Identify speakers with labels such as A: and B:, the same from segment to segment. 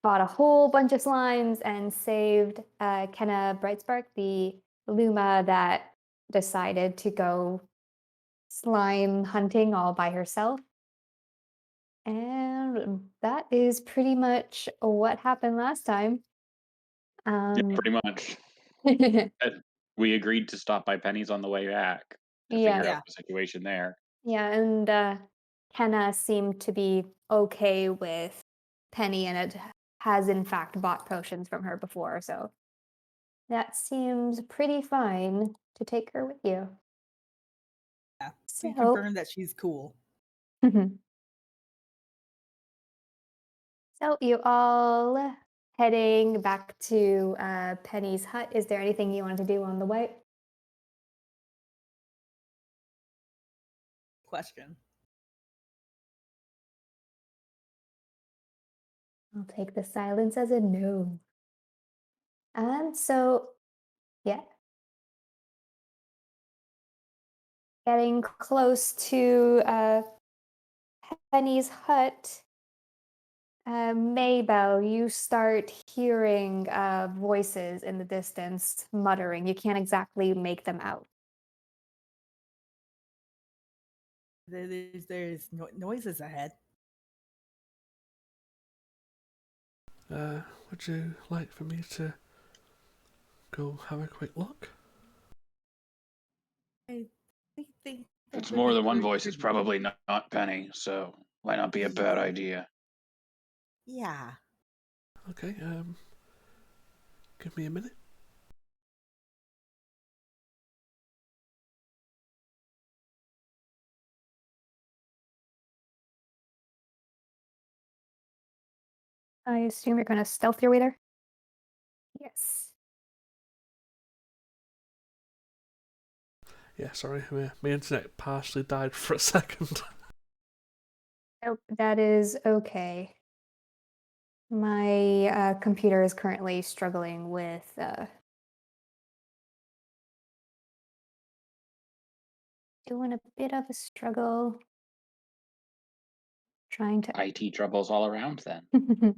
A: fought a whole bunch of slimes and saved Kenna Brightspark, the Luma that decided to go slime hunting all by herself. And that is pretty much what happened last time.
B: Yeah,
A: Um,
B: pretty much. Uh, we agreed to stop by Penny's on the way back to
A: yeah,
B: figure out
C: Yeah.
B: the situation there.
A: yeah, and Kenna seemed to be okay with Penny, and it has in fact bought potions from her before, so that seems pretty fine to take her with you.
C: Yeah. We
A: So,
C: confirmed that she's cool.
A: so you all heading back to Penny's hut. Is there anything you wanted to do on the way?
C: Question.
A: I'll take the silence as a no. So yeah, getting close to Penny's hut. Maybell, you start hearing voices in the distance muttering. You can't exactly make them out.
C: There's noises ahead.
D: Would you like for me to go have a quick look?
C: I think
B: If it's
C: that
B: more
C: really
B: than one
C: could
B: voice, it's probably not Penny, so might not be a bad idea.
C: Yeah.
D: Okay, give me a minute.
A: I assume you're going to stealth your way there? Yes.
D: Yeah, sorry, my internet partially died for a second.
A: Nope, that is okay. My computer is currently struggling with doing a bit of a struggle trying to.
B: IT troubles all around then.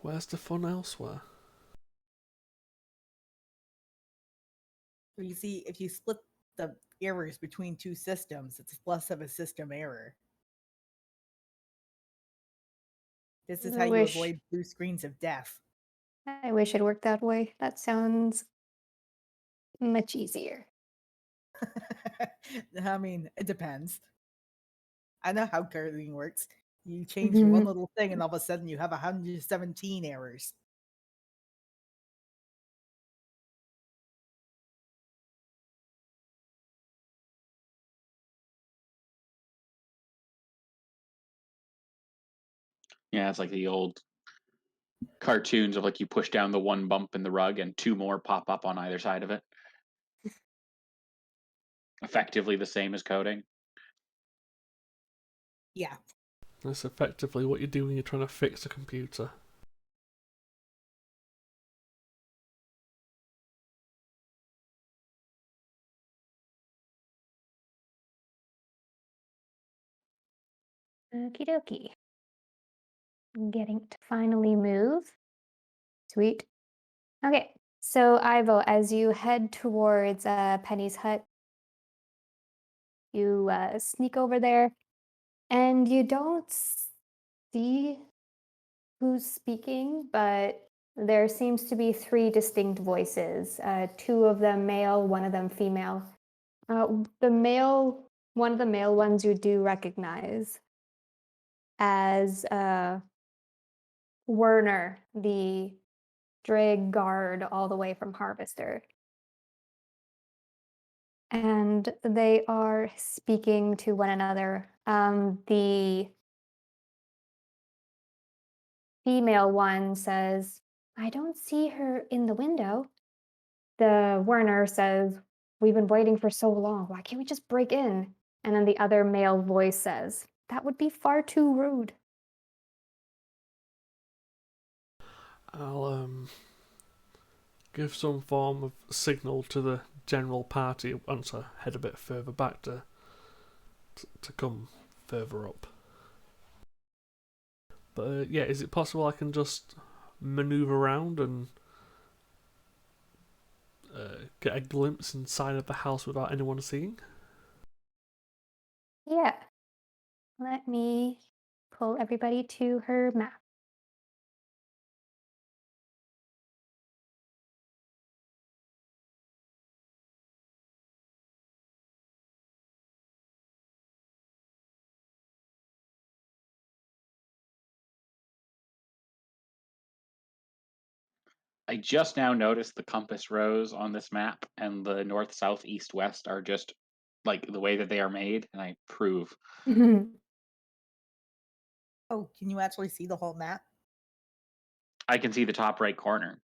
D: Where's the fun elsewhere?
C: So you see, if you split the errors between two systems, it's less of a system error. This is
A: I
C: how you
A: wish
C: avoid blue screens of death.
A: I wish it worked that way. That sounds much easier.
C: I mean, it depends. I know how coding works. You change one
A: Mhm.
C: little thing, and all of a sudden you have 117 errors.
B: Yeah, it's like the old cartoons of like you push down the one bump in the rug and two more pop up on either side of it. Effectively the same as coding.
C: Yeah.
D: That's effectively what you do when you're trying to fix a computer.
A: Okie dokie. Getting to finally move. Sweet. Okay, so Ivo, as you head towards Penny's hut, you sneak over there, and you don't see who's speaking, but there seems to be three distinct voices. Two of them male, one of them female. The male, one of the male ones you do recognize as Werner, the Drag guard all the way from Harvester. And they are speaking to one another. The female one says, I don't see her in the window. The Werner says, we've been waiting for so long. Why can't we just break in? And then the other male voice says, that would be far too rude.
D: I'll give some form of signal to the general party once I head a bit further back to come further up. But yeah, is it possible I can just maneuver around and get a glimpse inside of the house without anyone seeing?
A: Yeah. Let me pull everybody to her map.
B: I just now noticed the compass rose on this map, and the north, south, east, west are just like the way that they are made, and I approve.
C: Oh, can you actually see the whole map?
B: I can see the top right corner.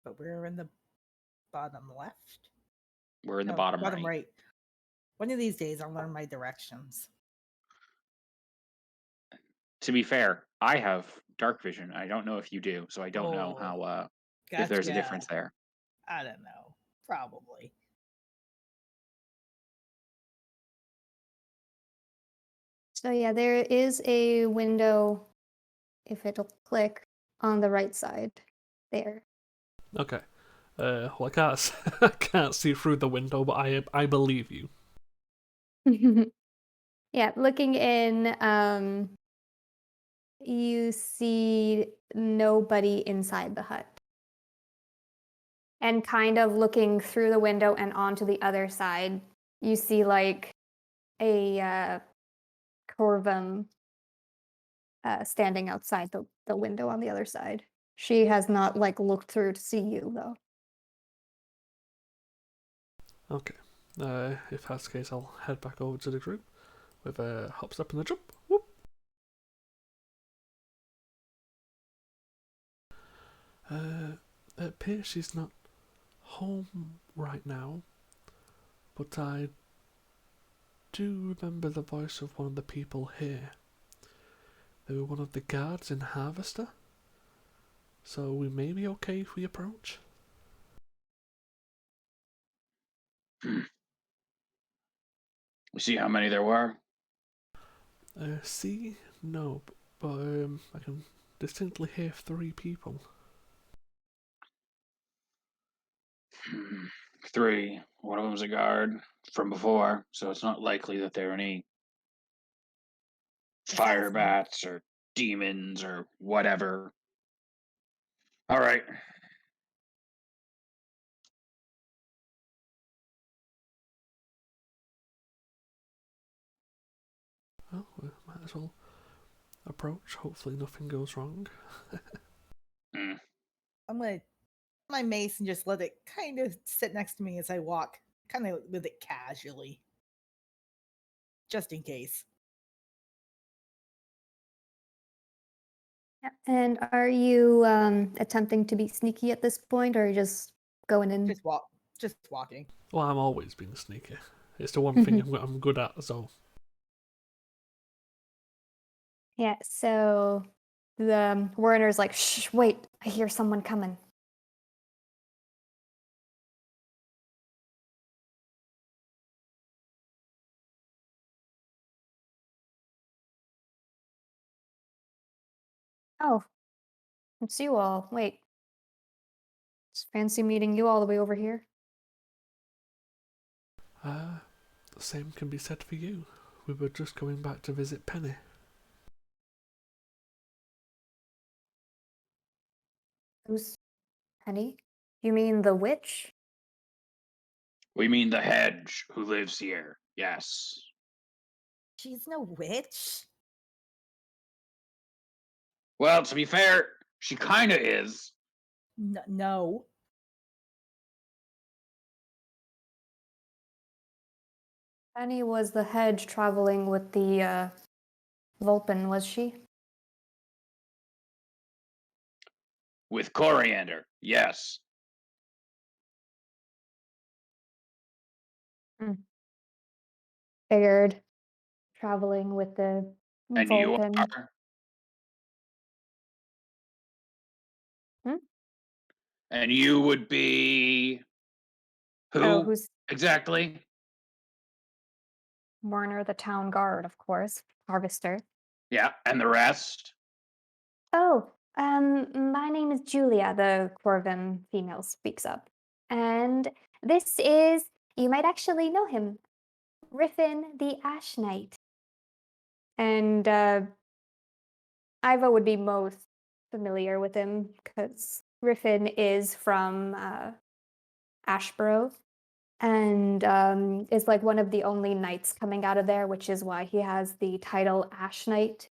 C: But we're in the bottom left.
B: We're in the
C: No,
B: bottom
C: bottom
B: right.
C: right. One of these days, I'll learn my directions.
B: To be fair, I have dark vision. I don't know if you do, so I don't know
C: Oh,
B: how if there's a
C: gotcha.
B: difference there.
C: I don't know. Probably.
A: So yeah, there is a window, if it'll click, on the right side there.
D: Okay. Well, I can't, I can't see through the window, but I believe you.
A: Yeah, looking in, you see nobody inside the hut. And kind of looking through the window and onto the other side, you see like a Corvum standing outside the window on the other side. She has not like looked through to see you though.
D: Okay. If that's the case, I'll head back over to the group with a hop, step, and a jump. Whoop. It appears she's not home right now, but I do remember the voice of one of the people here. They were one of the guards in Harvester, so we may be okay if we approach.
B: You see how many there were?
D: See? No, but I can distinctly hear 3 people.
B: 3. One of them's a guard from before, so it's not likely that there are any fire
C: Assassin.
B: bats or demons or whatever. All right.
D: Well, we might as well approach. Hopefully nothing goes wrong.
B: Mm.
C: I'm gonna my mace and just let it kind of sit next to me as I walk, kind of with it casually, just in case.
A: Yeah. And are you attempting to be sneaky at this point, or are you just going in?
C: Just walking.
D: Well, I'm always being sneaky. It's the one thing I'm good at, so.
A: Yeah, so the Werner's like, shh, wait, I hear someone coming. Oh, it's you all. Wait, it's fancy meeting you all the way over here.
D: The same can be said for you. We were just going back to visit Penny.
A: Who's Penny? You mean the witch?
B: We mean the hedge who lives here. Yes.
C: She's no witch.
B: Well, to be fair, she kind of is.
C: No.
A: Penny was the hedge traveling with the Vulpin, was she?
B: With coriander. Yes.
A: Figured. Traveling with the
B: And you
A: Vulpin.
B: are.
A: Hmm?
B: And you would be who
A: Oh, who's
B: exactly?
A: Warner, the town guard, of course, harvester.
B: Yeah, and the rest?
A: Oh, my name is Julia, the Corvin female speaks up. And this is, you might actually know him, Griffin the Ash Knight. And Iva would be most familiar with him because Griffin is from Ashborough and is like one of the only knights coming out of there, which is why he has the title Ash Knight.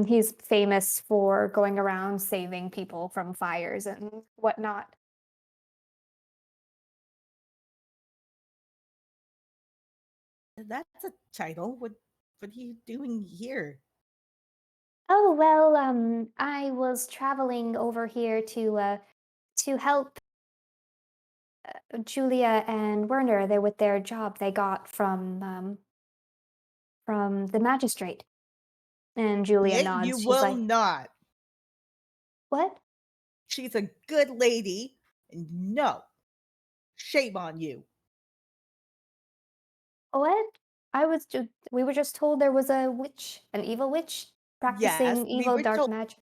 A: He's famous for going around saving people from fires and whatnot.
C: That's a title. What are you doing here?
A: Oh well, I was traveling over here to help Julia and Werner. They're with their job they got from the magistrate. And Julia
C: You
A: nods. She's
C: will
A: like,
C: not.
A: "What?
C: She's a good lady, and no, shame on you.
A: What? I was just we were just told there was a witch, an evil witch
C: Yes,
A: practicing
C: we
A: evil
C: were
A: dark
C: told
A: magic."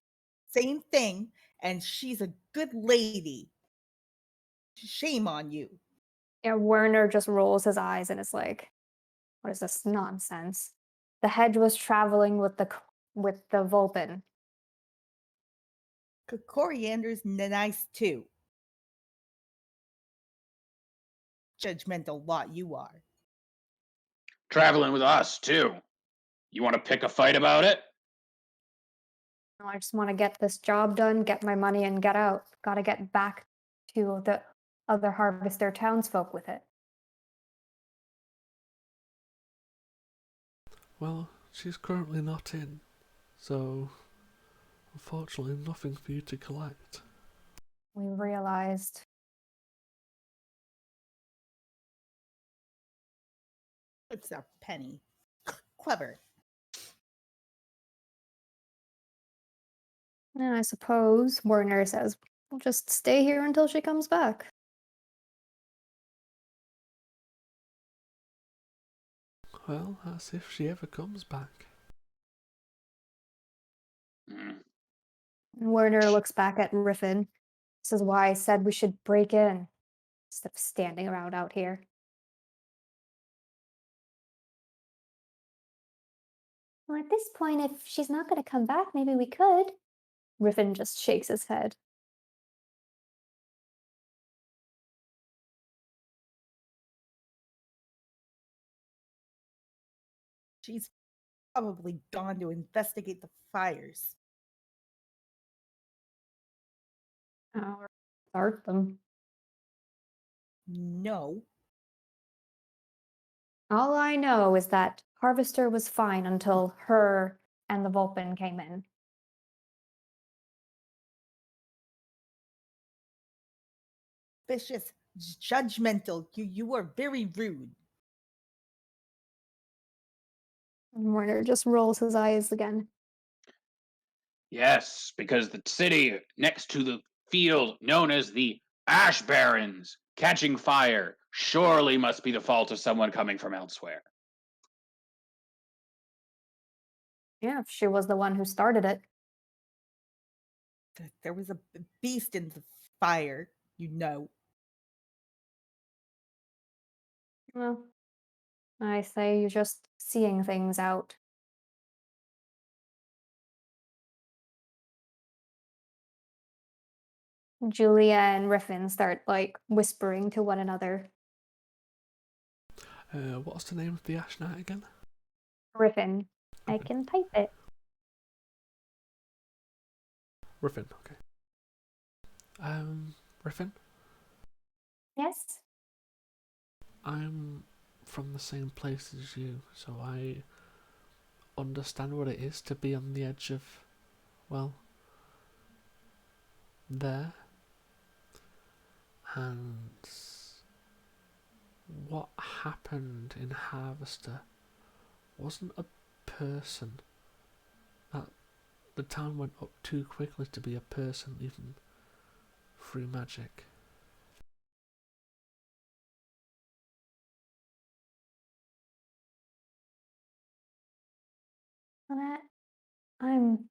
C: same thing, and she's a good lady. Shame on you.
A: Yeah, Werner just rolls his eyes and is like, "What is this nonsense?" The hedge was traveling with with the Vulpin.
C: Coriander's nice too. Judgmental lot you are.
B: Traveling with us, too. You want to pick a fight about it?
A: "No, I just want to get this job done, get my money, and get out. Got to get back to the other harvester townsfolk with it."
D: Well, she's currently not in, so unfortunately nothing for you to collect.
A: We realized.
C: It's a penny. Clever.
A: And I suppose Werner says, "We'll just stay here until she comes back."
D: Well, as if she ever comes back.
B: Mm.
A: Werner looks back at Riffin. This is why I said we should break in instead of standing around out here. Well, at this point, if she's not going to come back, maybe we could. Riffin just shakes his head.
C: She's probably gone to investigate the fires.
A: Or start them.
C: No.
A: All I know is that Harvester was fine until her and the Vulpin came in.
C: Vicious, judgmental. You are very rude.
A: And Werner just rolls his eyes again.
B: Yes, because the city next to the field known as the Ash Barrens catching fire surely must be the fault of someone coming from elsewhere.
A: Yeah, if she was the one who started it.
C: There was a beast in the fire, you know.
A: Well, I say you're just seeing things out. Julia and Riffin start like whispering to one another.
D: What's the name of the Ash Knight again?
A: Riffin, I
D: Griffin.
A: can type it.
D: Griffin, okay. Griffin?
A: Yes?
D: I'm from the same place as you, so I understand what it is to be on the edge of, well, there. And what happened in Harvester wasn't a person. That the town went up too quickly to be a person, even through magic.
A: That I'm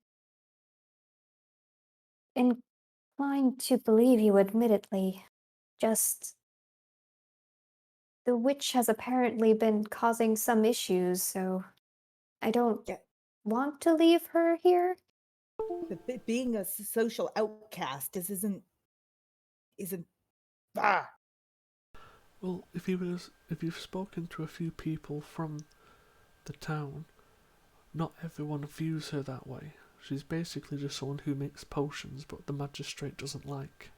A: inclined to believe you admittedly. Just the witch has apparently been causing some issues, so I don't
C: Yeah.
A: want to leave her here.
C: But being a social outcast isn't ah.
D: Well, if you've spoken to a few people from the town, not everyone views her that way. She's basically just someone who makes potions, but the magistrate doesn't like.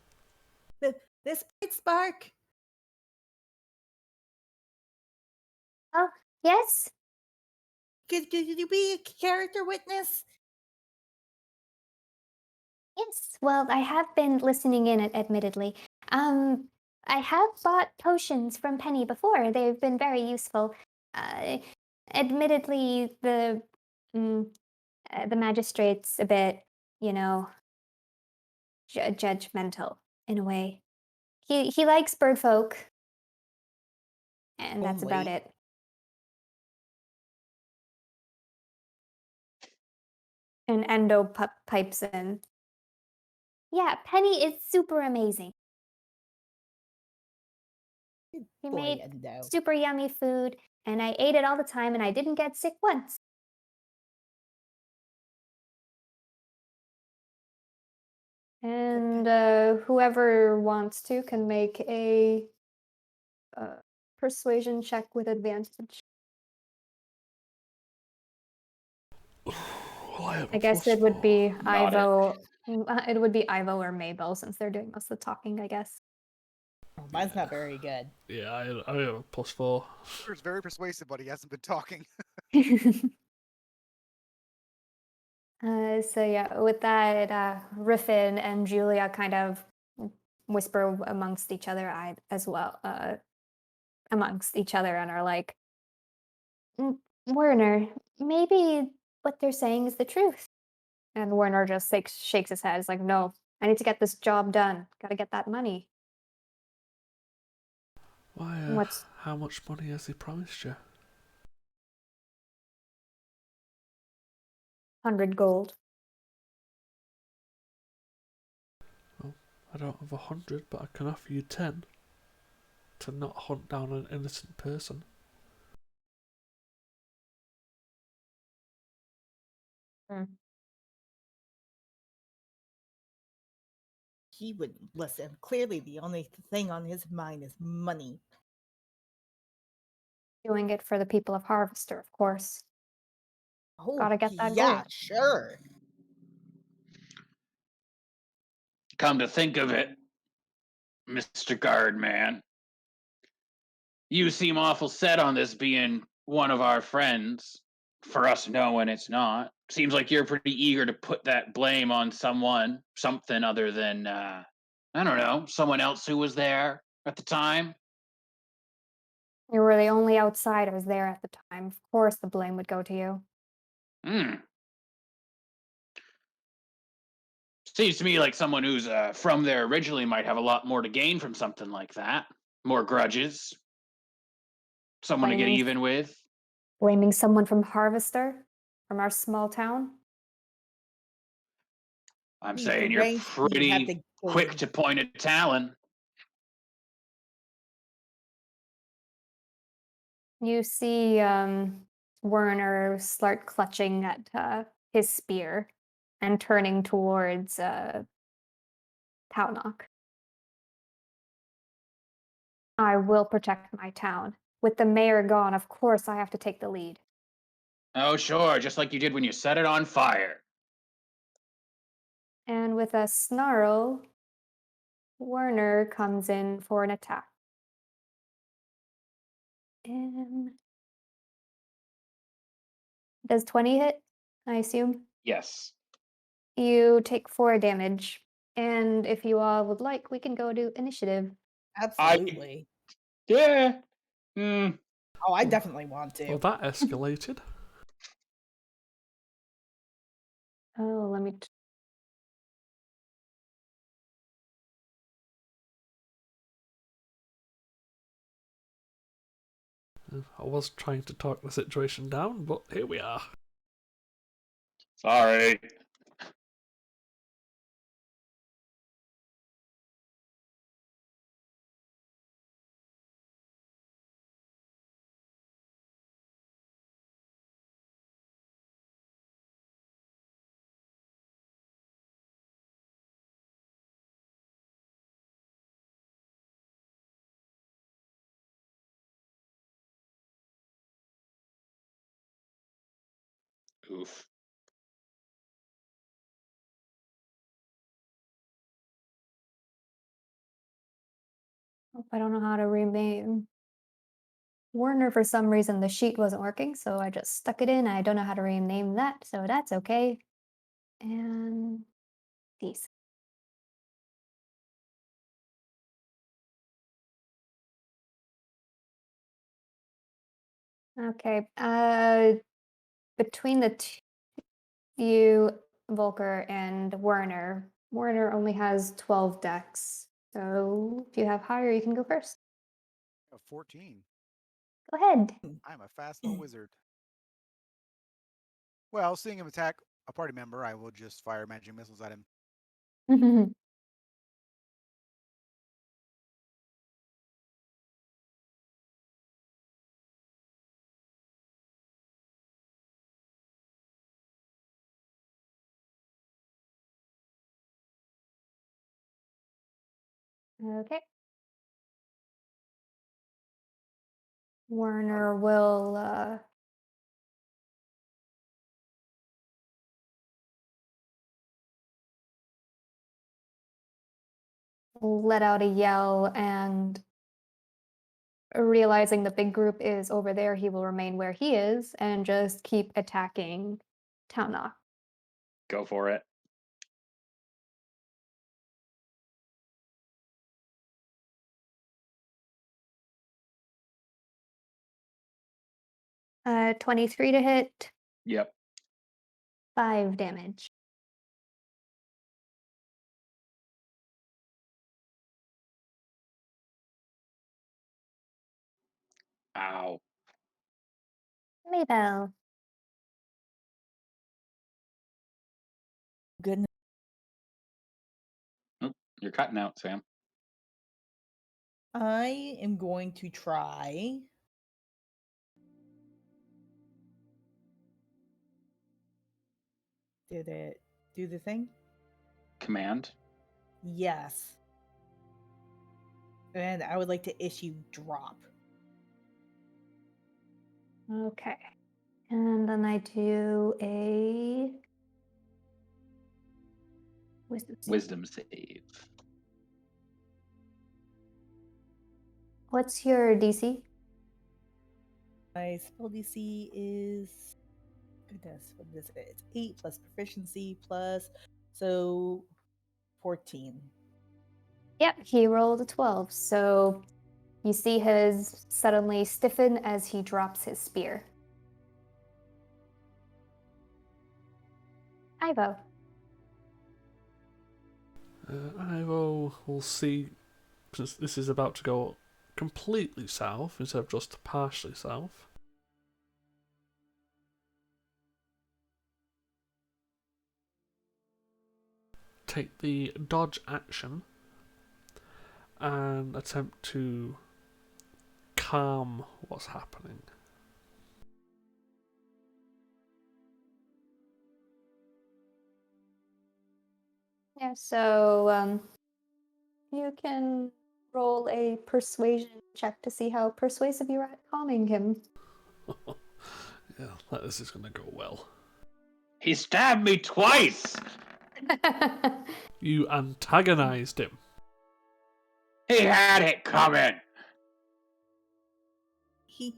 C: This bright spark.
A: Oh, yes?
C: Could you be a character witness?
A: Yes. Well, I have been listening in, admittedly. I have bought potions from Penny before. They've been very useful. Uh, Admittedly, mm, the magistrate's a bit, you know, judgmental in a way. He likes bird folk, and that's about
C: Only.
A: it. And Endo pipes in. Yeah, Penny is super amazing.
C: Good
A: He
C: boy,
A: made
C: Endo.
A: super yummy food, and I ate it all the time, and I didn't get sick once. And whoever wants to can make a persuasion check with advantage.
D: Well, I have a
A: I guess
D: plus
A: it would
D: 4.
A: be
B: Not it.
A: Ivo. It would be Ivo or Mabel since they're doing most of the talking, I guess.
C: Oh, mine's not very good.
D: Yeah, I have a plus 4.
E: He's very persuasive, but he hasn't been talking.
A: So yeah, with that, Griffin and Julia kind of whisper amongst each other as well, amongst each other, and are like, "Mm, Werner, maybe what they're saying is the truth." And Werner just shakes his head. It's like, no, I need to get this job done. Gotta get that money.
D: Why,
A: What's
D: how much money has he promised you?
A: 100 gold?
D: Well, I don't have 100, but I can offer you 10 to not hunt down an innocent person.
A: Hmm.
C: He wouldn't listen. Clearly, the only thing on his mind is money.
A: Doing it for the people of Harvester, of course.
C: Oh,
A: Gotta get that
C: yeah,
A: gold.
C: sure.
B: Come to think of it, Mr. Guardman, you seem awful set on this being one of our friends. For us knowing it's not. Seems like you're pretty eager to put that blame on something other than, I don't know, someone else who was there at the time.
A: You were the only outsiders there at the time. Of course, the blame would go to you.
B: Hmm. Seems to me like someone who's from there originally might have a lot more to gain from something like that. More grudges. Someone to get
A: Blaming,
B: even with.
A: blaming someone from Harvester, from our small town.
B: I'm
C: He's
B: saying you're
C: arranged for you to have
B: pretty
C: the
B: quick
C: gold.
B: to point at Talon.
A: You see Werner start clutching at his spear and turning towards Taunok. I will protect my town. With the mayor gone, of course I have to take the lead.
B: Oh, sure, just like you did when you set it on fire.
A: And with a snarl, Werner comes in for an attack. And does 20 hit? I assume.
B: Yes.
A: You take 4 damage. And if you all would like, we can go to initiative.
C: Absolutely.
B: Yeah. Hmm.
C: Oh, I
D: Well-
C: definitely want
D: Well,
C: to.
D: that escalated.
A: Oh, let me.
D: I was trying to talk the situation down, but here we are.
B: Sorry. Oof.
A: I don't know how to rename Werner. For some reason, the sheet wasn't working, so I just stuck it in. I don't know how to rename that, so that's okay. And these. Okay. Between the you, Volker, and Werner, Werner only has 12 decks. So if you have higher, you can go first.
E: 14.
A: Go ahead.
E: I'm a fast little wizard. Well, seeing him attack a party member, I will just fire magic missiles at him.
A: Okay. Werner will let out a yell, and realizing the big group is over there, he will remain where he is and just keep attacking Taunach.
B: Go for it.
A: Uh, 23 to hit,
B: Yep.
A: 5 damage.
B: Ow.
A: Maybell.
C: Goodness.
B: Oop, you're cutting out, Sam.
C: I am going to try. Did it do the thing?
B: Command.
C: Yes. And I would like to issue drop.
A: Okay. And then I do a wisdom save.
B: Wisdom save.
A: What's your DC?
C: My spell DC is goodness, what is it? It's 8 plus proficiency plus so 14.
A: Yep, he rolled a 12. So you see his suddenly stiffen as he drops his spear. Ivo.
D: Ivo will see, since this is about to go completely south instead of just partially south. Take the dodge action and attempt to calm what's happening.
A: Yeah, so you can roll a persuasion check to see how persuasive you're at calming him.
D: Yeah, this is going to go well.
B: He stabbed me twice.
D: You antagonized him.
B: He had it coming.
C: He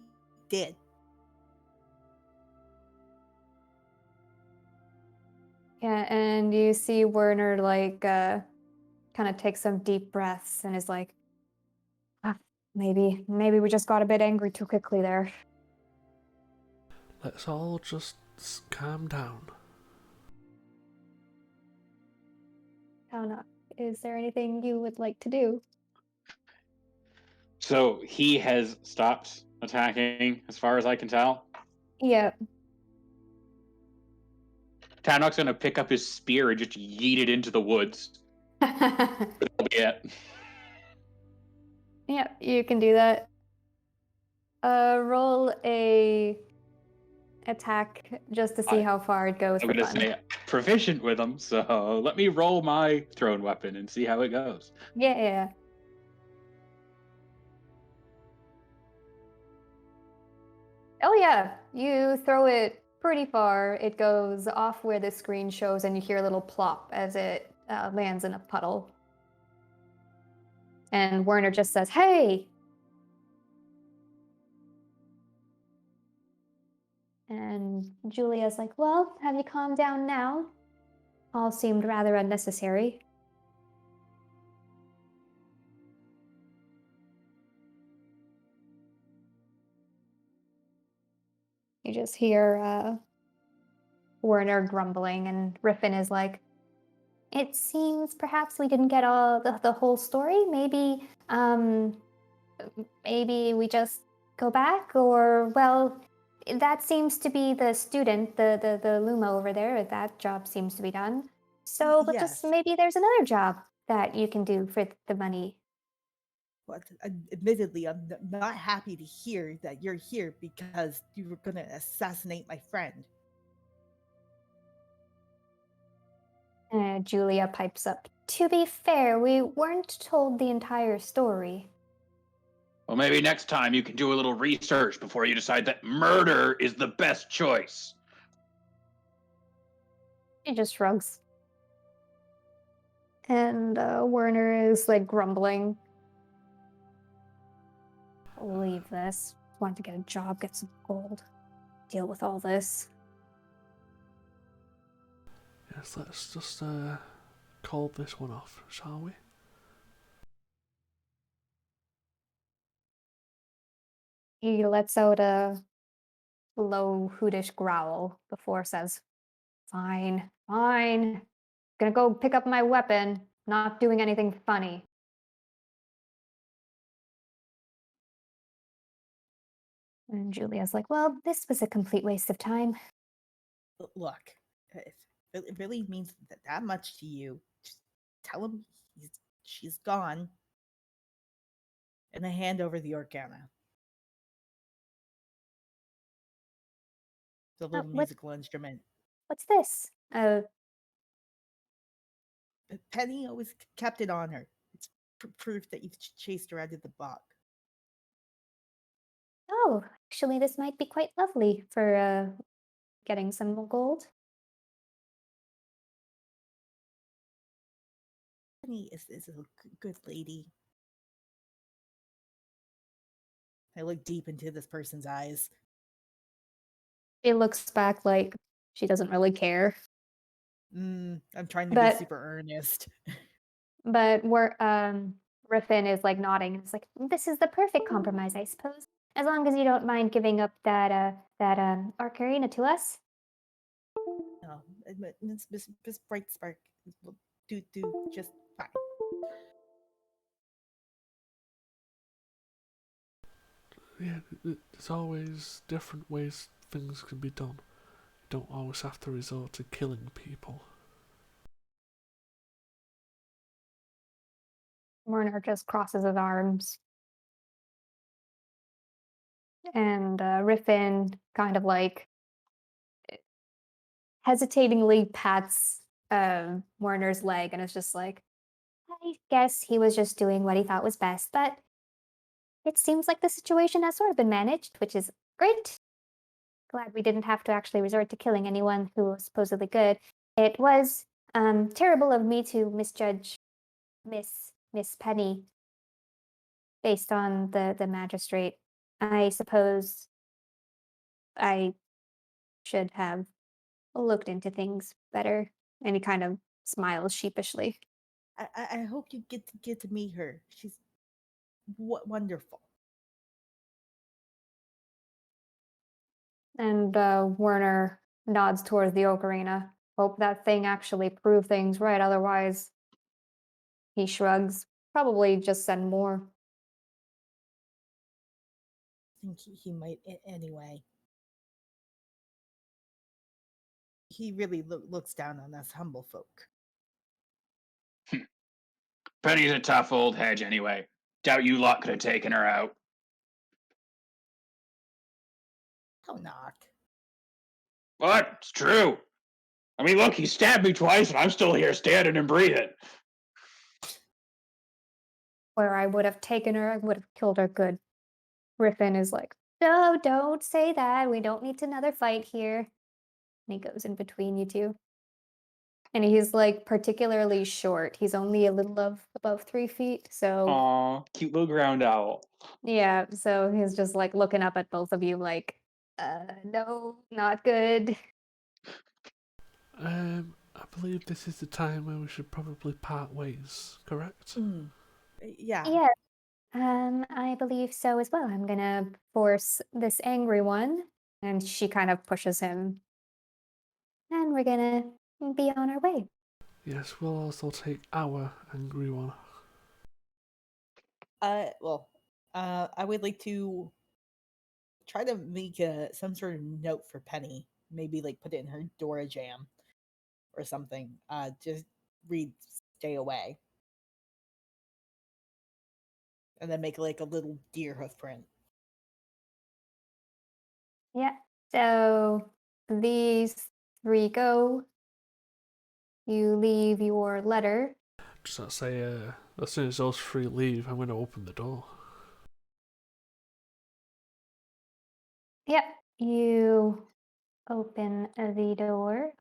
C: did.
A: Yeah, and you see Werner kind of take some deep breaths and is like, maybe we just got a bit angry too quickly there.
D: Let's all just calm down.
A: Taunach, is there anything you would like to do?
B: So he has stopped attacking, as far as I can tell.
A: Yeah.
B: Tannock's gonna pick up his spear and just yeet it into the woods. That'll be it.
A: Yeah, you can do that. Roll a attack just to see how far it goes
B: I'm
A: for
B: gonna
A: fun.
B: say proficient with them, so let me roll my thrown weapon and see how it goes.
A: Yeah. Oh yeah, you throw it pretty far. It goes off where the screen shows, and you hear a little plop as it lands in a puddle. And Werner just says, "Hey!" And Julia's like, "Well, have you calmed down now? All seemed rather unnecessary." You just hear Werner grumbling, and Griffin is like, "It seems perhaps we didn't get all the whole story. Maybe we just go back, or well, that seems to be the student, the Luma over there. That job seems to be done. So, but just
C: Yes.
A: maybe there's another job that you can do for the money."
C: But admittedly, I'm not happy to hear that you're here because you were going to assassinate my friend.
A: Julia pipes up. "To be fair, we weren't told the entire story."
B: Well, maybe next time you can do a little research before you decide that murder is the best choice.
A: He just shrugs. And Werner is like grumbling. "I'll leave this. Want to get a job, get some gold, deal with all this."
D: Yes, let's just call this one off, shall we?
A: He lets out a low, hootish growl before says, "Fine, fine. Gonna go pick up my weapon. Not doing anything funny." And Julia's like, "Well, this was a complete waste of time."
C: Look, if it really means that much to you, just tell him she's gone. And I hand over the organa. The little musical instrument.
A: What's this?
C: Penny always kept it on her. It's proof that you've chased her out of the bog.
A: Oh, actually, this might be quite lovely for getting some gold.
C: Penny is a good lady. I look deep into this person's eyes.
A: It looks back like she doesn't really care.
C: I'm trying to
A: But-
C: be super earnest.
A: But Griffin is like nodding, and it's like, "This is the perfect compromise, I suppose. As long as you don't mind giving up that ocarina to us."
C: No, Miss Bright Spark will do just fine.
D: Yeah, there's always different ways things can be done. You don't always have to resort to killing people.
A: Werner just crosses his arms. And Griffin kind of like hesitatingly pats Werner's leg and is just like, "I guess he was just doing what he thought was best, but it seems like the situation has sort of been managed, which is great. Glad we didn't have to actually resort to killing anyone who was supposedly good. It was terrible of me to misjudge Miss Penny based on the magistrate. I suppose I should have looked into things better." And he kind of smiles sheepishly.
C: I hope you get to meet her. She's wonderful.
A: And Werner nods towards the ocarina. "Hope that thing actually proved things right, otherwise," he shrugs, "probably just send more."
C: I think he might anyway. he really looks down on us humble folk.
B: Penny's a tough old hedge anyway. Doubt you lot could have taken her out.
C: Don't knock.
B: What? It's true. I mean, look, he stabbed me twice and I'm still here standing and breathing.
A: Where I would have taken her, I would have killed her good. Griffin is like, no, don't say that. We don't need another fight here. And he goes in between you two. And he's like particularly short. He's only a little above 3 feet. So
B: Aw, cute little ground owl.
A: yeah, so he's just like looking up at both of you like, no, not good.
D: I believe this is the time where we should probably part ways, correct?
C: Yeah.
A: Yeah. I believe so as well. I'm gonna force this angry one. And she kind of pushes him. And we're gonna be on our way.
D: Yes, we'll also take our angry one.
C: I would like to try to make some sort of note for Penny. Maybe like put it in her Dora jam or something. Just read "Stay away," and then make like a little deer hoof print.
A: Yeah. So these three go. You leave your letter.
D: Just not say, as soon as those three leave, I'm going to open the door.
A: Yep. You open the door.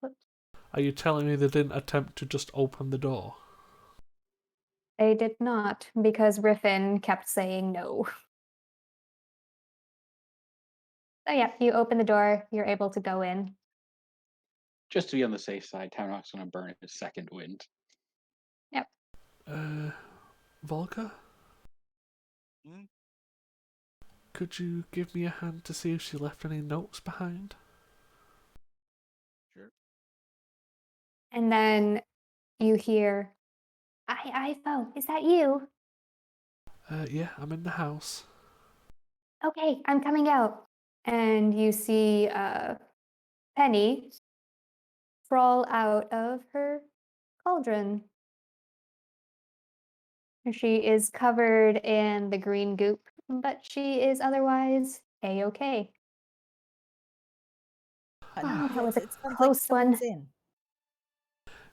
A: Whoops.
D: Are you telling me they didn't attempt to just open the door?
A: They did not, because Griffin kept saying no. So yeah, you open the door. You're able to go in.
B: Just to be on the safe side, Tamrock's going to burn his second wind.
A: Yep.
D: Volker?
E: Hmm?
D: Could you give me a hand to see if she left any notes behind?
E: Sure.
A: And then you hear, Ivo, is that you?
D: Yeah, I'm in the house.
A: Okay, I'm coming out. And you see Penny crawl out of her cauldron. She is covered in the green goop, but she is otherwise a-okay.
C: Honey,
A: That was a
C: it sounds
A: close
C: like someone's
A: one.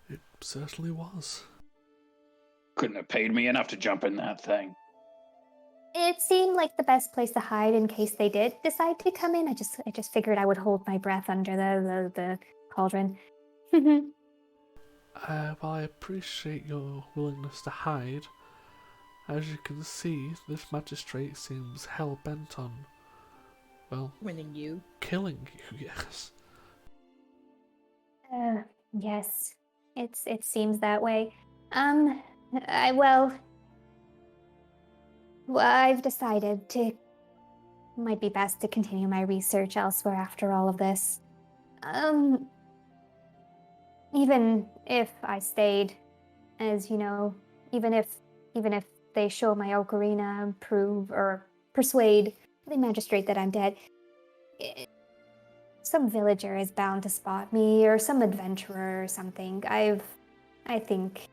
C: in.
D: It certainly was.
B: Couldn't have paid me enough to jump in that thing.
A: It seemed like the best place to hide in case they did decide to come in. I just figured I would hold my breath under the cauldron.
D: Well, I appreciate your willingness to hide. As you can see, this magistrate seems hell-bent on, well,
C: Winning you.
D: killing you, yes.
A: Yes, it seems that way. Well, I've decided to. Might be best to continue my research elsewhere after all of this. Even if I stayed, as you know, even if they show my ocarina and prove or persuade the magistrate that I'm dead, some villager is bound to spot me, or some adventurer or something. I think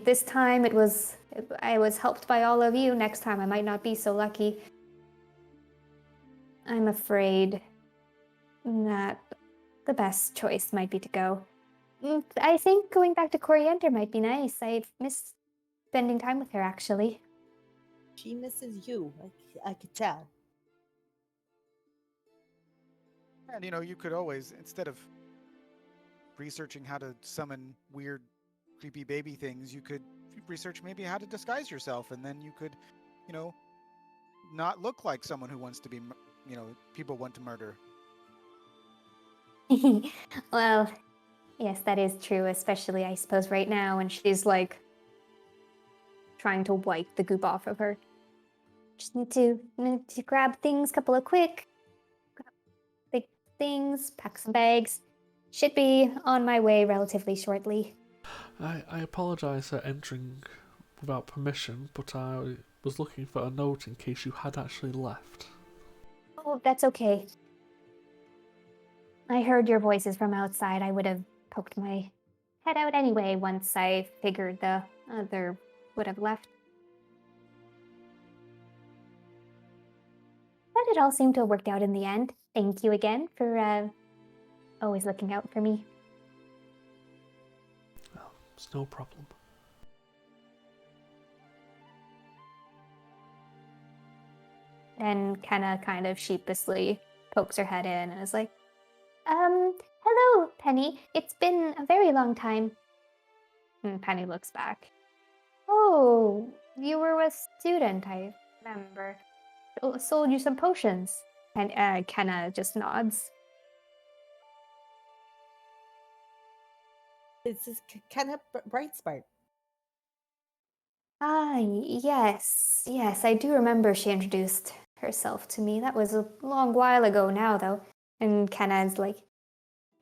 A: this time I was helped by all of you. Next time I might not be so lucky. I'm afraid that the best choice might be to go. I think going back to Coriander might be nice. I've missed spending time with her, actually.
C: She misses you. I could tell.
E: And you could always, instead of researching how to summon weird, creepy baby things, you could research maybe how to disguise yourself, and then you could, not look like someone who wants to be, people want to murder.
A: Well, yes, that is true, especially, I suppose, right now, when she's, like, trying to wipe the goop off of her. Just need to grab things, couple of quick things, pack some bags. Should be on my way relatively shortly.
D: I apologise for entering without permission, but I was looking for a note in case you had actually left.
A: Oh, that's okay. I heard your voices from outside. I would have poked my head out anyway once I figured the other would have left. But it all seemed to have worked out in the end. Thank you again for always looking out for me.
D: Well, it's no problem.
A: And Kenna kind of sheepishly pokes her head in and is like, hello, Penny. It's been a very long time. And Penny looks back. Oh, you were a student, I remember. Sold you some potions. And Kenna just nods.
C: This is kind of bright spark.
A: Ah, yes, I do remember she introduced herself to me. That was a long while ago now, though. And Kenna's like,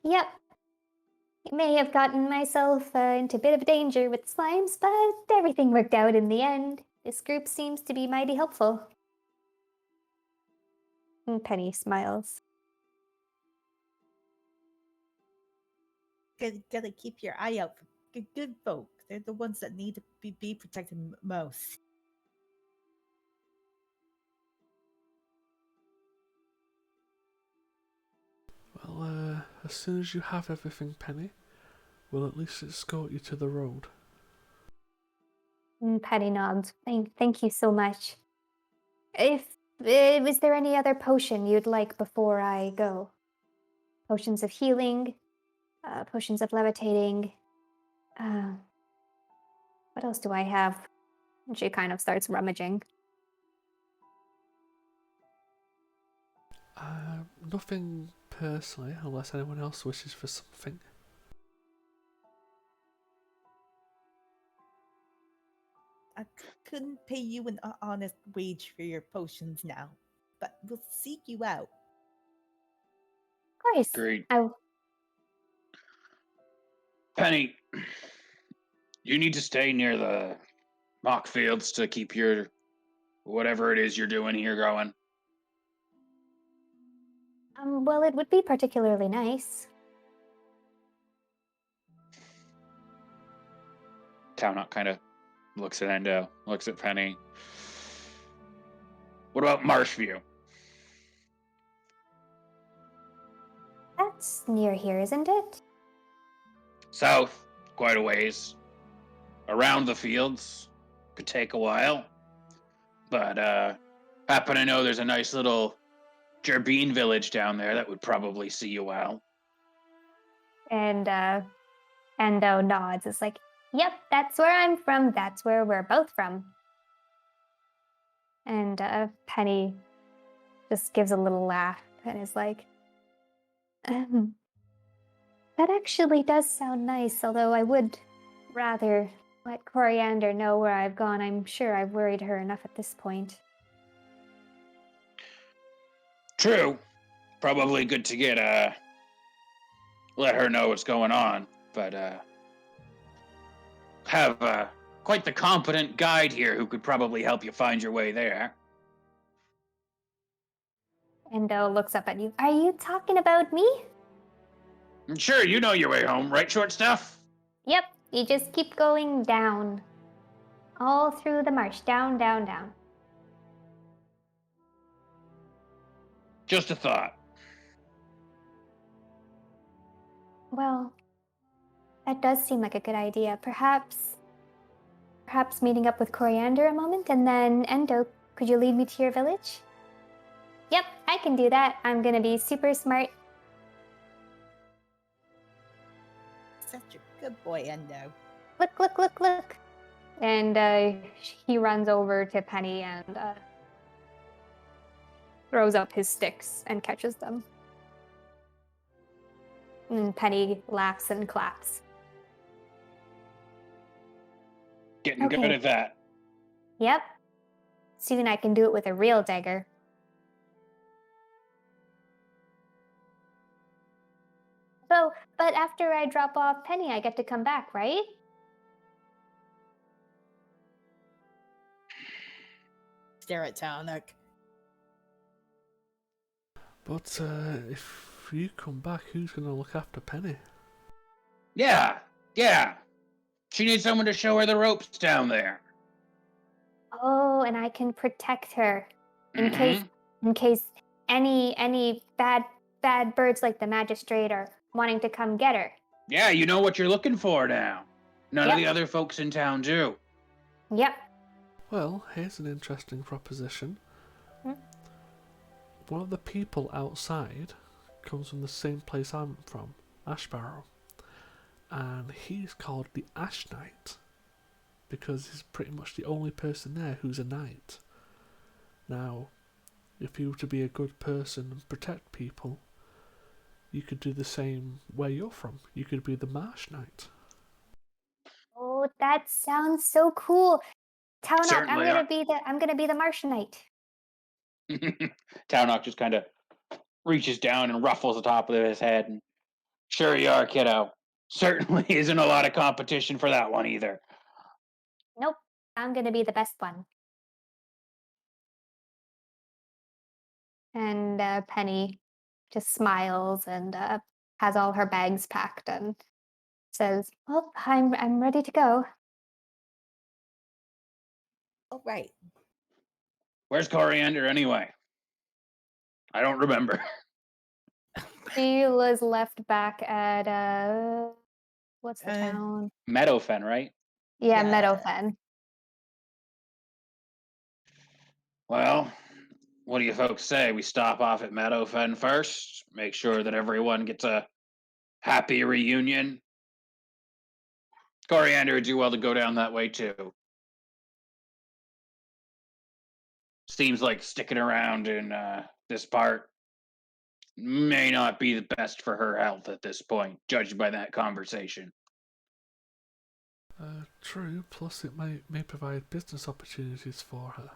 A: yep, I may have gotten myself into a bit of danger with slimes, but everything worked out in the end. This group seems to be mighty helpful. And Penny smiles.
C: Gotta keep your eye out for good folk. They're the ones that need to be protected most.
D: Well, as soon as you have everything, Penny, we'll at least escort you to the road.
A: And Penny nods. Thank you so much. Was there any other potion you'd like before I go? Potions of healing, potions of levitating. What else do I have? And she kind of starts rummaging.
D: Nothing personally, unless anyone else wishes for something.
C: I couldn't pay you an honest wage for your potions now, but we'll seek you out.
A: Of course.
B: Great.
A: I
B: Penny, you need to stay near the mock fields to keep your whatever it is you're doing here going.
A: well, it would be particularly nice.
B: Townhawk kind of looks at Endo, looks at Penny. What about Marshview?
A: That's near here, isn't it?
B: South, quite a ways. Around the fields. Could take a while. But happen to know there's a nice little Gerbine village down there that would probably see you well.
A: And Endo nods. It's like, yep, that's where I'm from. That's where we're both from. And Penny just gives a little laugh and is like, that actually does sound nice, although I would rather let Coriander know where I've gone. I'm sure I've worried her enough at this point.
B: True. Probably good to get let her know what's going on, but have quite the competent guide here who could probably help you find your way there.
A: Endo looks up at you. Are you talking about me?
B: Sure, you know your way home, right, short stuff?
A: Yep, you just keep going down. All through the marsh. Down, down, down.
B: Just a thought.
A: Well, that does seem like a good idea. Perhaps meeting up with Coriander a moment, and then Endo, could you lead me to your village? Yep, I can do that. I'm gonna be super smart.
C: Such a good boy, Endo.
A: Look, look, look, look. And he runs over to Penny and throws up his sticks and catches them. And Penny laughs and claps.
B: Getting good
A: Okay.
B: at that.
A: Yep. Soon I can do it with a real dagger. So, but after I drop off Penny, I get to come back, right?
C: Stare at Talnuk.
D: But if if you come back, who's going to look after Penny?
B: Yeah. She needs someone to show her the ropes down there.
A: Oh, and I can protect her in
B: Mhm.
A: case any bad birds like the magistrate are wanting to come get her.
B: Yeah, you know what you're looking for now. None of
A: Yep.
B: the other folks in town do.
A: Yep.
D: Well, here's an interesting proposition.
A: Hmm.
D: One of the people outside comes from the same place I'm from, Ashbarrow. And he's called the Ash Knight because he's pretty much the only person there who's a knight. Now, if you were to be a good person and protect people, you could do the same where you're from. You could be the Marsh Knight.
A: Oh, that sounds so cool. Townok,
B: Certainly
A: I'm gonna be the Martianite.
B: Townok just kind of reaches down and ruffles the top of his head. And, sure you are, kiddo. Certainly isn't a lot of competition for that one either.
A: Nope, I'm gonna be the best one. And Penny just smiles and has all her bags packed and says, "Well, I'm ready to go."
C: Oh, right.
B: Where's Coriander anyway? I don't remember.
A: She was left back at what's the
C: Uh,
A: town?
B: Meadowfen, right?
A: Yeah,
C: yeah.
A: Meadowfen.
B: Well, what do you folks say? We stop off at Meadowfen first, make sure that everyone gets a happy reunion. Coriander would do well to go down that way too. Seems like sticking around in this part may not be the best for her health at this point, judged by that conversation.
D: True, plus it may provide business opportunities for her.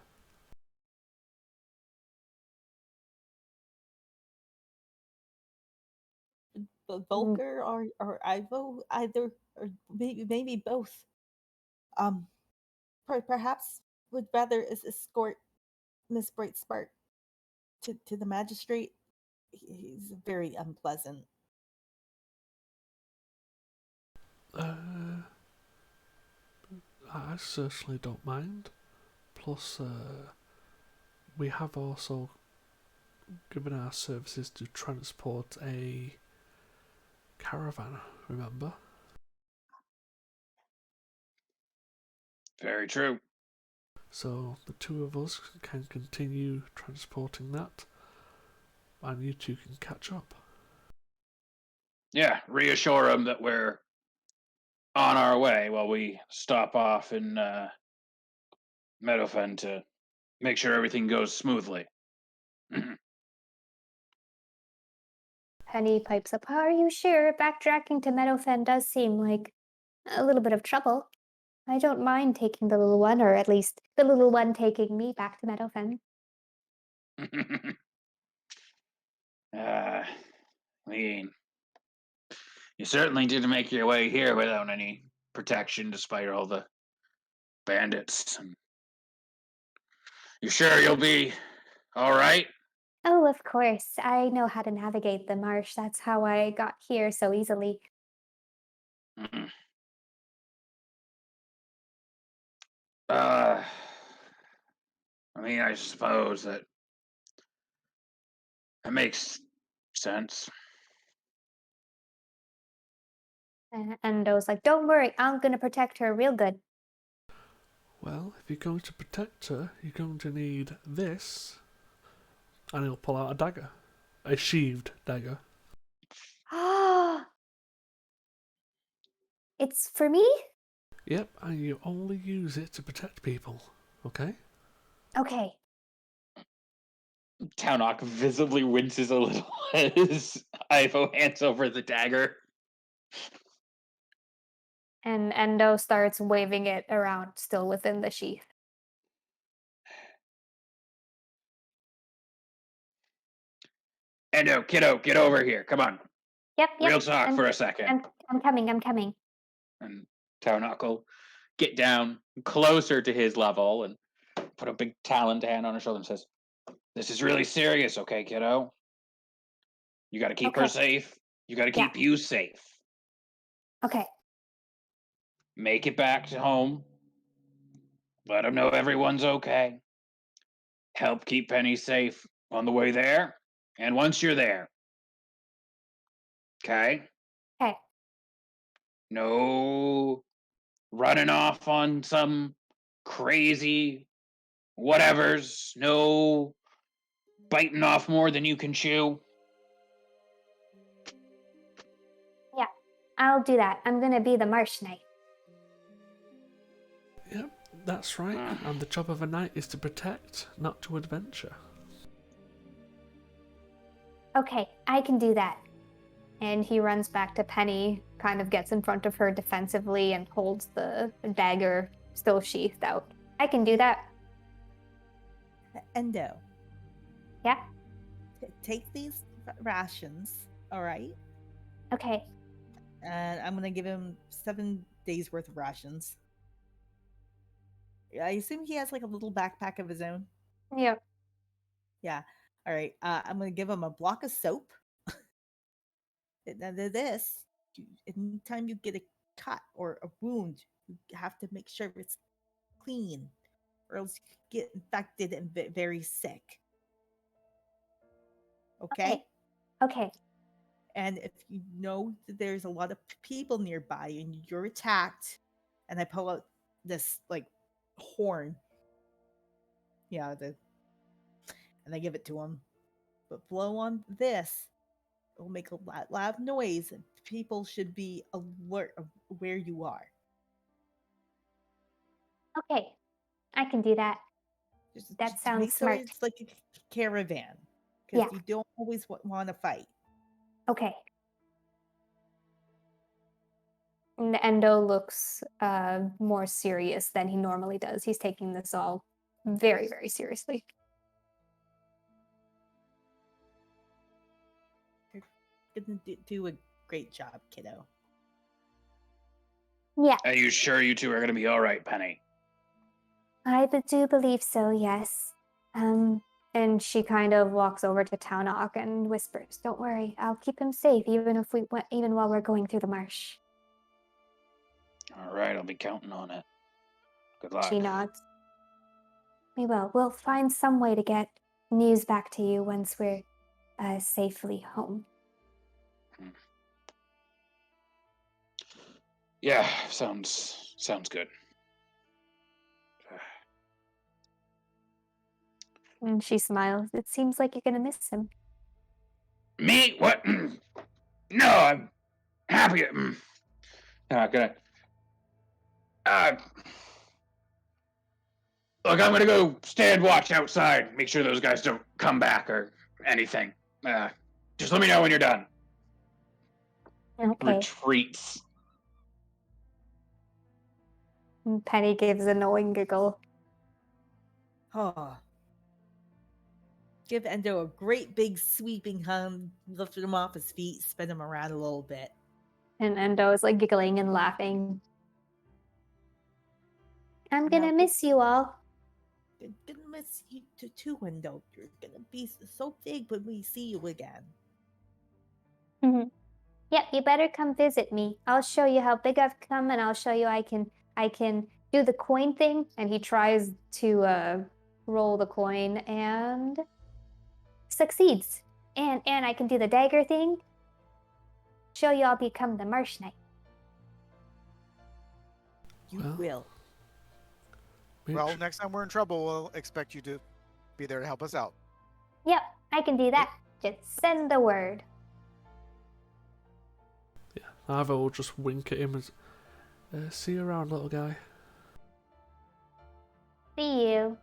C: Volker or Ivo, either or maybe both. Perhaps would rather escort Miss Bright Spark to the magistrate. He's very unpleasant.
D: I certainly don't mind. Plus, we have also given our services to transport a caravan, remember?
B: Very true.
D: So the two of us can continue transporting that, and you two can catch up.
B: Yeah, reassure him that we're on our way while we stop off in Meadowfen to make sure everything goes smoothly.
A: Penny pipes up, "Are you sure? Backtracking to Meadowfen does seem like a little bit of trouble. I don't mind taking the little one, or at least the little one taking me back to Meadowfen."
B: I mean, you certainly didn't make your way here without any protection, despite all the bandits. You sure you'll be all right?
A: Oh, of course. I know how to navigate the marsh. That's how I got here so easily.
B: Mm. Uh, I mean, I suppose that makes sense.
A: And Endo's like, "Don't worry, I'm gonna protect her real good."
D: Well, if you're going to protect her, you're going to need this. And he'll pull out a dagger. A sheathed dagger.
A: Ah, it's for me?
D: Yep, and you only use it to protect people, okay?
A: Okay.
B: Townok visibly winces a little as Ivo hands over the dagger.
A: And Endo starts waving it around, still within the sheath.
B: Endo, kiddo, get over here. Come on.
A: Yep,
B: Real
A: yep.
B: talk for a second.
A: I'm coming.
B: And Townok will get down closer to his level and put a big taloned hand on his shoulder and says, "This is really serious, okay, kiddo? You got to keep her
A: Okay.
B: safe. You got to
A: Yeah.
B: keep you safe.
A: Okay.
B: Make it back to home. Let them know everyone's okay. Help keep Penny safe on the way there and once you're there. Okay?
A: Okay.
B: No running off on some crazy whatevers. No biting off more than you can chew.
A: Yeah. I'll do that. I'm gonna be the Marsh Knight.
D: Yep, that's right. And the job of a knight is to protect, not to adventure.
A: Okay, I can do that. And he runs back to Penny, kind of gets in front of her defensively, and holds the dagger still sheathed out. I can do that.
C: Endo,
A: Yeah?
C: take these rations, all right?
A: Okay.
C: And I'm gonna give him 7 days worth of rations. I assume he has like a little backpack of his own.
A: Yep.
C: Yeah. All right. I'm gonna give him a block of soap. Now this, anytime you get a cut or a wound, you have to make sure it's clean, or else you could get infected and very sick. Okay?
A: Okay.
C: And if you know that there's a lot of people nearby and you're attacked, and I pull out this like horn, yeah, and I give it to him. But blow on this, it will make a loud noise, and people should be alert of where you are.
A: Okay. I can do that. That
C: Just
A: sounds
C: make sure
A: smart.
C: it's like a caravan, because
A: Yeah.
C: you don't always want to fight.
A: Okay. And Endo looks more serious than he normally does. He's taking this all very, very seriously.
C: You're gonna do a great job, kiddo.
A: Yeah,
B: Are you sure you two are going to be all right, Penny?
A: I do believe so, yes. And she kind of walks over to Townok and whispers, "Don't worry, I'll keep him safe even while we're going through the marsh."
B: All right, I'll be counting on it. Good luck.
A: She nods. We will. We'll find some way to get news back to you once we're safely home.
B: Yeah, sounds good.
A: And she smiles. It seems like you're gonna miss him.
B: Me? What? No, I'm happy. Not gonna. Uh, Look, I'm gonna go stand watch outside. Make sure those guys don't come back or anything. Just let me know when you're done.
A: Okay.
B: Retreats.
A: And Penny gives a knowing giggle.
C: Oh. Give Endo a great big sweeping hug, lift him off his feet, spin him around a little bit.
A: And Endo is like giggling and laughing. I'm gonna
C: Now,
A: miss you all.
C: gonna miss you too, Endo. You're gonna be so big when we see you again.
A: Yep, you better come visit me. I'll show you how big I've come, and I'll show you I can do the coin thing. And he tries to roll the coin and succeeds. And I can do the dagger thing. Show you I'll become the Marsh Knight.
C: You
D: Well,
C: will.
E: Well, next time we're in trouble, we'll expect you to be there to help us out.
A: Yep, I can do that. Just send the word.
D: yeah, Ava will just wink at him as, see you around, little guy.
A: See you.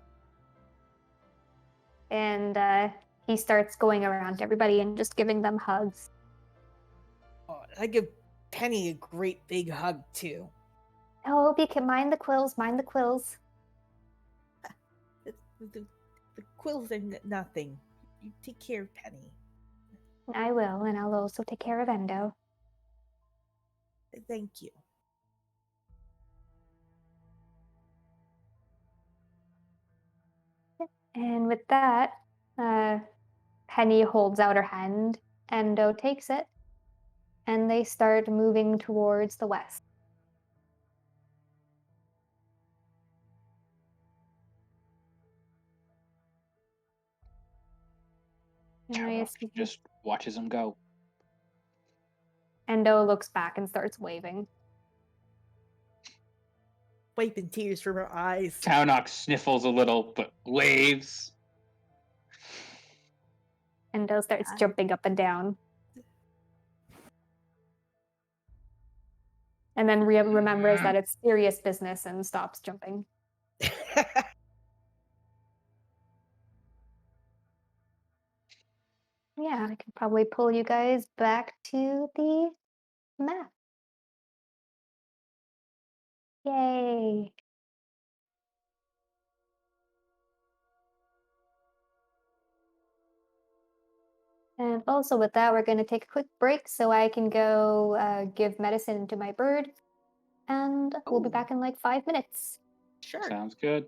A: And he starts going around to everybody and just giving them hugs.
C: Oh, I give Penny a great big hug too.
A: Oh, you can mind the quills, mind the quills.
C: The quills are nothing. You take care of Penny.
A: I will, and I'll also take care of Endo.
C: Thank you.
A: And with that, Penny holds out her hand Endo takes it, and they start moving towards the west. And I
B: Tarnox
A: assume
B: just watches him go.
A: Endo looks back and starts waving.
C: Wiping tears from her eyes.
B: Tarnox sniffles a little, but waves.
A: Endo starts
C: Yeah.
A: jumping up and down. And then remembers that it's serious business and stops jumping. Yeah, I could probably pull you guys back to the map. Yay. And also with that, we're going to take a quick break so I can go give medicine to my bird. And we'll be
C: Ooh.
A: back in like 5 minutes.
C: Sure.
B: Sounds good.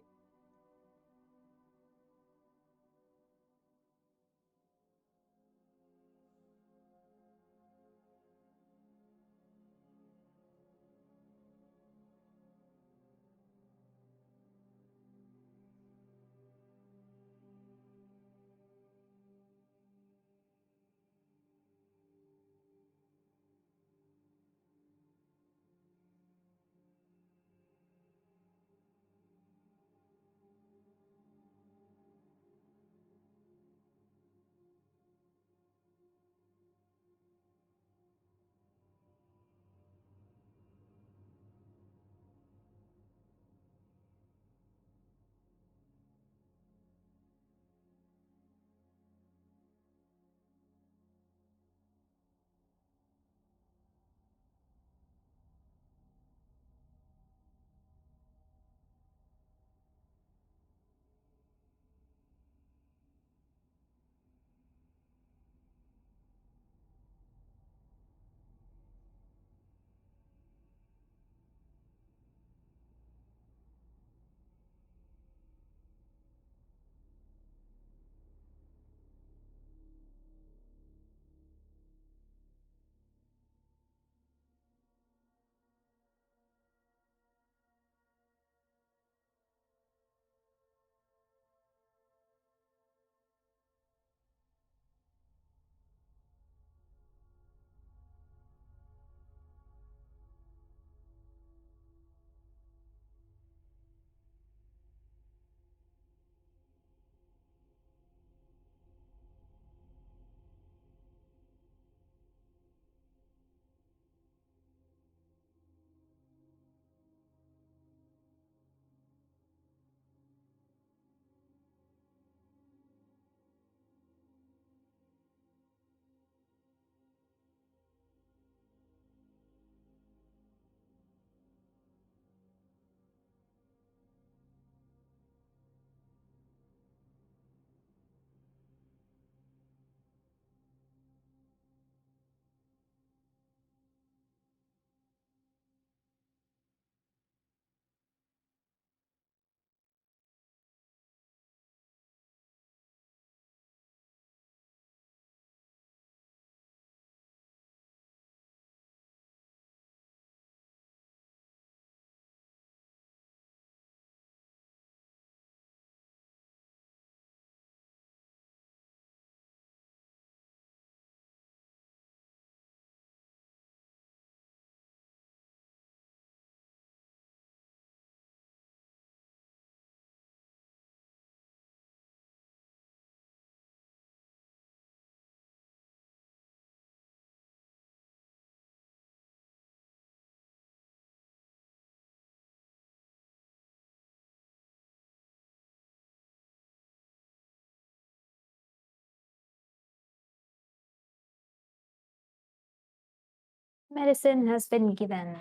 A: Medicine has been given.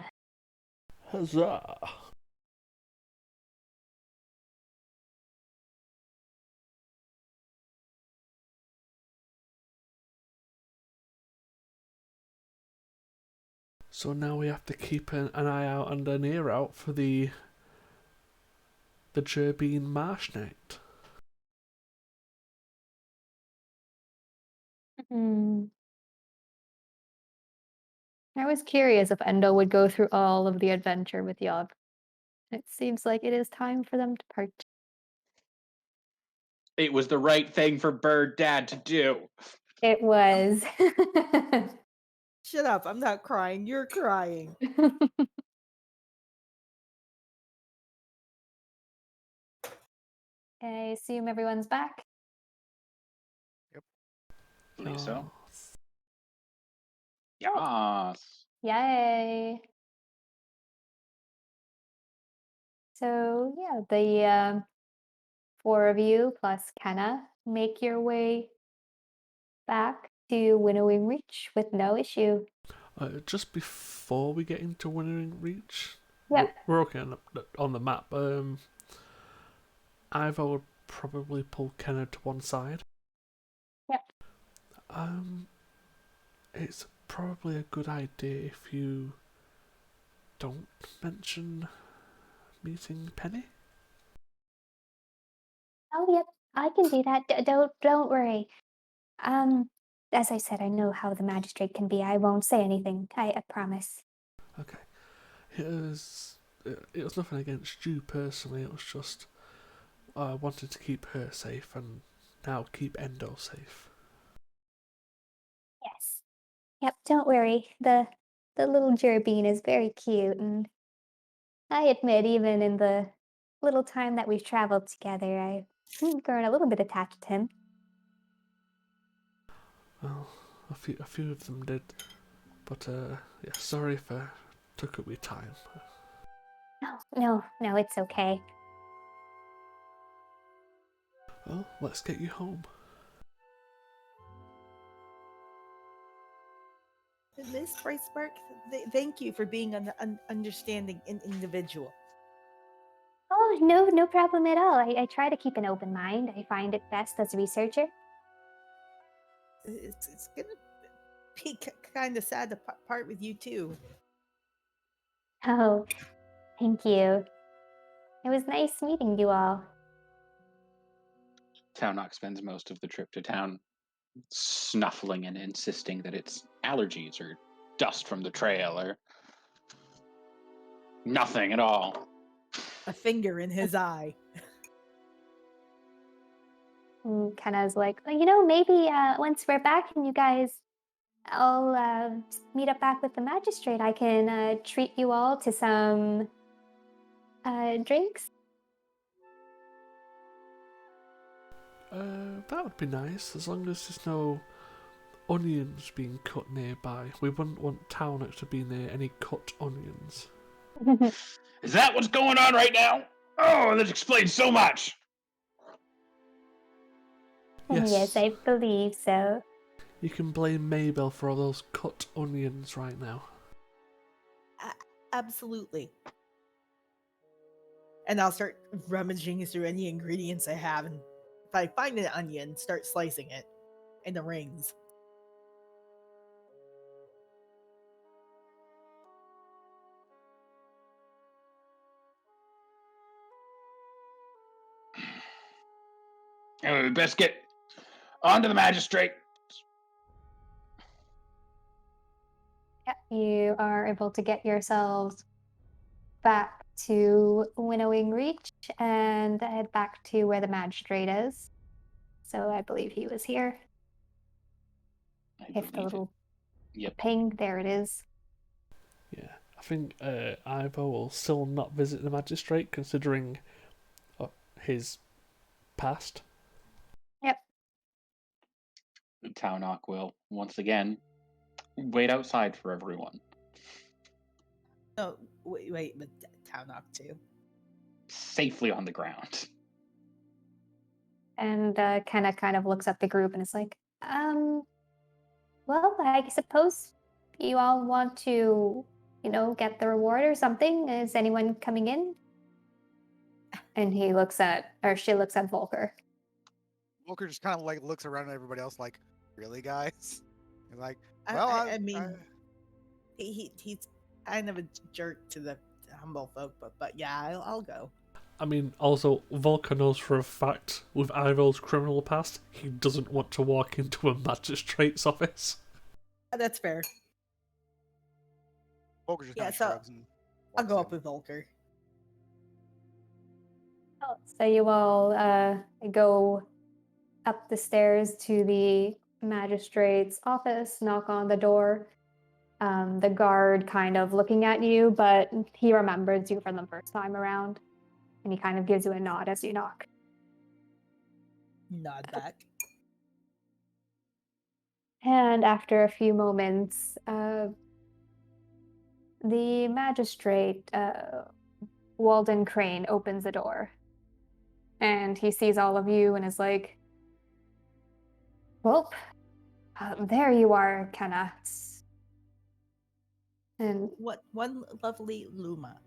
D: Huzzah! So now we have to keep an eye out and an ear out for the Turbine Marsh Knight.
A: I was curious if Endo would go through all of the adventure with Yob. It seems like it is time for them to part.
B: It was the right thing for Bird Dad to do.
A: It was.
C: Shut up! I'm not crying. You're crying.
A: I assume everyone's back.
B: Believe so.
D: Oh,
B: Yes.
A: Yay! So yeah, the four of you plus Kenna make your way back to Winnowing Reach with no issue.
D: just before we get into Winnowing Reach,
A: Yep.
D: we're okay on the map. Ivo would probably pull Kenna to one side.
A: Yep.
D: It's probably a good idea if you don't mention meeting Penny.
A: Oh, yep, I can do that. Don't worry. As I said, I know how the magistrate can be. I won't say anything. I promise.
D: Okay. It was nothing against you personally. It was just I wanted to keep her safe and now keep Endo safe.
A: Yes. Yep, don't worry. The little gerbean is very cute, and I admit, even in the little time that we've traveled together, I've grown a little bit attached to him.
D: Well, a few of them did, but yeah, sorry if I took up your time.
A: No, it's okay.
D: Well, let's get you home.
C: Miss Brycemark, thank you for being an understanding individual.
A: Oh, no problem at all. I try to keep an open mind. I find it best as a researcher.
C: It's gonna be kind of sad to part with you too.
A: Oh, thank you. It was nice meeting you all.
B: Townok spends most of the trip to town snuffling and insisting that it's allergies or dust from the trail or nothing at all.
C: A finger in his eye.
A: And Kenna's like, maybe once we're back and you guys all meet up back with the magistrate, I can treat you all to some drinks.
D: That would be nice, as long as there's no onions being cut nearby. We wouldn't want Townok to be near any cut onions.
B: Is that what's going on right now? Oh, that explains so much.
A: Yes, I believe so.
D: You can blame Mabel for all those cut onions right now.
C: Absolutely. And I'll start rummaging through any ingredients I have, and if I find an onion, start slicing it into rings.
B: Anyway, we best get on to the magistrate.
A: Yep, you are able to get yourselves back to Winnowing Reach and head back to where the magistrate is. So I believe he was here. If the little ping, there it is.
D: Yeah, I think Ivo will still not visit the magistrate considering his past.
A: Yep.
B: Townok will once again wait outside for everyone.
C: Oh, wait, but Townok too.
B: Safely on the ground.
A: And Kenna kind of looks at the group and is like, well, I suppose you all want to, get the reward or something. Is anyone coming in? And she looks at Volker.
E: Volker just kind of like looks around at everybody else like, really, guys? And like,
C: I mean, he's kind of a jerk to the humble folk, but yeah, I'll go.
D: I mean, also, Volker knows for a fact, with Ivo's criminal past, he doesn't want to walk into a magistrate's office.
C: That's fair.
E: Volker just
C: Yeah,
E: kind of
C: so
E: shrugs and
C: I'll
E: walks
C: go
E: in.
C: up with Volker.
A: Oh, so you all go up the stairs to the magistrate's office, knock on the door. The guard kind of looking at you, but he remembers you from the first time around, and he kind of gives you a nod as you knock.
C: Nod back.
A: And after a few moments, the magistrate, Walden Crane, opens the door. And he sees all of you and is like, well, there you are, Kenna. And
C: What one lovely Luma.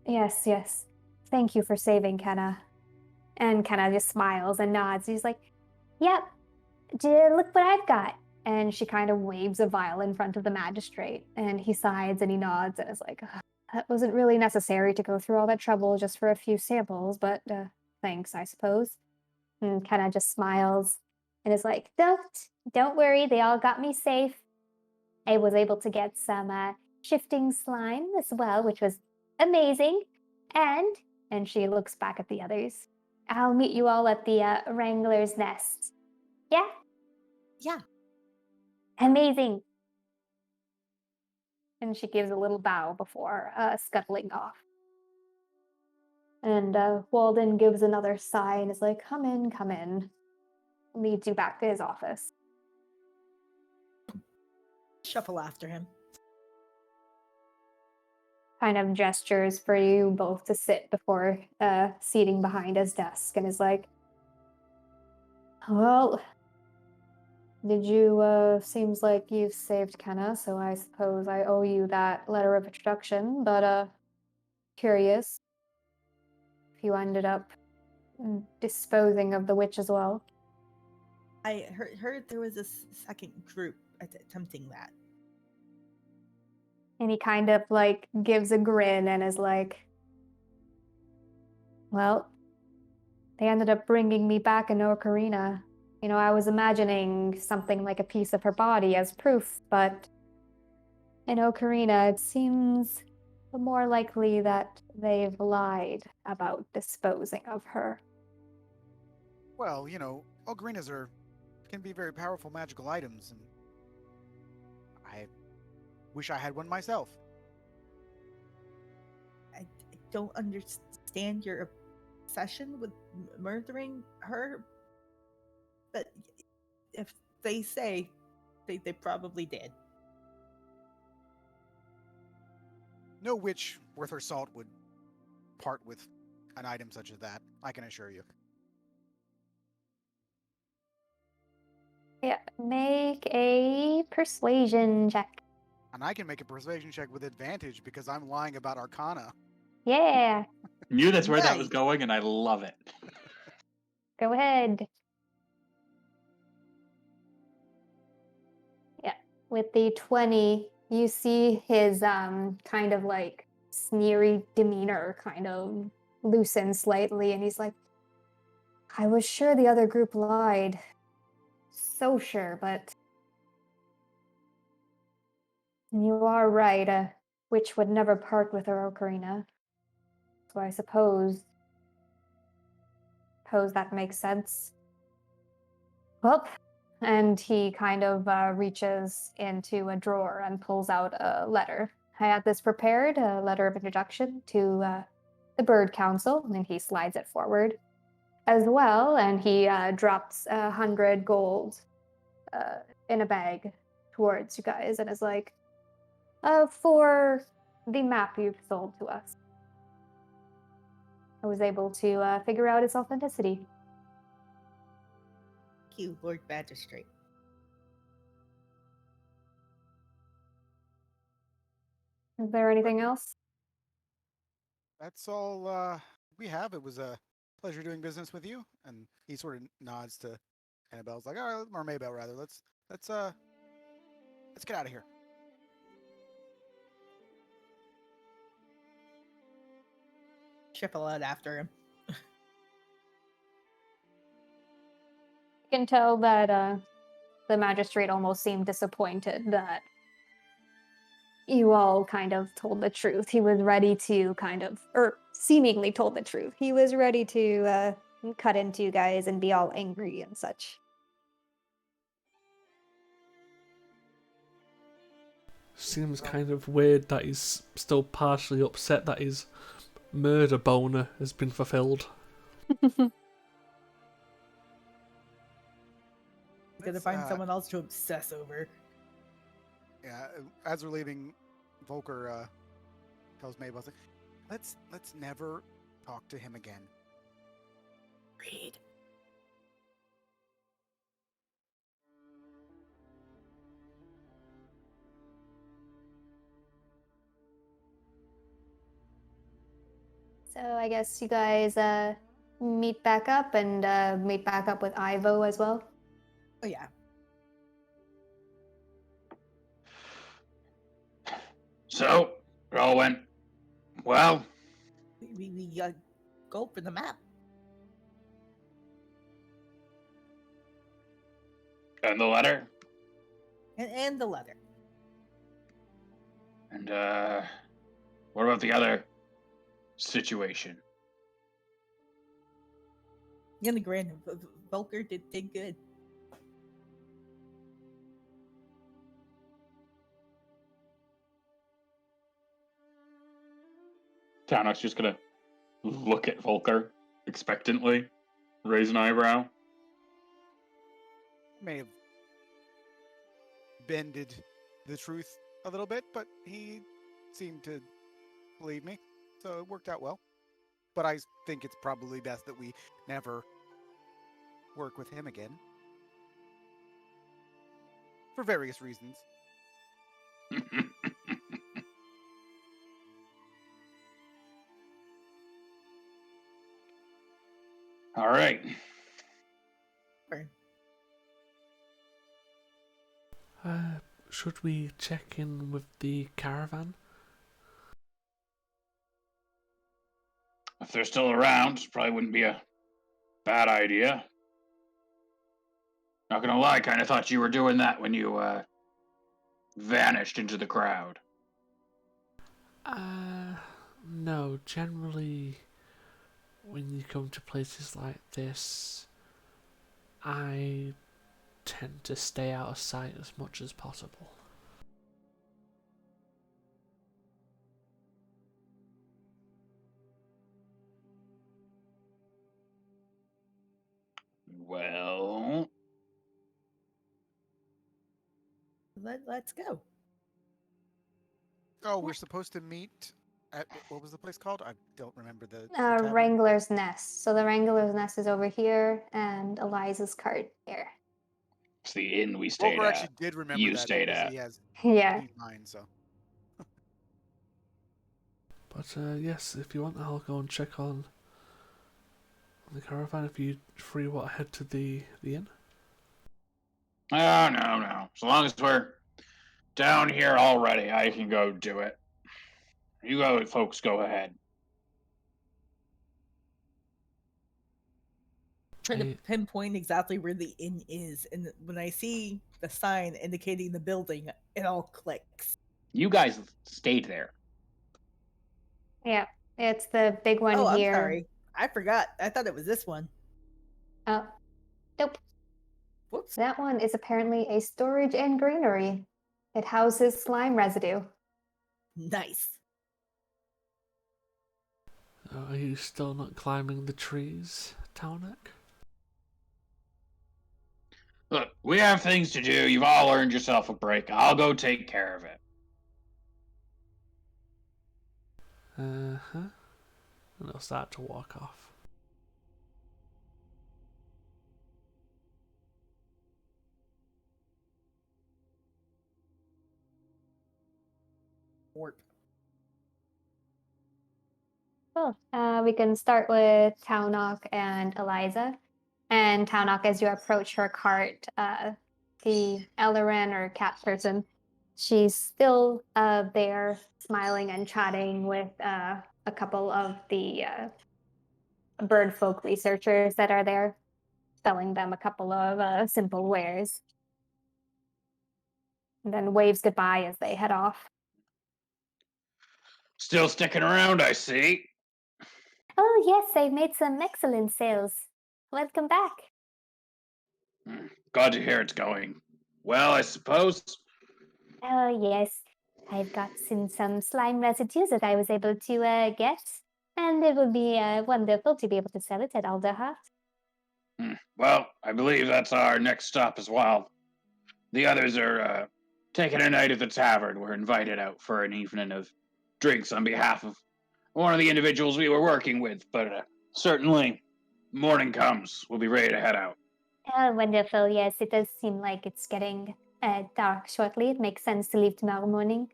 A: yes, yes. Thank you for saving Kenna. And Kenna just smiles and nods. He's like, yep, look what I've got. And she kind of waves a vial in front of the magistrate. And he sighs and he nods and is like, that wasn't really necessary to go through all that trouble just for a few samples, but thanks, I suppose. And Kenna just smiles and is like, don't worry, they all got me safe. I was able to get some shifting slime as well, which was amazing. And she looks back at the others. I'll meet you all at the Wrangler's Nest. Yeah?
C: Yeah.
A: Amazing. And she gives a little bow before scuttling off. And Walden gives another sigh and is like, come in, come in. Leads you back to his office.
C: Shuffle after him.
A: Kind of gestures for you both to sit before seating behind his desk and is like, well, did you, seems like you've saved Kenna, so I suppose I owe you that letter of introduction, but curious if you ended up disposing of the witch as well.
C: I heard there was a second group attempting that.
A: And he kind of like gives a grin and is like, well, they ended up bringing me back in Ocarina. You know, I was imagining something like a piece of her body as proof, but in Ocarina, it seems more likely that they've lied about disposing of her.
E: Well, ocarinas can be very powerful magical items, and I wish I had one myself.
C: I don't understand your obsession with murdering her, but if they say they probably did.
E: No witch worth her salt would part with an item such as that, I can assure you.
A: Yeah, make a persuasion check.
E: And I can make a persuasion check with advantage because I'm lying about Arcana.
A: Yeah,
B: Knew that's where that was
C: Nice.
B: going, and I love it.
A: go ahead. Yeah, with the 20, you see his kind of like sneery demeanor kind of loosen slightly, and he's like, I was sure the other group lied. So sure, but you are right, a witch would never part with her ocarina. So I suppose that makes sense. Well, and he kind of reaches into a drawer and pulls out a letter. I had this prepared, a letter of introduction to the Bird Council, and then he slides it forward as well, and he drops 100 gold in a bag towards you guys, and is like, for the map you've sold to us. I was able to figure out its authenticity.
C: Thank you, Lord Magistrate.
A: Is there anything else?
E: That's all we have. It was a pleasure doing business with you. And he sort of nods to Annabelle's like, all right, or Maybelle rather. Let's get out of here.
C: Shuffle out after him.
A: You can tell that the magistrate almost seemed disappointed that you all kind of told the truth. He was ready to or seemingly told the truth. He was ready to cut into you guys and be all angry and such.
D: Seems kind of weird that he's still partially upset that his murder boner has been fulfilled.
C: Gonna find someone else to obsess over.
E: Yeah, as we're leaving, Volker tells Mabel, like, let's never talk to him again.
C: Read.
A: So I guess you guys meet back up and meet back up with Ivo as well.
C: Oh yeah.
B: So, it all went well.
C: We go for the map.
B: And the letter.
C: And the letter.
B: And, what about the other situation?
C: In the grand, Volker did good.
B: Taunok's just gonna look at Volker expectantly, raise an eyebrow.
E: May have bended the truth a little bit, but he seemed to believe me, so it worked out well. But I think it's probably best that we never work with him again. For various reasons.
B: All right.
D: Should we check in with the caravan?
B: If they're still around, probably wouldn't be a bad idea. Not gonna lie, kind of thought you were doing that when you vanished into the crowd.
D: No, generally when you come to places like this, I tend to stay out of sight as much as possible.
B: Well,
C: Let's go.
E: Oh, we're supposed to meet at, what was the place called? I don't remember the tavern.
A: Wrangler's Nest. So the Wrangler's Nest is over here, and Eliza's cart here.
B: it's the inn we stayed
E: Volker
B: at.
E: actually did remember
B: You
E: that
B: stayed
E: because
B: at.
E: he has
A: Yeah.
E: keen mind, so.
D: But yes, if you want, I'll go and check on the caravan. If you free, what head to the inn?
B: Oh, no. As long as we're down here already, I can go do it. You go, folks, go ahead.
C: Trying to pinpoint exactly where the inn is, and when I see the sign indicating the building, it all clicks.
B: You guys stayed there.
A: Yeah, it's the big one
C: Oh,
A: here.
C: I'm sorry. I forgot. I thought it was this one.
A: Oh, nope.
C: Whoops.
A: That one is apparently a storage and granary. It houses slime residue.
C: Nice.
D: Are you still not climbing the trees, Taunok?
B: Look, we have things to do. You've all earned yourself a break. I'll go take care of it.
D: And they'll start to walk off.
C: Warp.
A: Cool. We can start with Taunok and Eliza. And Taunok, as you approach her cart, the Ellerin or cat person, she's still there, smiling and chatting with a couple of the bird folk researchers that are there, selling them a couple of simple wares. And then waves goodbye as they head off.
B: Still sticking around, I see.
A: Oh, yes, I've made some excellent sales. Welcome back.
B: Glad to hear it's going well, I suppose.
A: Oh, yes. I've got some slime residues that I was able to get, and it would be wonderful to be able to sell it at Alderheart.
B: Well, I believe that's our next stop as well. The others are taking a night at the tavern. We're invited out for an evening of drinks on behalf of one of the individuals we were working with, but certainly, morning comes, we'll be ready to head out.
A: Oh, wonderful. Yes, it does seem like it's getting dark shortly. It makes sense to leave tomorrow morning.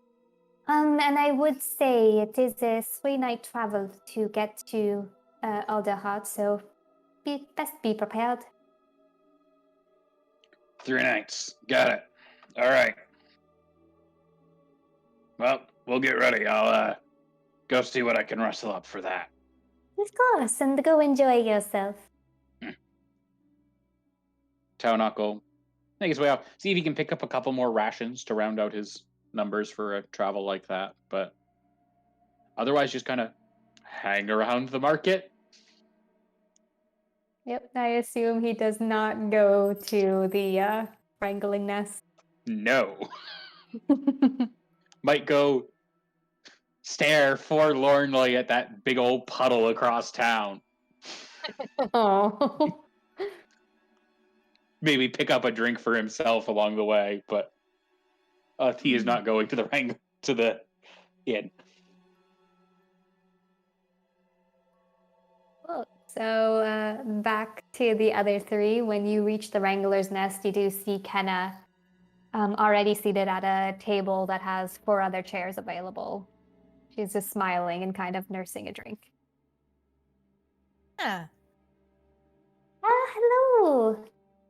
A: And I would say it is a 3-night travel to get to Alderheart, so best be prepared.
B: 3 nights. Got it. All right. Well, we'll get ready. I'll go see what I can rustle up for that.
A: Of course, and go enjoy yourself.
F: Taunok will make his way out. See if he can pick up a couple more rations to round out his numbers for a travel like that. But otherwise, just kind of hang around the market.
A: Yep, I assume he does not go to the wrangling nest.
F: No. Might go stare forlornly at that big old puddle across town.
A: Oh.
F: Maybe pick up a drink for himself along the way, but he is not going to the inn.
A: Cool. So back to the other three. When you reach the Wrangler's Nest, you do see Kenna already seated at a table that has 4 other chairs available. She's just smiling and kind of nursing a drink.
C: Yeah.
A: Hello.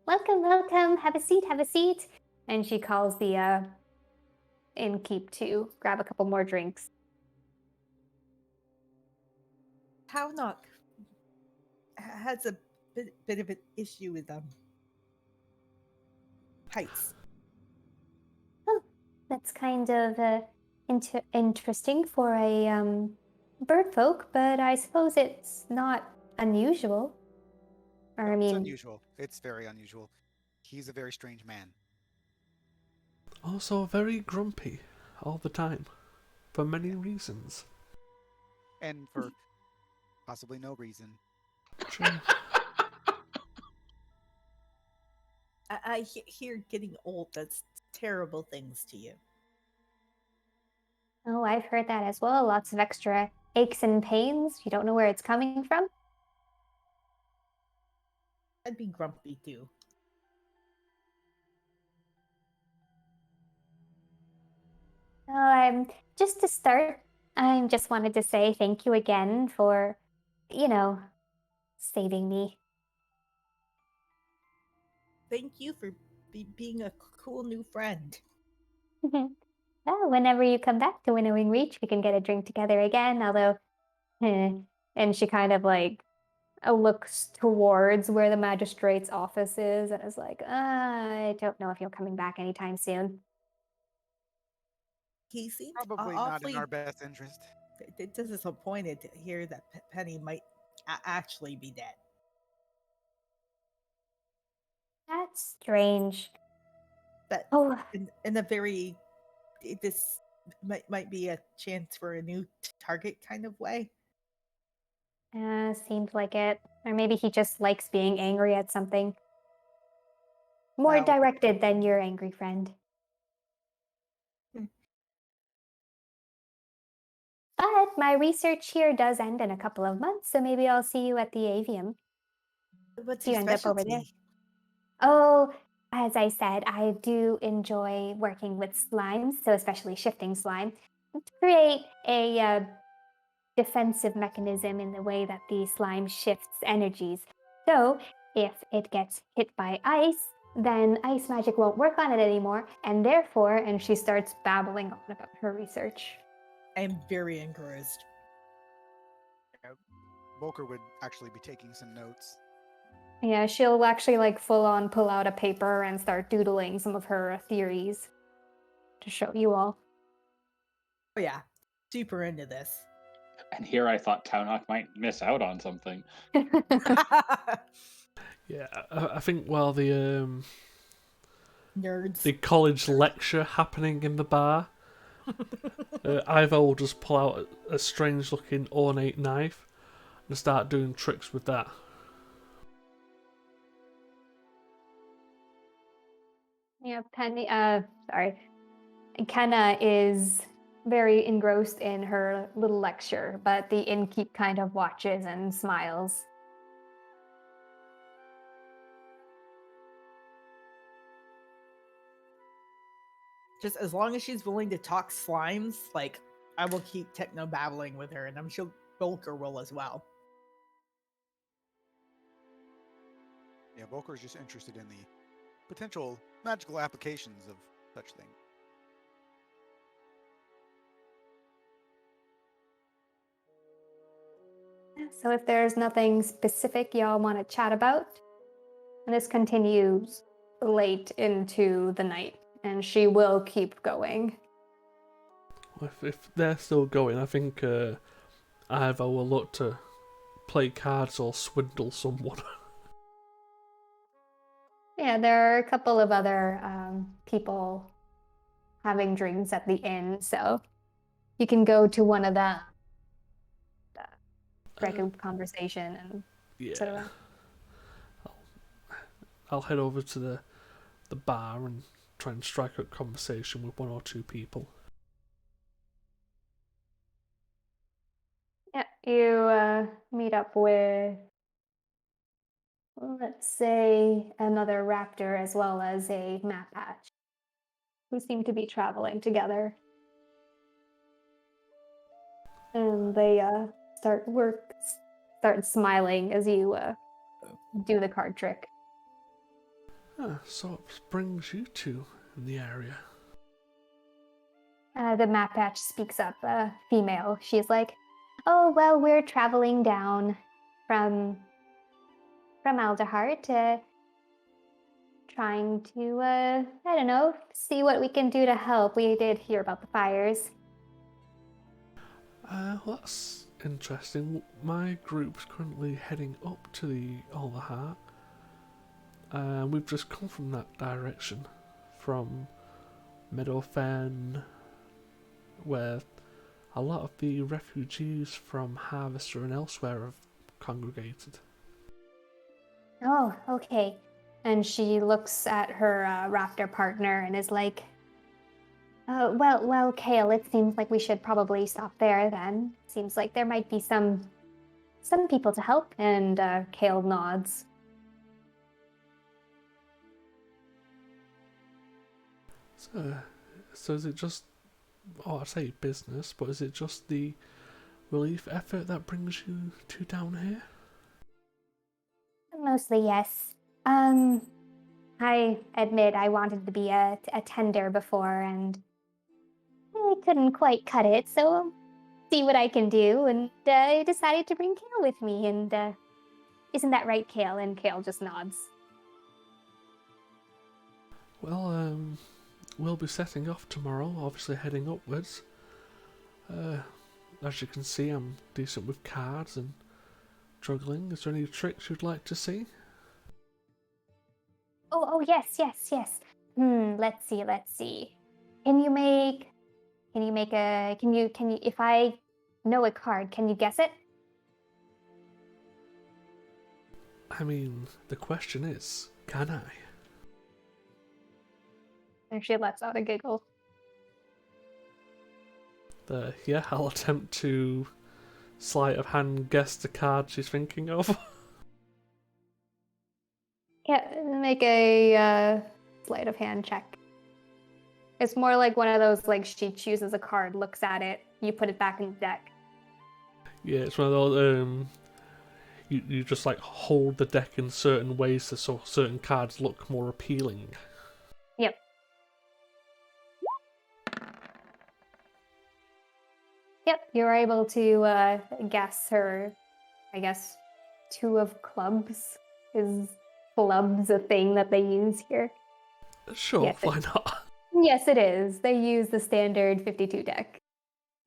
A: Welcome, welcome. Have a seat, have a seat. And she calls the innkeep to grab a couple more drinks.
C: Taunok has a bit of an issue with heights.
A: Oh, that's kind of interesting for a bird folk, but I suppose it's not unusual. Or I
E: It's
A: mean,
E: unusual. It's very unusual. He's a very strange man.
D: Also very grumpy all the time, for many reasons.
E: And for possibly no reason.
D: True.
C: I hear getting old does terrible things to you.
A: oh, I've heard that as well. Lots of extra aches and pains. You don't know where it's coming from.
C: I'd be grumpy too.
A: Just to start, I just wanted to say thank you again for, saving me.
C: Thank you for being a cool new friend.
A: Well, whenever you come back to Winnowing Reach, we can get a drink together again. Although, and she kind of looks towards where the magistrate's office is and is like, I don't know if you're coming back anytime soon.
C: He seemed
E: Probably not
C: awfully
E: in our best interest.
C: disappointed to hear that Penny might actually be dead.
A: That's strange.
C: But
A: Oh,
C: in a very, this might be a chance for a new target kind of way.
A: seemed like it. Or maybe he just likes being angry at something. More
C: Well-
A: directed than your angry friend. But my research here does end in a couple of months, so maybe I'll see you at the avium.
C: What's
A: You
C: your
A: end up over there.
C: specialty?
A: Oh, as I said, I do enjoy working with slimes, so especially shifting slime, to create a defensive mechanism in the way that the slime shifts energies. So if it gets hit by ice, then ice magic won't work on it anymore, and therefore, and she starts babbling on about her research.
C: I am very engrossed.
E: Volker would actually be taking some notes.
A: Yeah, she'll actually full on pull out a paper and start doodling some of her theories to show you all.
C: Oh yeah, super into this.
F: And here I thought Townhawk might miss out on something.
D: Yeah, I think while the
C: Nerds.
D: college lecture happening in the bar, Ivo will just pull out a strange-looking ornate knife and start doing tricks with that.
A: Yeah, sorry. Kenna is very engrossed in her little lecture, but the innkeep kind of watches and smiles.
C: Just as long as she's willing to talk slimes, like, I will keep techno babbling with her, and I'm sure Volker will as well.
E: Yeah, Volker is just interested in the potential magical applications of such things.
A: So if there's nothing specific y'all want to chat about, and this continues late into the night, and she will keep going.
D: If they're still going, I think Ivo will look to play cards or swindle someone.
A: Yeah, there are a couple of other people having drinks at the inn, so you can go to one of them, strike a conversation, and
D: Yeah.
A: sort of.
D: I'll head over to the bar and try and strike up conversation with one or two people.
A: Yeah, you meet up with, let's say, another raptor as well as a map patch, who seem to be traveling together. And they start smiling as you do the card trick.
D: So what brings you two in the area?
A: The map patch speaks up, female. She's like, "Oh well, we're traveling down from Alderheart, trying to I don't know, see what we can do to help. We did hear about the fires."
D: Well, that's interesting. My group's currently heading up to the Alderheart. We've just come from that direction, from Meadowfen, where a lot of the refugees from Harvester and elsewhere have congregated.
A: Oh, okay. And she looks at her raptor partner and is like, well, Kale, it seems like we should probably stop there then. Seems like there might be some people to help." And Kale nods.
D: So is it just, I say business, but is it just the relief effort that brings you two down here?
A: Mostly, yes. I admit I wanted to be a tender before, and I couldn't quite cut it, so see what I can do, and I decided to bring Kale with me, and isn't that right, Kale? And Kale just nods.
D: Well, we'll be setting off tomorrow, obviously heading upwards. As you can see, I'm decent with cards and juggling. Is there any tricks you'd like to see?
A: Oh, yes. Let's see. Can you, if I know a card, can you guess it?
D: I mean, the question is, can I?
A: And she lets out a giggle.
D: Yeah, I'll attempt to sleight of hand guess the card she's thinking of.
A: Yeah, make a sleight of hand check. It's more like one of those, like, she chooses a card, looks at it, you put it back in the deck.
D: Yeah, it's one of those, you just like hold the deck in certain ways so certain cards look more appealing.
A: Yep. Yep, you're able to guess her, I guess, 2 of clubs. Is clubs a thing that they use here?
D: Sure,
A: Yes,
D: why not?
A: Yes, it is. They use the standard 52 deck.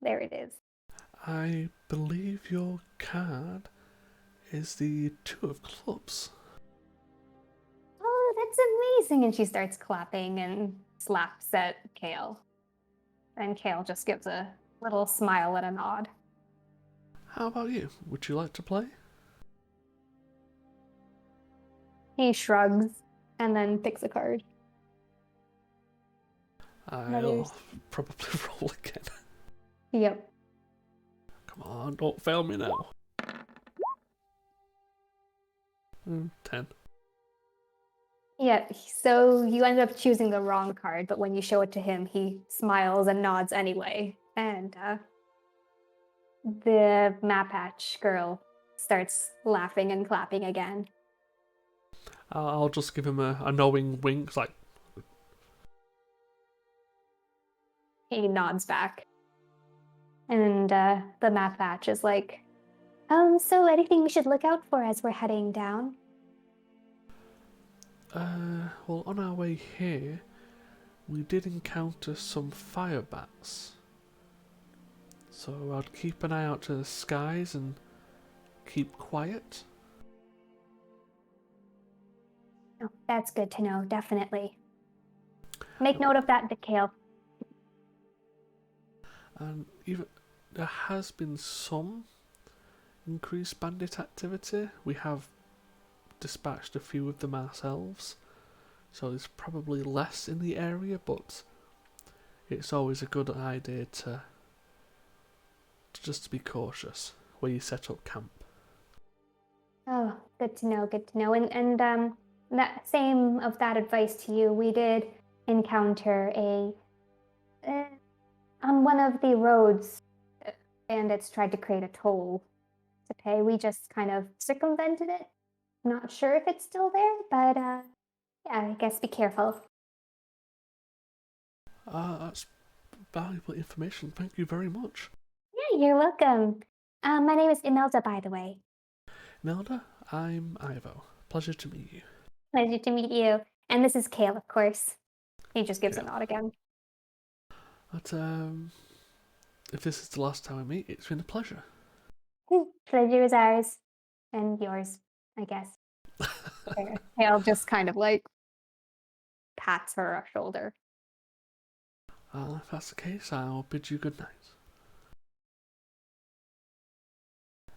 A: There it is.
D: I believe your card is the 2 of clubs.
A: Oh, that's amazing. And she starts clapping and slaps at Kale. And Kale just gives a little smile and a nod.
D: How about you? Would you like to play?
A: He shrugs and then picks a card.
D: I'll probably roll again.
A: Yep.
D: Come on, don't fail me now. 10.
A: Yeah, so you end up choosing the wrong card, but when you show it to him, he smiles and nods anyway. And the map patch girl starts laughing and clapping again.
D: I'll just give him a knowing wink, it's like,
A: He nods back. And the map patch is like, so anything we should look out for as we're heading down?
D: well, on our way here, we did encounter some fire bats. So I'd keep an eye out to the skies and keep quiet.
A: Oh, that's good to know, definitely. Make note of that, Kale.
D: And even there has been some increased bandit activity. We have dispatched a few of them ourselves, so there's probably less in the area, but it's always a good idea to just be cautious where you set up camp.
A: Oh, good to know, good to know. And that same of that advice to you, we did encounter on one of the roads, bandits tried to create a toll to pay. We just kind of circumvented it. Not sure if it's still there, but yeah, I guess be careful.
D: That's valuable information. Thank you very much.
A: Yeah, you're welcome. My name is Imelda, by the way.
D: Imelda, I'm Ivo. Pleasure to meet you.
A: Pleasure to meet you. And this is Kale, of course. He just gives a
D: Yeah.
A: nod again.
D: But if this is the last time we meet, it's been a pleasure.
A: Pleasure is ours. And yours, I guess. Kale just kind of like pats her shoulder.
D: If that's the case, I'll bid you good night.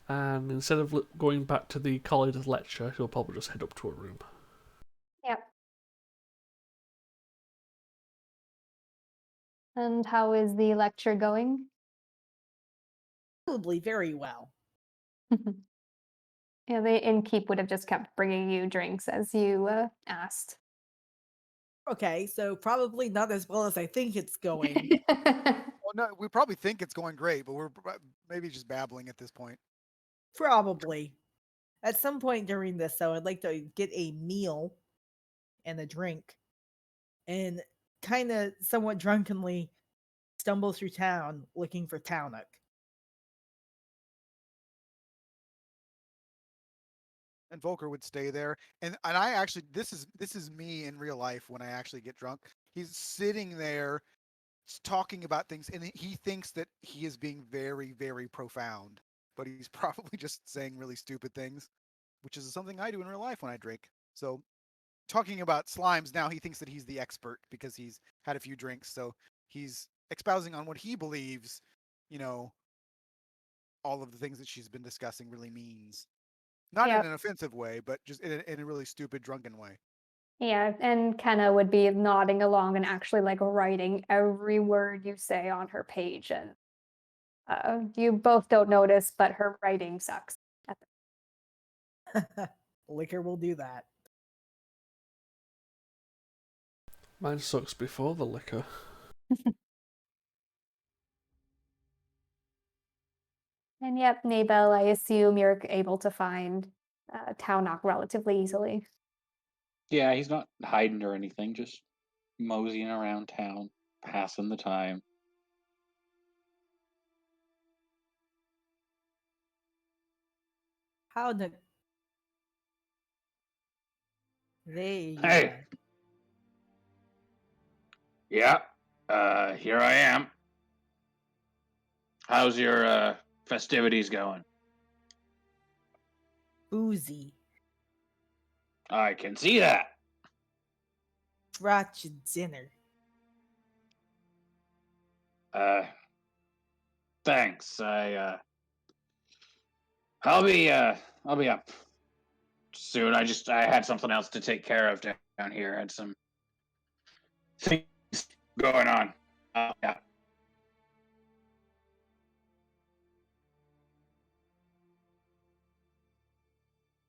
D: And instead of going back to the college lecture, he'll probably just head up to a room.
A: Yep. And how is the lecture going?
C: Probably very well.
A: Yeah, the innkeep would have just kept bringing you drinks as you asked.
C: Okay, so probably not as well as I think it's going.
E: Well, no, we probably think it's going great, but we're maybe just babbling at this point.
C: Probably. At some point during this, though, I'd like to get a meal and a drink and kind of somewhat drunkenly stumble through town looking for Taunuk.
E: And Volker would stay there. And I actually this is me in real life when I actually get drunk. He's sitting there talking about things, and he thinks that he is being very, very profound, but he's probably just saying really stupid things, which is something I do in real life when I drink. So talking about slimes now, he thinks that he's the expert because he's had a few drinks. So he's espousing on what he believes, all of the things that she's been discussing really means. Not
A: Yep.
E: in an offensive way, but just in a really stupid, drunken way.
A: Yeah, and Kenna would be nodding along and actually like writing every word you say on her page. And you both don't notice, but her writing sucks.
C: Liquor will do that.
D: Mine sucks before the liquor.
A: And yep, Nabel, I assume you're able to find Taunok relatively easily.
F: Yeah, he's not hiding or anything, just moseying around town, passing the time.
C: How the... There you
B: Hey.
C: are.
B: Yeah, here I am. How's your festivities going?
C: Boozy.
B: I can see that.
C: Brought you dinner.
B: Thanks. I'll be up soon. I had something else to take care of down here. I had some things going on. Yeah.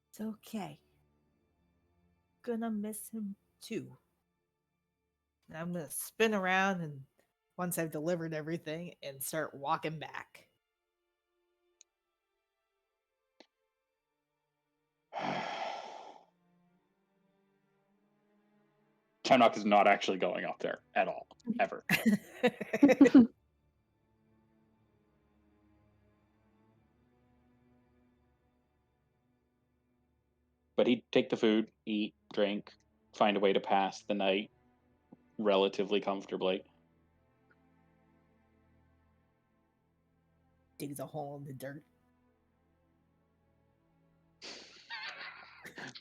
C: It's okay. Gonna miss him too. And I'm gonna spin around and once I've delivered everything and start walking back.
F: Townok is not actually going up there at all, ever. But he'd take the food, eat, drink, find a way to pass the night relatively comfortably.
C: Digs a hole in the dirt.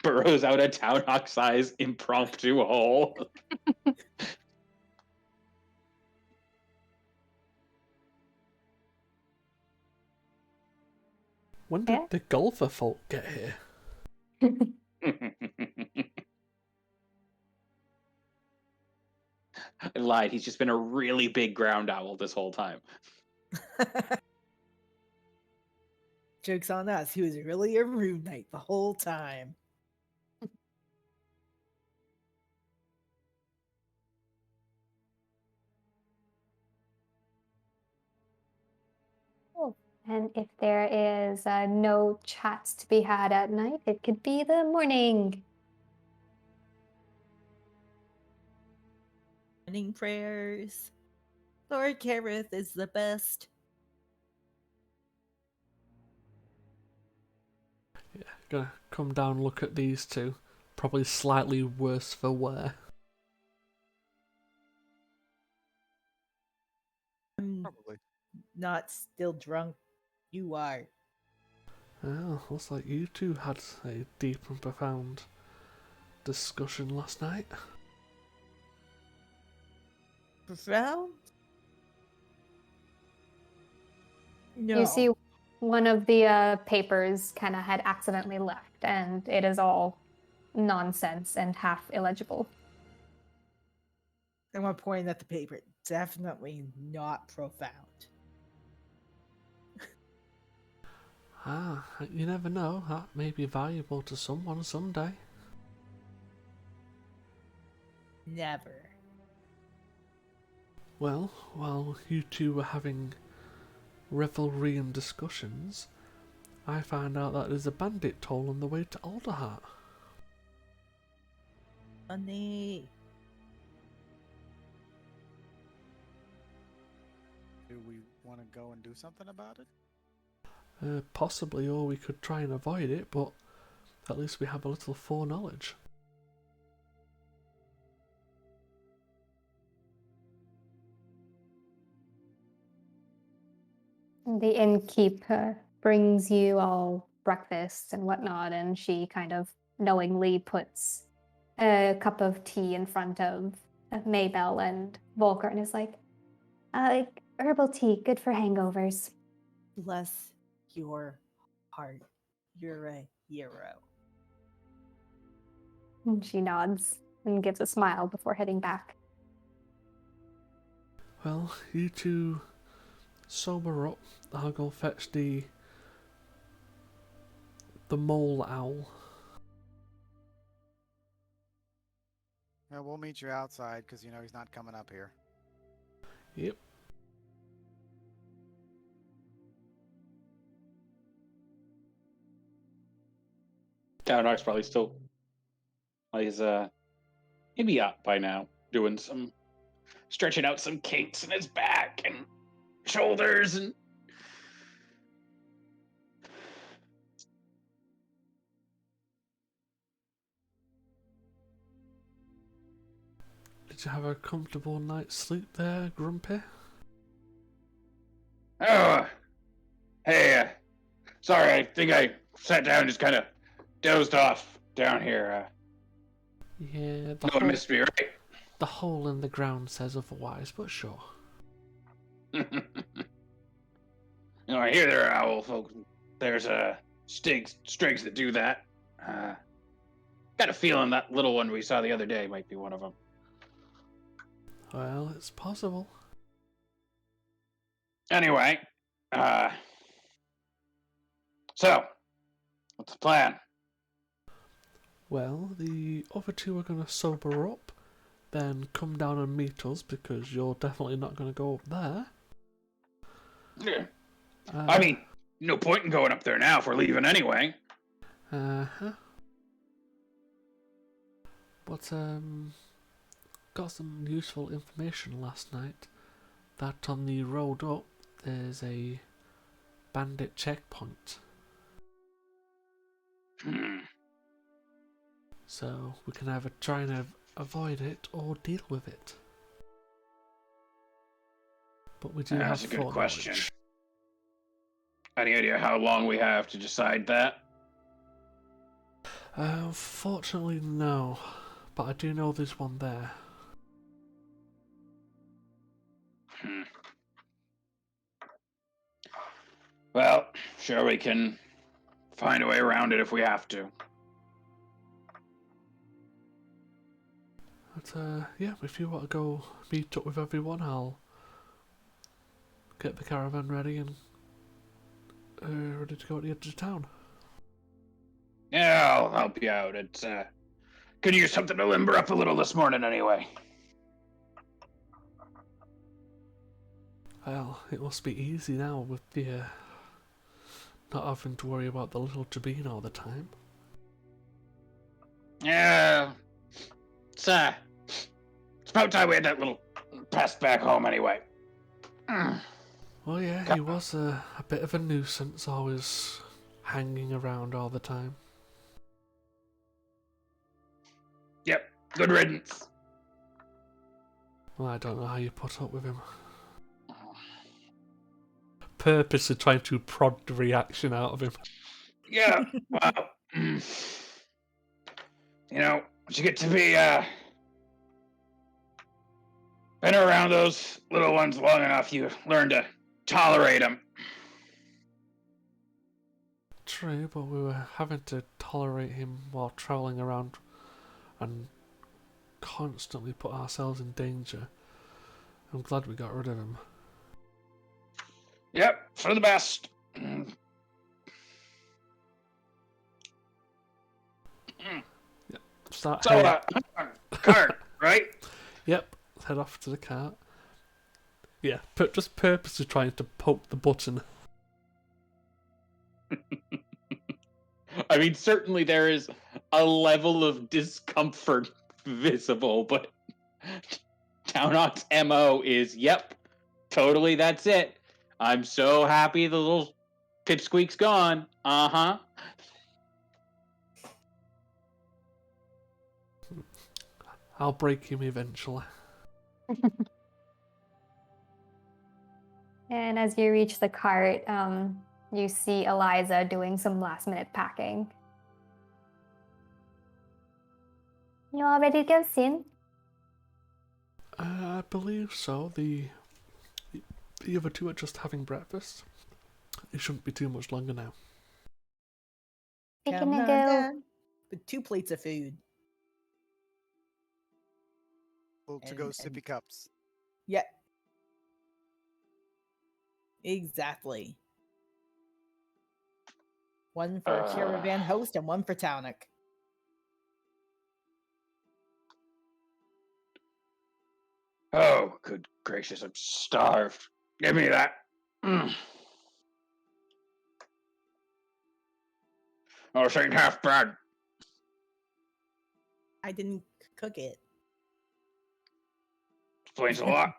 F: Burrows out a Townok size impromptu hole.
D: When did
A: Yeah.
D: the golfer folk get here?
F: I lied. He's just been a really big ground owl this whole time.
C: Joke's on us. He was really a rude knight the whole time.
A: Cool. And if there is no chats to be had at night, it could be the morning.
C: Morning prayers. Lord Kareth is the best.
D: Yeah, gonna come down and look at these two. Probably slightly worse for wear.
C: I'm
E: Probably.
C: not still drunk. You are.
D: Well, looks like you two had a deep and profound discussion last night.
C: Profound? No.
A: You see one of the papers kind of had accidentally left, and it is all nonsense and half illegible.
C: I'm going to point at the paper. Definitely not profound.
D: Ah, you never know. That may be valuable to someone someday.
C: Never.
D: Well, while you two were having revelry and discussions, I found out that there's a bandit toll on the way to Alderheart.
C: Funny.
E: Do we want to go and do something about it?
D: Possibly, or we could try and avoid it, but at least we have a little foreknowledge.
A: The innkeep brings you all breakfast and whatnot, and she kind of knowingly puts a cup of tea in front of Maybell and Volker and is like, herbal tea, good for hangovers.
C: Bless your heart. You're a hero.
A: And she nods and gives a smile before heading back.
D: Well, you two sober up. I'll go fetch the mole owl.
E: Yeah, we'll meet you outside because you know he's not coming up here.
D: Yep.
F: Townok's probably still. He's maybe up by now, doing some stretching out some kinks in his back and shoulders and.
D: Did you have a comfortable night's sleep there, Grumpy?
B: Oh, hey, sorry, I think I sat down and just kind of dozed off down here.
D: Yeah,
B: No one missed me, right?
D: the hole in the ground says otherwise, but sure.
B: I hear there are owl folk. There's strigs that do that. Got a feeling that little one we saw the other day might be one of them.
D: Well, it's possible.
B: Anyway, so what's the plan?
D: Well, the other two are going to sober up, then come down and meet us because you're definitely not going to go up there.
B: Yeah. I mean, no point in going up there now if we're leaving anyway.
D: Uh-huh. But, got some useful information last night that on the road up there's a bandit checkpoint. So we can either try and avoid it or deal with it. But we do have
B: That's a good question.
D: foreknowledge.
B: Any idea how long we have to decide that?
D: Fortunately, no. But I do know there's one there.
B: Well, sure, we can find a way around it if we have to.
D: But, yeah, if you want to go meet up with everyone, I'll get the caravan ready and ready to go at the edge of town.
B: Yeah, I'll help you out. It's, could use something to limber up a little this morning anyway.
D: Well, it must be easy now with the not having to worry about the little Jabin all the time.
B: Yeah, it's about time we had that little pest back home anyway.
D: Well, yeah, he was a bit of a nuisance, always hanging around all the time.
B: Yep, good riddance.
D: Well, I don't know how you put up with him. Purposely trying to prod the reaction out of him.
B: Yeah, well, once you get to be, been around those little ones long enough, you learn to tolerate them.
D: True, but we were having to tolerate him while travelling around and constantly put ourselves in danger. I'm glad we got rid of him.
B: Yep, for the best.
D: Start
B: So,
D: heading.
B: cart, right?
D: Yep, head off to the cart. Yeah, just purposely trying to poke the button.
F: I mean, certainly there is a level of discomfort visible, but Townok's MO is, yep, totally, that's it. I'm so happy the little pipsqueak's gone. Uh-huh.
D: I'll break him eventually.
A: And as you reach the cart, you see Eliza doing some last minute packing. You all ready to go soon?
D: I believe so. The other two are just having breakfast. It shouldn't be too much longer now.
A: We're
C: Come
A: gonna
C: on
A: go.
C: down with 2 plates of food.
E: Little to-go
C: And-
E: sippy
C: and-
E: cups.
C: Yeah. Exactly. One for caravan host and one for Townik.
B: Oh, good gracious, I'm starved. Give me that. Oh, this ain't half bad.
C: I didn't cook it.
B: Explains a lot.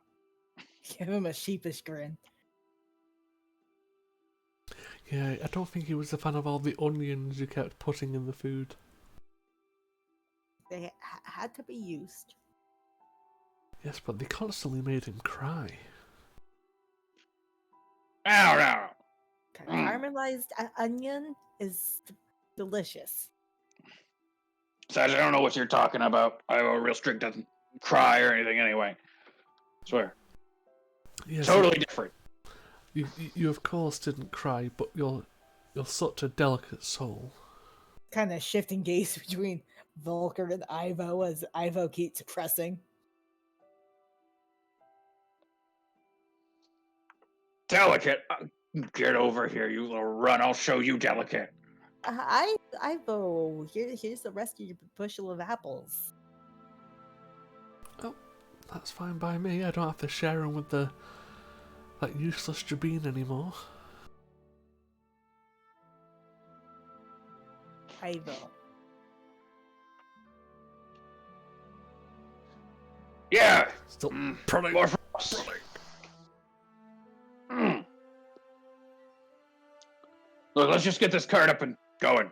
C: Give him a sheepish grin.
D: Yeah, I don't think he was a fan of all the onions you kept putting in the food.
C: They had to be used.
D: Yes, but they constantly made him cry.
B: I don't know.
C: Caramelized onion is delicious.
B: Besides, I don't know what you're talking about. I have a real strict doesn't cry or anything anyway. Swear.
D: Yes,
B: Totally different.
D: you of course didn't cry, but you're such a delicate soul.
C: Kind of shifting gaze between Volker and Ivo as Ivo keeps pressing.
B: Delicate? Get over here, you little run. I'll show you delicate.
C: Ivo, here's the rest of your bushel of apples.
D: Oh, that's fine by me. I don't have to share them with that useless Jabeen anymore.
C: Ivo.
B: Yeah.
D: Still
B: More for us. Look, let's just get this cart up and going.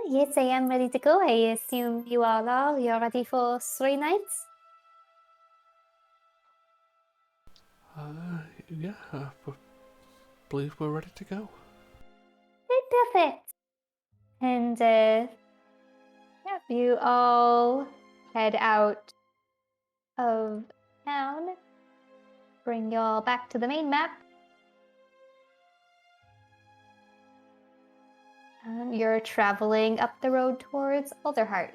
A: Yes, I am ready to go. I assume you all are. You're ready for 3 nights?
D: Yeah, I believe we're ready to go.
A: Perfect. And you all head out of town. Bring you all back to the main map. You're traveling up the road towards Alderheart.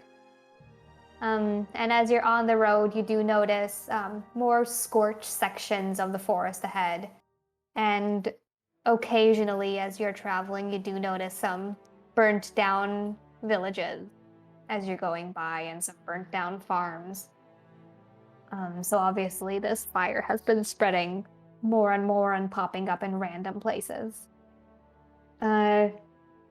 A: And as you're on the road, you do notice more scorched sections of the forest ahead. And occasionally, as you're traveling, you do notice some burnt down villages as you're going by and some burnt down farms. So obviously, this fire has been spreading more and more and popping up in random places.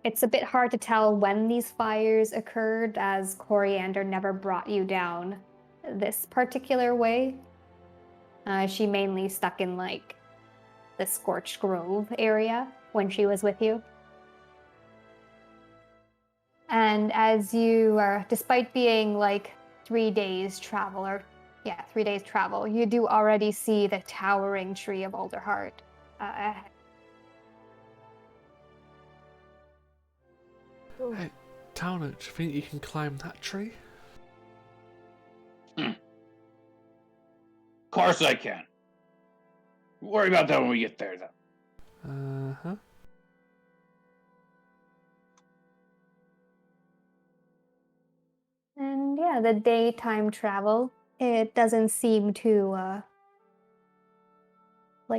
A: It's a bit hard to tell when these fires occurred, as Coriander never brought you down this particular way. She mainly stuck in the Scorched Grove area when she was with you. And as you are, despite being 3 days travel, 3 days travel, you do already see the towering tree of Alderheart ahead.
D: Hey, Towner, do you think you can climb that tree?
B: Of course I can. Worry about that when we get there, though.
D: Uh-huh.
A: And yeah, the daytime travel, it doesn't seem to,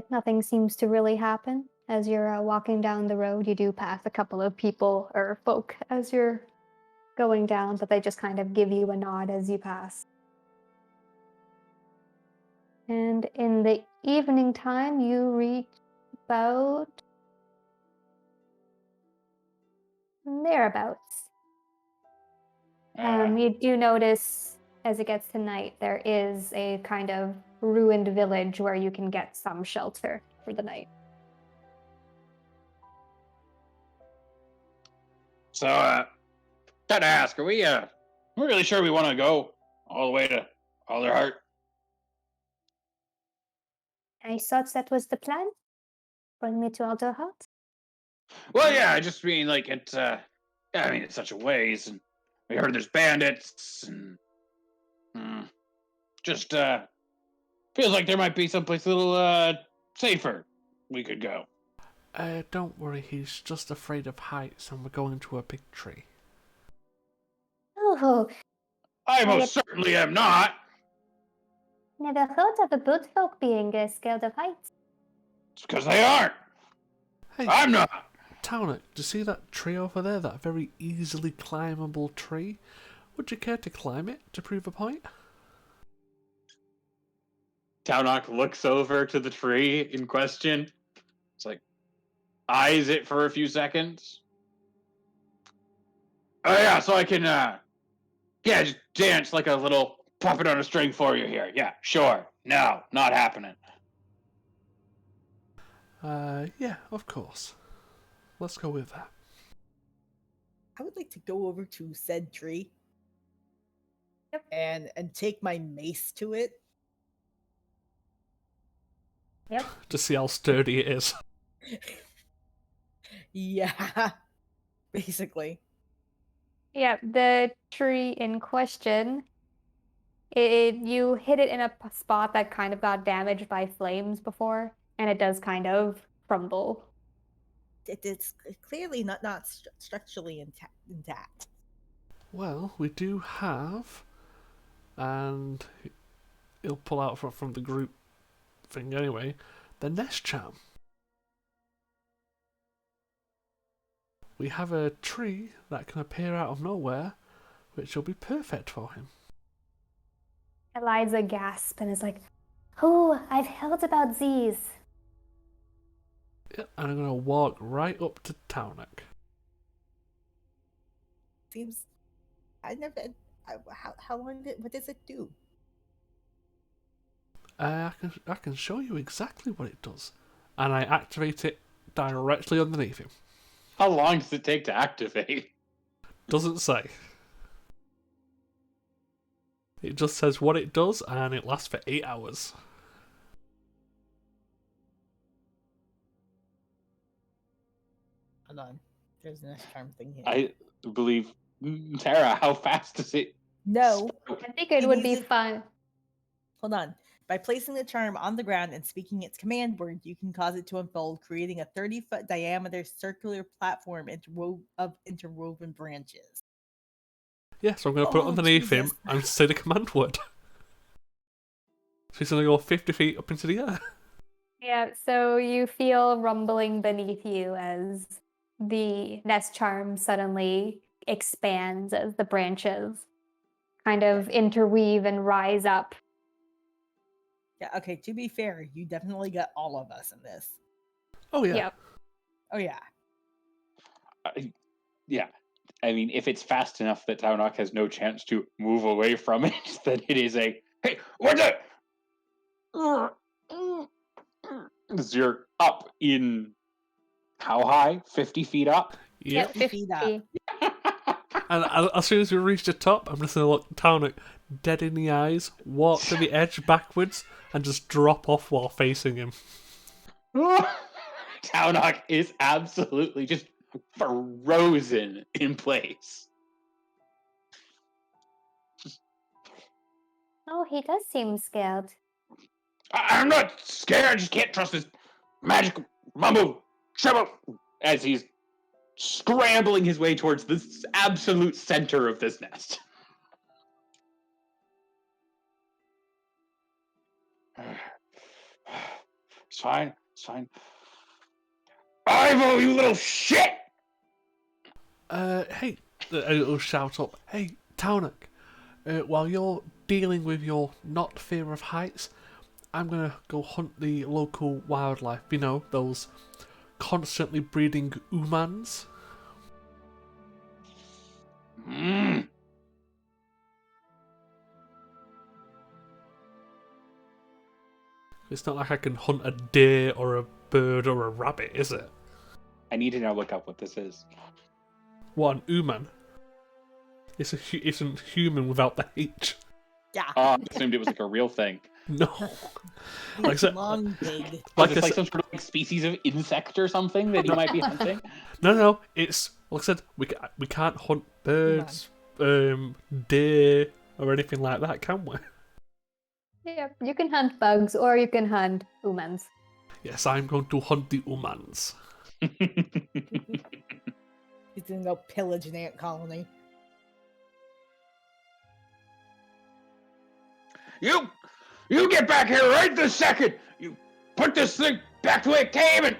A: nothing seems to really happen. As you're walking down the road, you do pass a couple of people or folk as you're going down, but they just kind of give you a nod as you pass. And in the evening time, you reach about thereabouts. You do notice as it gets to night, there is a kind of ruined village where you can get some shelter for the night.
B: So, gotta ask, are we really sure we want to go all the way to Alderheart?
A: I thought that was the plan. Bring me to Alderheart.
B: Well, yeah, I just mean, it's, it's such a ways, and we heard there's bandits, and, just, feels like there might be someplace a little, safer we could go.
D: Don't worry, he's just afraid of heights and we're going to a big tree.
A: Oh,
B: I most certainly am not.
A: never heard of a boot folk being scared of heights.
B: It's because they aren't.
D: Hey,
B: I'm not.
D: Towner, do you see that tree over there? That very easily climbable tree? Would you care to climb it to prove a point?
F: Taunok looks over to the tree in question. It's eyes it for a few seconds.
B: Oh, yeah, so I can, just dance like a little puppet on a string for you here. Yeah, sure. No, not happening.
D: Yeah, of course. Let's go with that.
C: I would like to go over to said tree. Yep. And take my mace to it.
A: Yep.
D: to see how sturdy it is.
C: Yeah, basically.
A: Yeah, the tree in question, you hit it in a spot that kind of got damaged by flames before, and it does kind of crumble.
C: It's clearly not structurally intact.
D: Well, we do have, and he'll pull out from the group thing anyway, the nest charm. We have a tree that can appear out of nowhere, which will be perfect for him.
A: Eliza gasps and is like, "Oh, I've heard about these."
D: Yeah, and I'm going to walk right up to Taunak.
C: Seems I never. How long what does it do?
D: I can show you exactly what it does. And I activate it directly underneath him.
F: How long does it take to activate?
D: Doesn't say. It just says what it does, and it lasts for 8 hours.
C: Hold on. There's an charm thing here.
F: I believe Tara. How fast does it?
C: No.
A: I think it
C: He
A: would be
C: needs it-
A: fun.
C: Hold on. By placing the charm on the ground and speaking its command word, you can cause it to unfold, creating a 30-foot diameter circular platform of interwoven branches.
D: Yeah, so I'm going to put it
C: Oh,
D: underneath him
C: Jesus.
D: and say the command word. So he's going to go 50 feet up into the air.
A: Yeah, so you feel rumbling beneath you as the nest charm suddenly expands as the branches kind of interweave and rise up.
C: Yeah, okay, to be fair, you definitely got all of us in this.
D: Oh, yeah.
A: Yep.
C: Oh, yeah.
F: Yeah. I mean, if it's fast enough that Taunok has no chance to move away from it, then it is a hey, what's it? You're up in how high? 50 feet up?
D: Yep.
C: 50 feet up.
D: And as soon as we reach the top, I'm just going to look Taunak dead in the eyes, walk to the edge backwards, and just drop off while facing him.
F: Taunok is absolutely just frozen in place.
A: Oh, he does seem scared.
B: I'm not scared. I just can't trust this magic mumbo jumbo.
F: As he's scrambling his way towards the absolute center of this nest.
B: It's fine. It's fine. Ivo, you little shit!
D: Hey, it'll shout up, hey, Taunak, while you're dealing with your not fear of heights, I'm gonna go hunt the local wildlife, you know, those constantly breeding umans.
B: Mm.
D: It's not like I can hunt a deer or a bird or a rabbit, is it?
F: I need to now look up what this is.
D: What, an uman? It's isn't human without the H.
C: Yeah.
F: Oh, I assumed it was like a real thing.
D: No. Like I
C: It's
D: said-
C: long pig.
D: Like
F: Is
D: I
F: this like
D: said,
F: some sort of like species of insect or something that he might be hunting?
D: no, it's, like I said, we can't hunt birds, deer, or anything like that, can we?
A: Yeah, you can hunt bugs or you can hunt humans.
D: Yes, I'm going to hunt the umans.
C: He's gonna go pillage an ant colony.
B: You get back here right this second. You put this thing back the way it came and.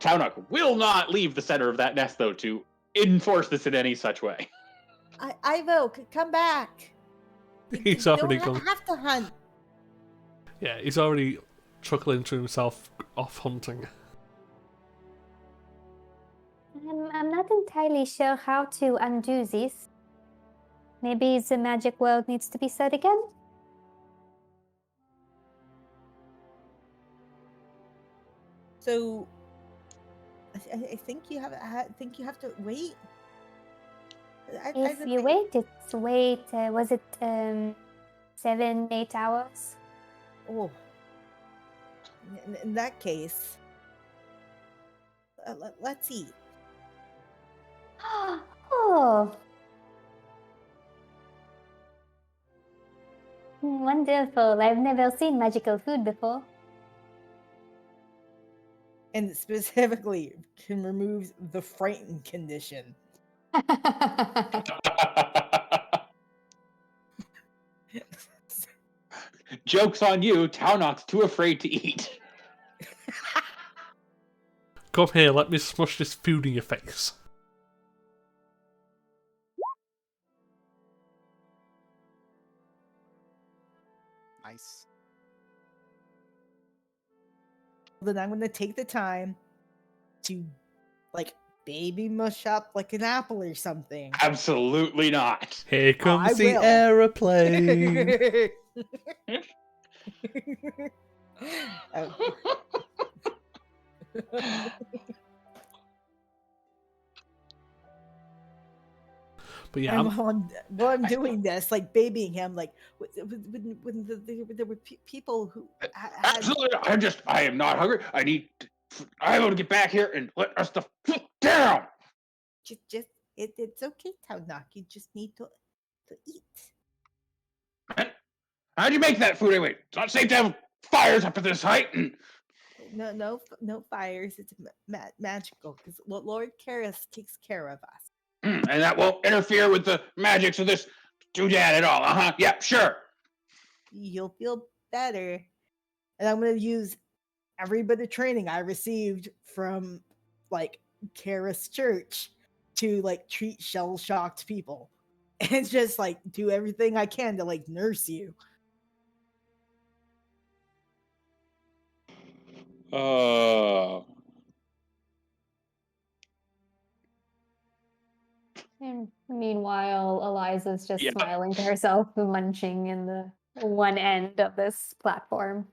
F: Taunok will not leave the center of that nest, though, to enforce this in any such way.
C: Ivo, come back.
D: He's
C: You
D: already
C: don't
D: gone.
C: have to hunt.
D: Yeah, he's already chuckling to himself off hunting.
A: I'm not entirely sure how to undo this. Maybe the magic world needs to be said again?
C: So, I think you have. I think you have to wait.
A: If you wait, was it 7, 8 hours?
C: Oh, In that case, let's eat.
A: Oh, wonderful. I've never seen magical food before.
C: And specifically can remove the frightened condition.
F: Joke's on you, Taunok's too afraid to eat.
D: Come here, let me smush this food in your face.
E: Nice.
C: Then I'm gonna take the time to like baby mush up like an apple or something.
F: Absolutely not.
D: Here comes
C: I
D: the
C: will.
D: aeroplane.
C: Oh.
D: But yeah,
C: And while I'm doing this, like babying him, like when there were people who had
F: Absolutely not. I am not hungry. I want to get back here and let us the fuck down.
C: just it's okay, Taunok. You just need to eat.
F: How'd you make that food anyway? It's not safe to have fires up at this height. And
C: No fires. It's magical because Lord Karis takes care of us.
F: and that won't interfere with the magics of this doodad at all. Yeah, sure.
C: You'll feel better. And I'm gonna use every bit of training I received from like Karis Church to like treat shell-shocked people. And just like do everything I can to like nurse you.
F: Oh.
A: And meanwhile, Eliza's just
F: Yeah.
A: smiling to herself, munching in the one end of this platform.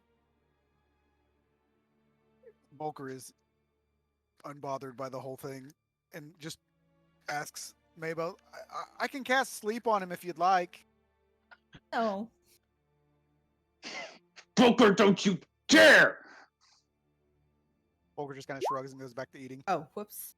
E: Bulker is unbothered by the whole thing and just asks Mabel, I can cast sleep on him if you'd like.
C: No.
F: Booker, don't you dare!
E: Bulker just kind of shrugs and goes back to eating.
C: Oh, whoops.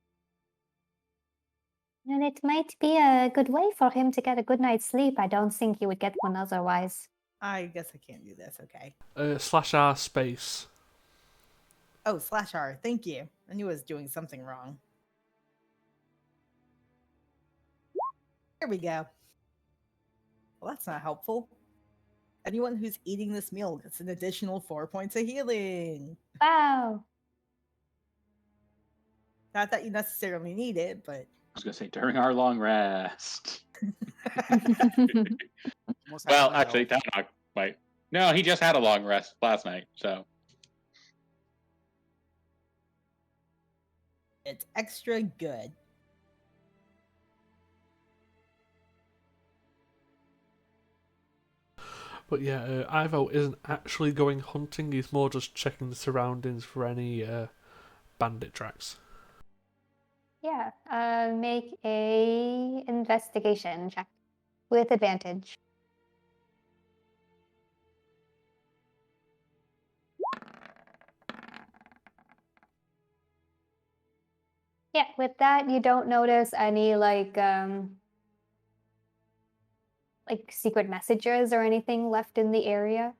A: And it might be a good way for him to get a good night's sleep. I don't think he would get one otherwise.
C: I guess I can't do this. Okay.
D: /R space.
C: Oh, /R. Thank you. I knew I was doing something wrong. There we go. Well, that's not helpful. Anyone who's eating this meal gets an additional 4 points of healing.
A: Wow.
C: Not that you necessarily need it, but
F: I was going to say, during our long rest.
E: Almost
F: Well,
E: half my
F: actually,
E: health.
F: Taunok might. No, he just had a long rest last night, so.
C: it's extra good.
D: But yeah, Ivo isn't actually going hunting, he's more just checking the surroundings for any bandit tracks.
A: Yeah, make a investigation check with advantage. Yeah, with that, you don't notice any like secret messages or anything left in the area.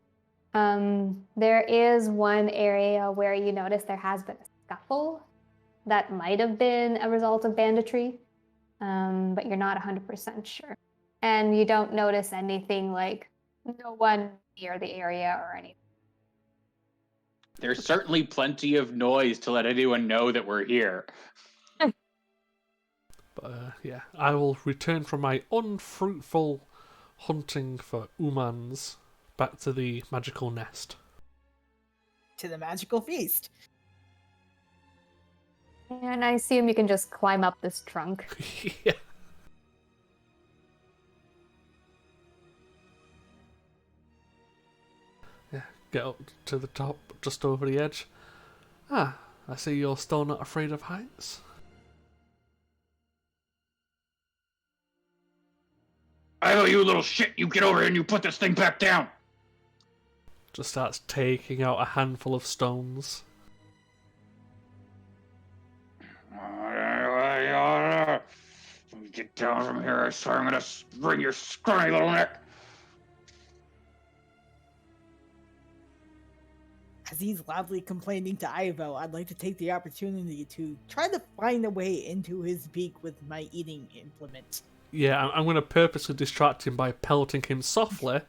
A: There is one area where you notice there has been a scuffle that might have been a result of banditry, but you're not 100% sure. And you don't notice anything like no one near the area or anything.
F: There's certainly plenty of noise to let anyone know that we're here.
D: But yeah, I will return from my unfruitful hunting for umans back to the magical nest.
C: To the magical feast.
A: And I assume you can just climb up this trunk.
D: Yeah. Yeah, get up to the top, just over the edge. Ah, I see you're still not afraid of heights.
B: I know, you little shit. You get over here and you put this thing back down.
D: just starts taking out a handful of stones.
B: Get down from here, I swear I'm gonna wring your scrawny little neck.
C: As he's loudly complaining to Ivo, I'd like to take the opportunity to try to find a way into his beak with my eating implement.
D: Yeah, I'm going to purposely distract him by pelting him softly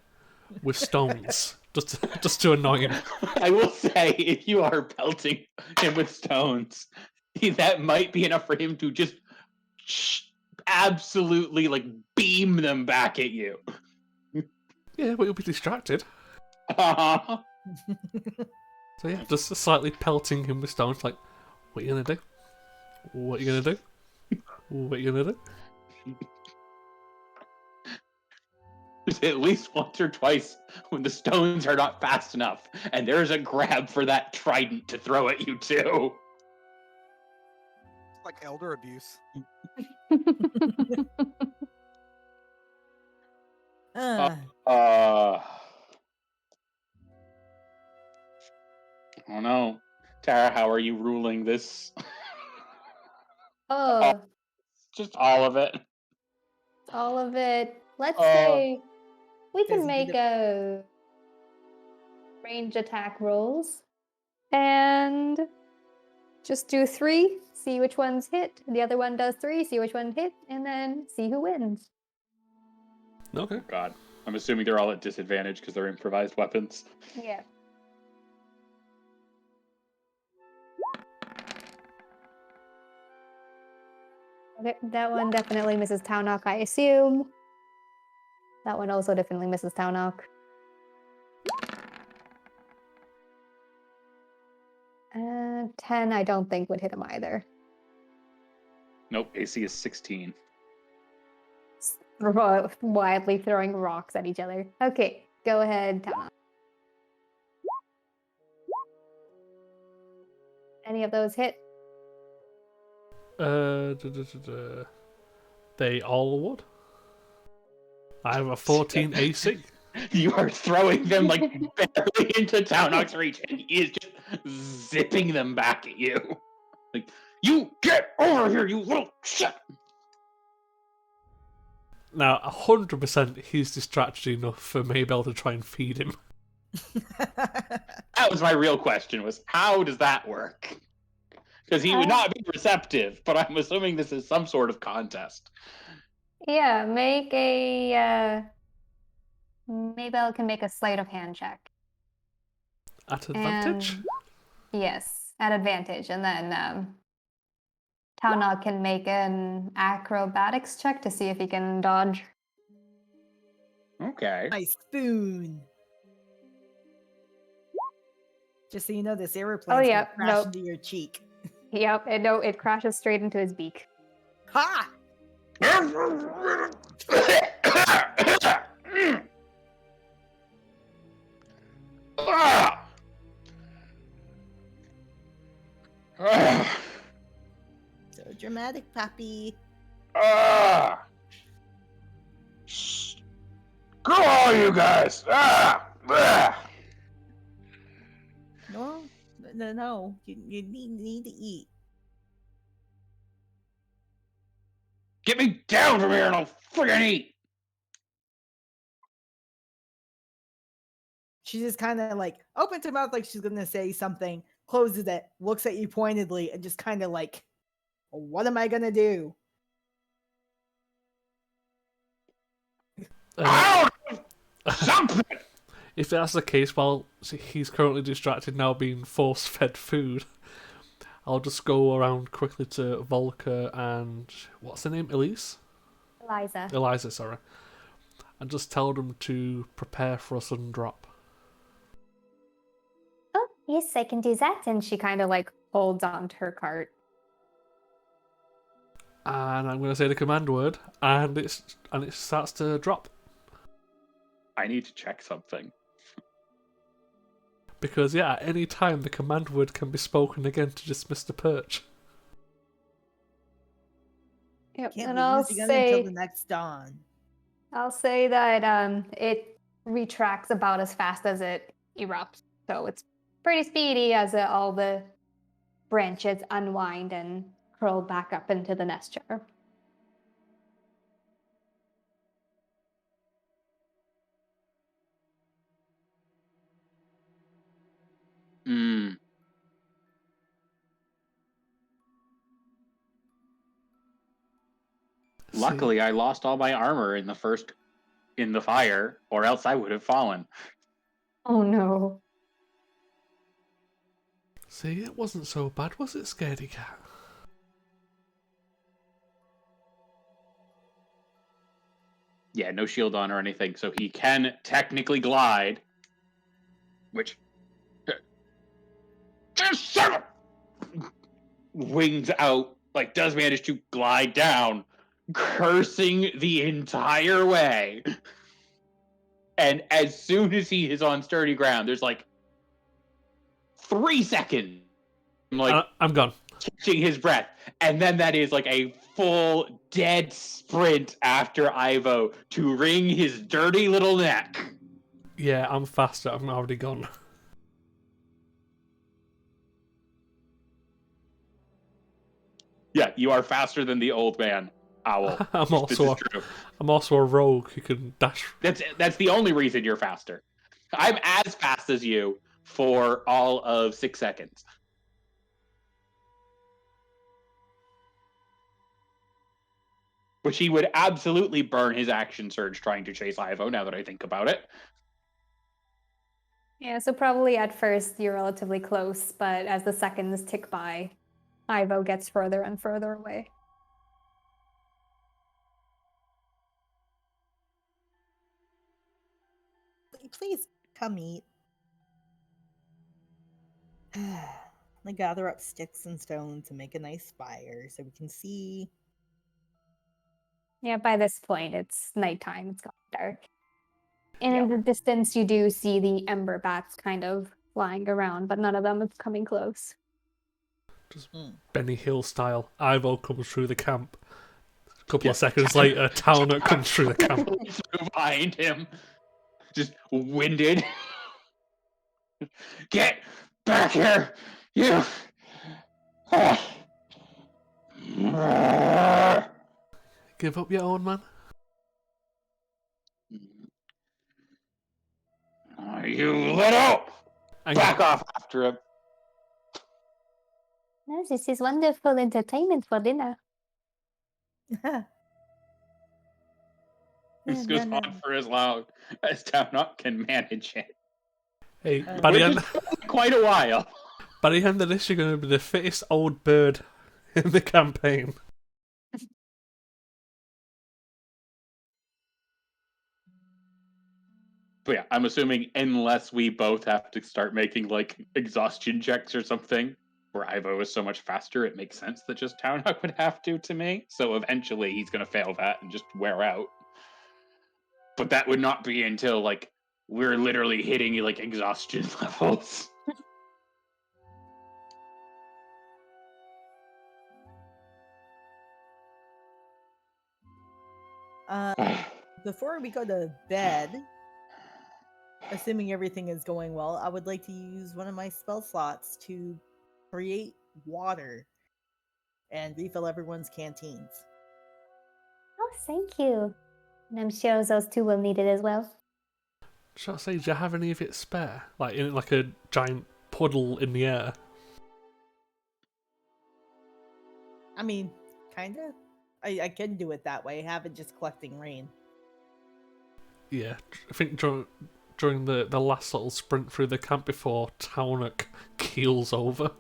D: with stones, just to annoy him.
F: I will say, if you are pelting him with stones, that might be enough for him to just absolutely like beam them back at you.
D: Yeah, but he'll be distracted. So yeah, just slightly pelting him with stones, like, what are you gonna do? What are you gonna do? What are you gonna do?
F: There's at least once or twice when the stones are not fast enough, and there's a grab for that trident to throw at you too.
E: It's like elder abuse.
F: Oh no. Tara, how are you ruling this?
A: Oh,
F: Just all of it.
A: all of it. Let's
F: Oh.
A: say we
C: There's
A: can
C: a
A: make
C: bit
A: a range attack rolls and just do 3, see which ones hit. The other one does 3, see which one hit, and then see who wins.
D: Okay.
F: God. I'm assuming they're all at disadvantage because they're improvised weapons.
A: Yeah. Okay, that one definitely misses Townok, I assume. That one also definitely misses Townok. And 10, I don't think would hit him either.
F: Nope, AC is 16.
A: Wildly throwing rocks at each other. Okay, go ahead, Townok. Any of those hit?
D: They all would. I have a 14 AC.
F: You are throwing them like barely into Townok's reach, and he is just zipping them back at you. Like, you get over here, you little shit!
D: Now, 100% he's distracted enough for Maybell to try and feed him.
F: That was my real question, was how does that work? Because he would not be receptive, but I'm assuming this is some sort of contest.
A: Yeah, make a Maybell can make a sleight of hand check.
D: At advantage?
A: Yes, at advantage. And then Townok can make an acrobatics check to see if he can dodge.
F: Okay.
C: My spoon. Just so you know, this airplane
A: yeah,
C: crash
A: nope.
C: into your cheek.
A: Yep, and no, it crashes straight into his beak.
C: Ha! So dramatic, Pappy.
B: Go all you guys!
C: No. You need to eat.
B: Get me down from here and I'll friggin' eat!
C: She just kind of like opens her mouth like she's gonna say something, closes it, looks at you pointedly, and just kind of like, what am I gonna do?
B: Something!
D: If that's the case, well, he's currently distracted now being force-fed food. I'll just go around quickly to Volker and... what's her name? Elise? Eliza, sorry. And just tell them to prepare for a sudden drop.
A: Oh, yes, I can do that. And she kind of like holds onto her cart.
D: And I'm going to say the command word, and it starts to drop.
F: I need to check something.
D: Because, yeah, at any time the command word can be spoken again to dismiss the perch.
A: Yep,
C: Can't
A: and
C: be
A: I'll
C: used again
A: say
C: until the next dawn.
A: I'll say that it retracts about as fast as it erupts. So it's pretty speedy as all the branches unwind and curl back up into the nest chair.
F: Hmm. Luckily, I lost all my armor in the fire, or else I would have fallen.
A: Oh no.
D: See, it wasn't so bad, was it, Scaredy Cat?
F: Yeah, no shield on or anything, so he can technically glide, which just son of- wings out, like does manage to glide down, cursing the entire way. And as soon as he is on sturdy ground, there's like 3 seconds, like
D: I'm gone.
F: catching his breath, and then that is like a full dead sprint after Ivo to wring his dirty little neck.
D: Yeah, I'm faster. I'm already gone.
F: Yeah, you are faster than the old man owl.
D: I'm
F: This is
D: also
F: true.
D: I'm also a rogue who can dash.
F: That's the only reason you're faster. I'm as fast as you for all of 6 seconds. Which he would absolutely burn his action surge trying to chase Ivo, now that I think about it.
A: Yeah, so probably at first you're relatively close, but as the seconds tick by, Ivo gets further and further away.
C: Please come eat. I gather up sticks and stones to make a nice fire so we can see.
A: Yeah, by this point it's nighttime, it's gotten dark. And
C: Yeah.
A: in the distance you do see the ember bats kind of flying around, but none of them is coming close.
D: Just Benny Hill style. Ivo comes through the camp. A couple of seconds
F: Yeah.
D: later, Talnut comes through the camp.
F: Through behind him. Just winded. Get back here, you!
D: Give up your own man?
F: You little!
D: And
F: Back off after him.
A: No, this is wonderful entertainment for dinner.
F: This goes on for as long as Townok can manage it.
D: Hey, by the end,
F: Quite a while.
D: by the end of this, you're going to be the fittest old bird in the campaign.
F: But yeah, I'm assuming unless we both have to start making like exhaustion checks or something, where Ivo is so much faster, it makes sense that just Townok would have to me. So eventually he's going to fail that and just wear out. But that would not be until like we're literally hitting like exhaustion levels.
C: Before we go to bed, assuming everything is going well, I would like to use one of my spell slots to create water and refill everyone's canteens.
A: Oh, thank you. And I'm sure those two will need it as well.
D: Shall I say, do you have any of it spare? Like in like a giant puddle in the air?
C: I mean, kinda. I can do it that way, have it just collecting rain.
D: Yeah, I think during the last little sprint through the camp before Taunuk keels over,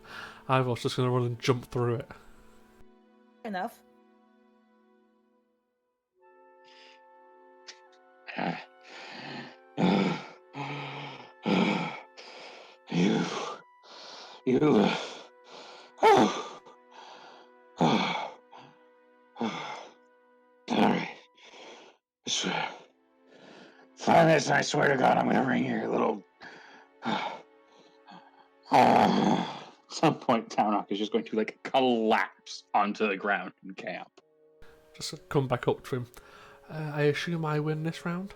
D: I was just going to run and jump through it.
C: Enough.
B: You. Alright. Find this, and I swear to God, I'm gonna ring your little.
F: At some point, Townok is just going to like collapse onto the ground in camp.
D: Just come back up to him. I assume I win this round?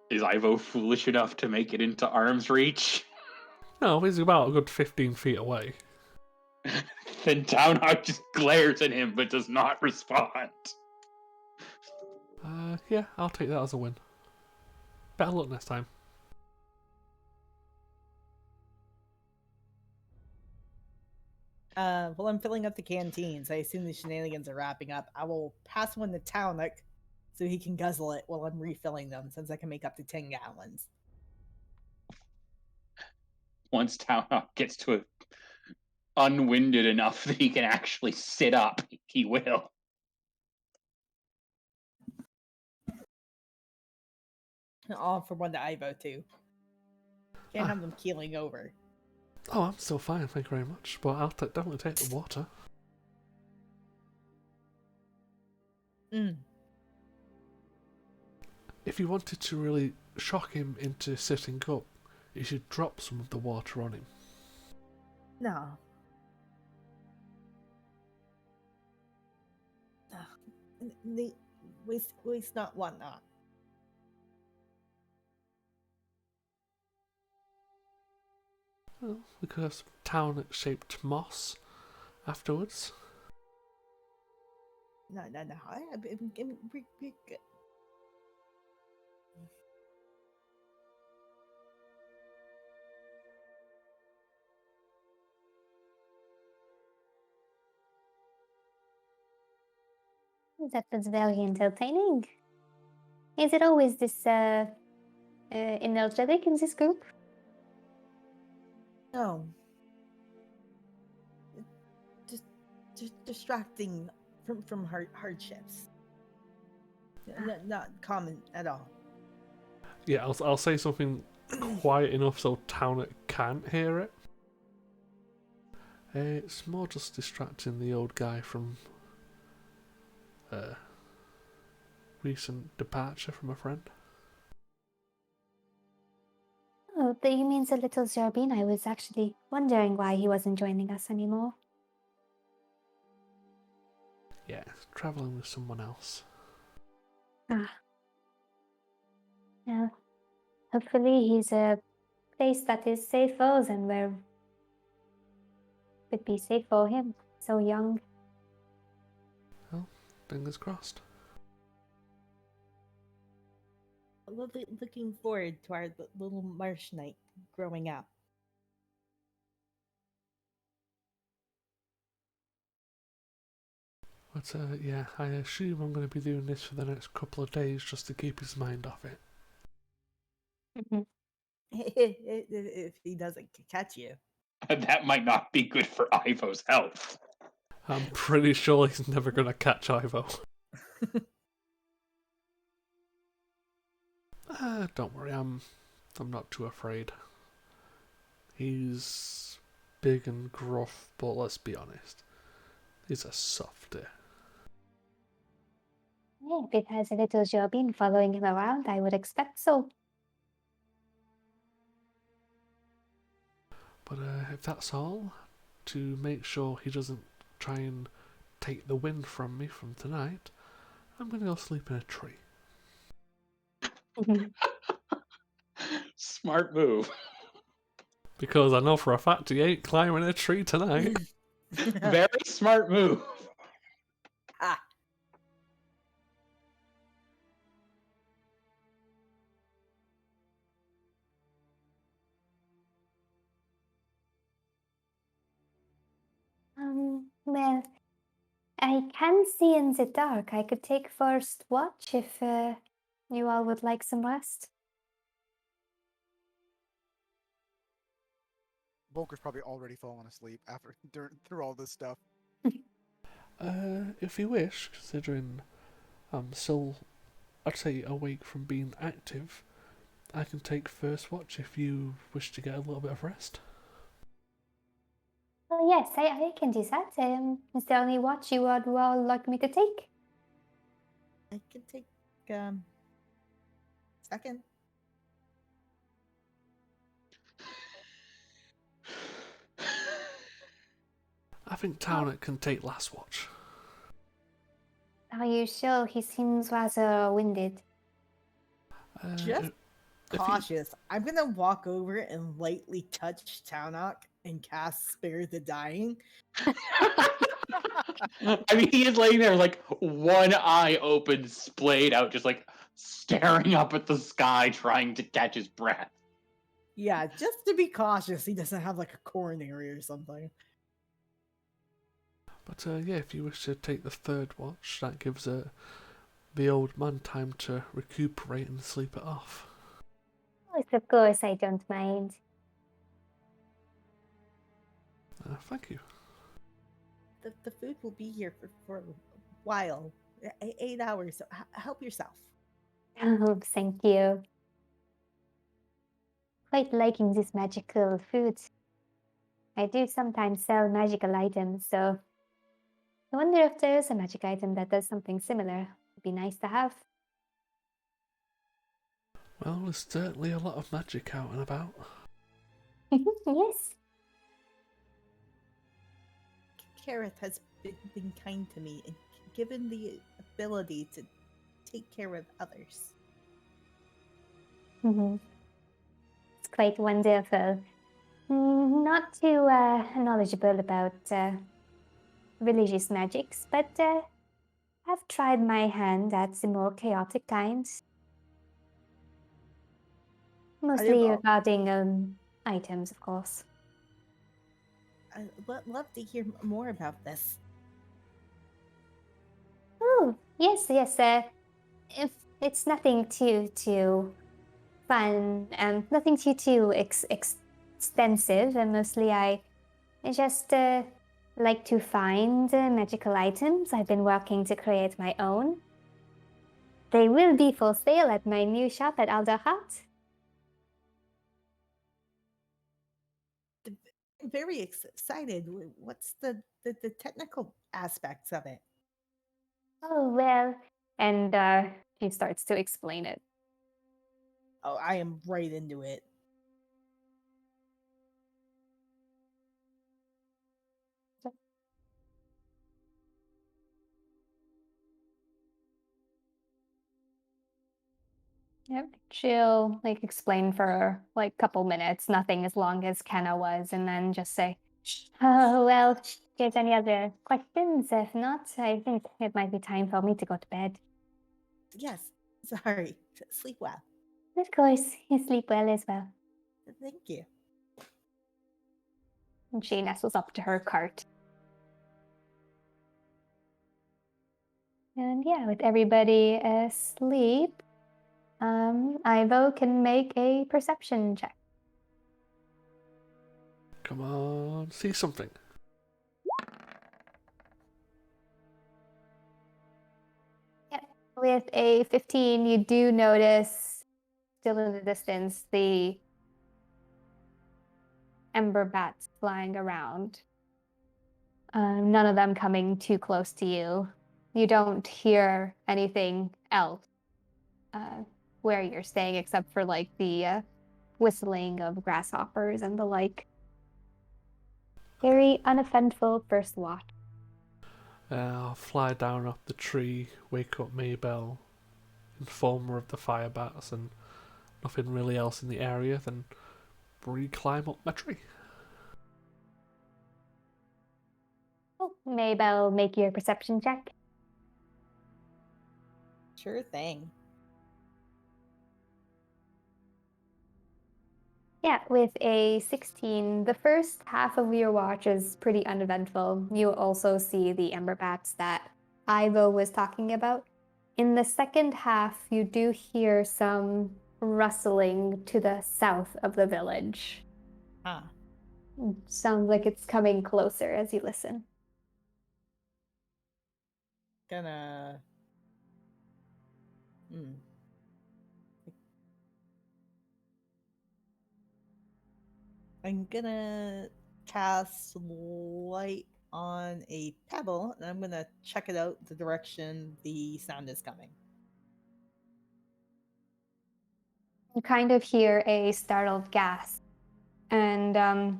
F: Is Ivo foolish enough to make it into arm's reach?
D: No, he's about a good 15 feet away.
F: Then Townhawk just glares at him but does not respond.
D: Yeah, I'll take that as a win. Better luck next time.
C: While I'm filling up the canteens, I assume the shenanigans are wrapping up. I will pass one to Townick so he can guzzle it while I'm refilling them, since I can make up to 10 gallons.
F: Once Townhawk gets to unwinded enough that he can actually sit up, he will.
C: All for one to Ivo, too. Can't have them keeling over.
D: Oh, I'm still fine, thank you very much. But I'll definitely take the water. If you wanted to really shock him into sitting up, you should drop some of the water on him.
C: No. We not want that.
D: Well, we could have some town-shaped moss afterwards.
C: No. We're good.
A: That was very entertaining. Is it always this energetic in this group?
C: No. Just distracting from hardships. Not common at all.
D: Yeah, I'll say something quiet enough so Towner can't hear it. It's more just distracting the old guy from recent departure from a friend.
A: Oh, but you mean the little Zerbin? I was actually wondering why he wasn't joining us anymore.
D: Yeah, travelling with someone else.
A: Ah. Well, hopefully he's a place that is safer than where would be safe for him. So young.
D: Well, fingers crossed.
C: Looking forward to our little marsh knight growing up.
D: But yeah, I assume I'm going to be doing this for the next couple of days just to keep his mind off it.
C: If he doesn't catch you.
F: That might not be good for Ivo's health.
D: I'm pretty sure he's never going to catch Ivo. Don't worry, I'm not too afraid. He's big and gruff, but let's be honest, he's a softy.
A: Yeah, if it has a little Zerbin following him around, I would expect so.
D: But if that's all, to make sure he doesn't try and take the wind from me from tonight, I'm going to go sleep in a tree.
F: Smart move.
D: Because I know for a fact he ain't climbing a tree tonight.
F: Very smart move.
C: Ah.
A: Well, I can see in the dark. I could take first watch if you all would like some rest.
E: Volker's probably already fallen asleep after through all this stuff.
D: If you wish, considering I'm still, I'd say, awake from being active, I can take first watch if you wish to get a little bit of rest.
A: Oh yes, I can do that. Is there any watch you would all like me to take?
C: I can take second.
D: I think Towner can take last watch.
A: Are you sure? He seems rather winded.
C: Just
D: If you-
C: cautious. I'm gonna walk over and lightly touch Taunok and cast Spare the Dying.
F: I mean, he is laying there like one eye open, splayed out, just like staring up at the sky, trying to catch his breath.
C: Yeah, just to be cautious, he doesn't have like a coronary or something.
D: But yeah, if you wish to take the third watch, that gives the old man time to recuperate and sleep it off.
A: Yes, of course, I don't mind.
D: Thank you.
C: The food will be here for a while. 8 hours, so help yourself.
A: Oh, thank you. Quite liking this magical food. I do sometimes sell magical items, so I wonder if there's a magic item that does something similar. It'd be nice to have.
D: Well, there's certainly a lot of magic out and about.
A: Yes.
C: Kareth has been kind to me and given the ability to take care of others.
A: It's quite wonderful. Not too knowledgeable about religious magics, but I've tried my hand at the more chaotic kinds. Mostly
C: know.
A: regarding items, of course.
C: I'd love to hear more about this.
A: Oh, yes. If it's nothing too fun and nothing too extensive, and mostly I just like to find magical items. I've been working to create my own. They will be for sale at my new shop at Alderheart.
C: I'm very excited. What's the technical aspects of it?
A: Oh, well. And she starts to explain it.
C: Oh, I am right into it. Yep, she'll like explain for like a couple minutes, nothing as long as Kenna was, and then just say, "Oh well, if there's any other questions? If not, I think it might be time for me to go to bed." Yes. Sorry. Sleep well.
A: Of course, you sleep well as well.
C: Thank you.
A: And she nestles up to her cart. And yeah, with everybody asleep, Ivo can make a perception check.
D: Come on, see something.
A: Yep. With a 15, you do notice, still in the distance, the ember bats flying around. None of them coming too close to you. You don't hear anything else where you're staying except for like the whistling of grasshoppers and the like. Very uneventful first watch.
D: I'll fly down off the tree, wake up Maybell, inform her of the fire bats and nothing really else in the area, then re-climb up my tree.
A: Oh, Maybell, make your perception check.
C: Sure thing.
A: Yeah, with a 16, the first half of your watch is pretty uneventful. You also see the ember bats that Ivo was talking about. In the second half, you do hear some rustling to the south of the village.
C: Ah.
A: Sounds like it's coming closer as you listen.
C: Gonna. I'm gonna cast light on a pebble and I'm gonna check it out the direction the sound is coming.
A: You kind of hear a startled gasp, and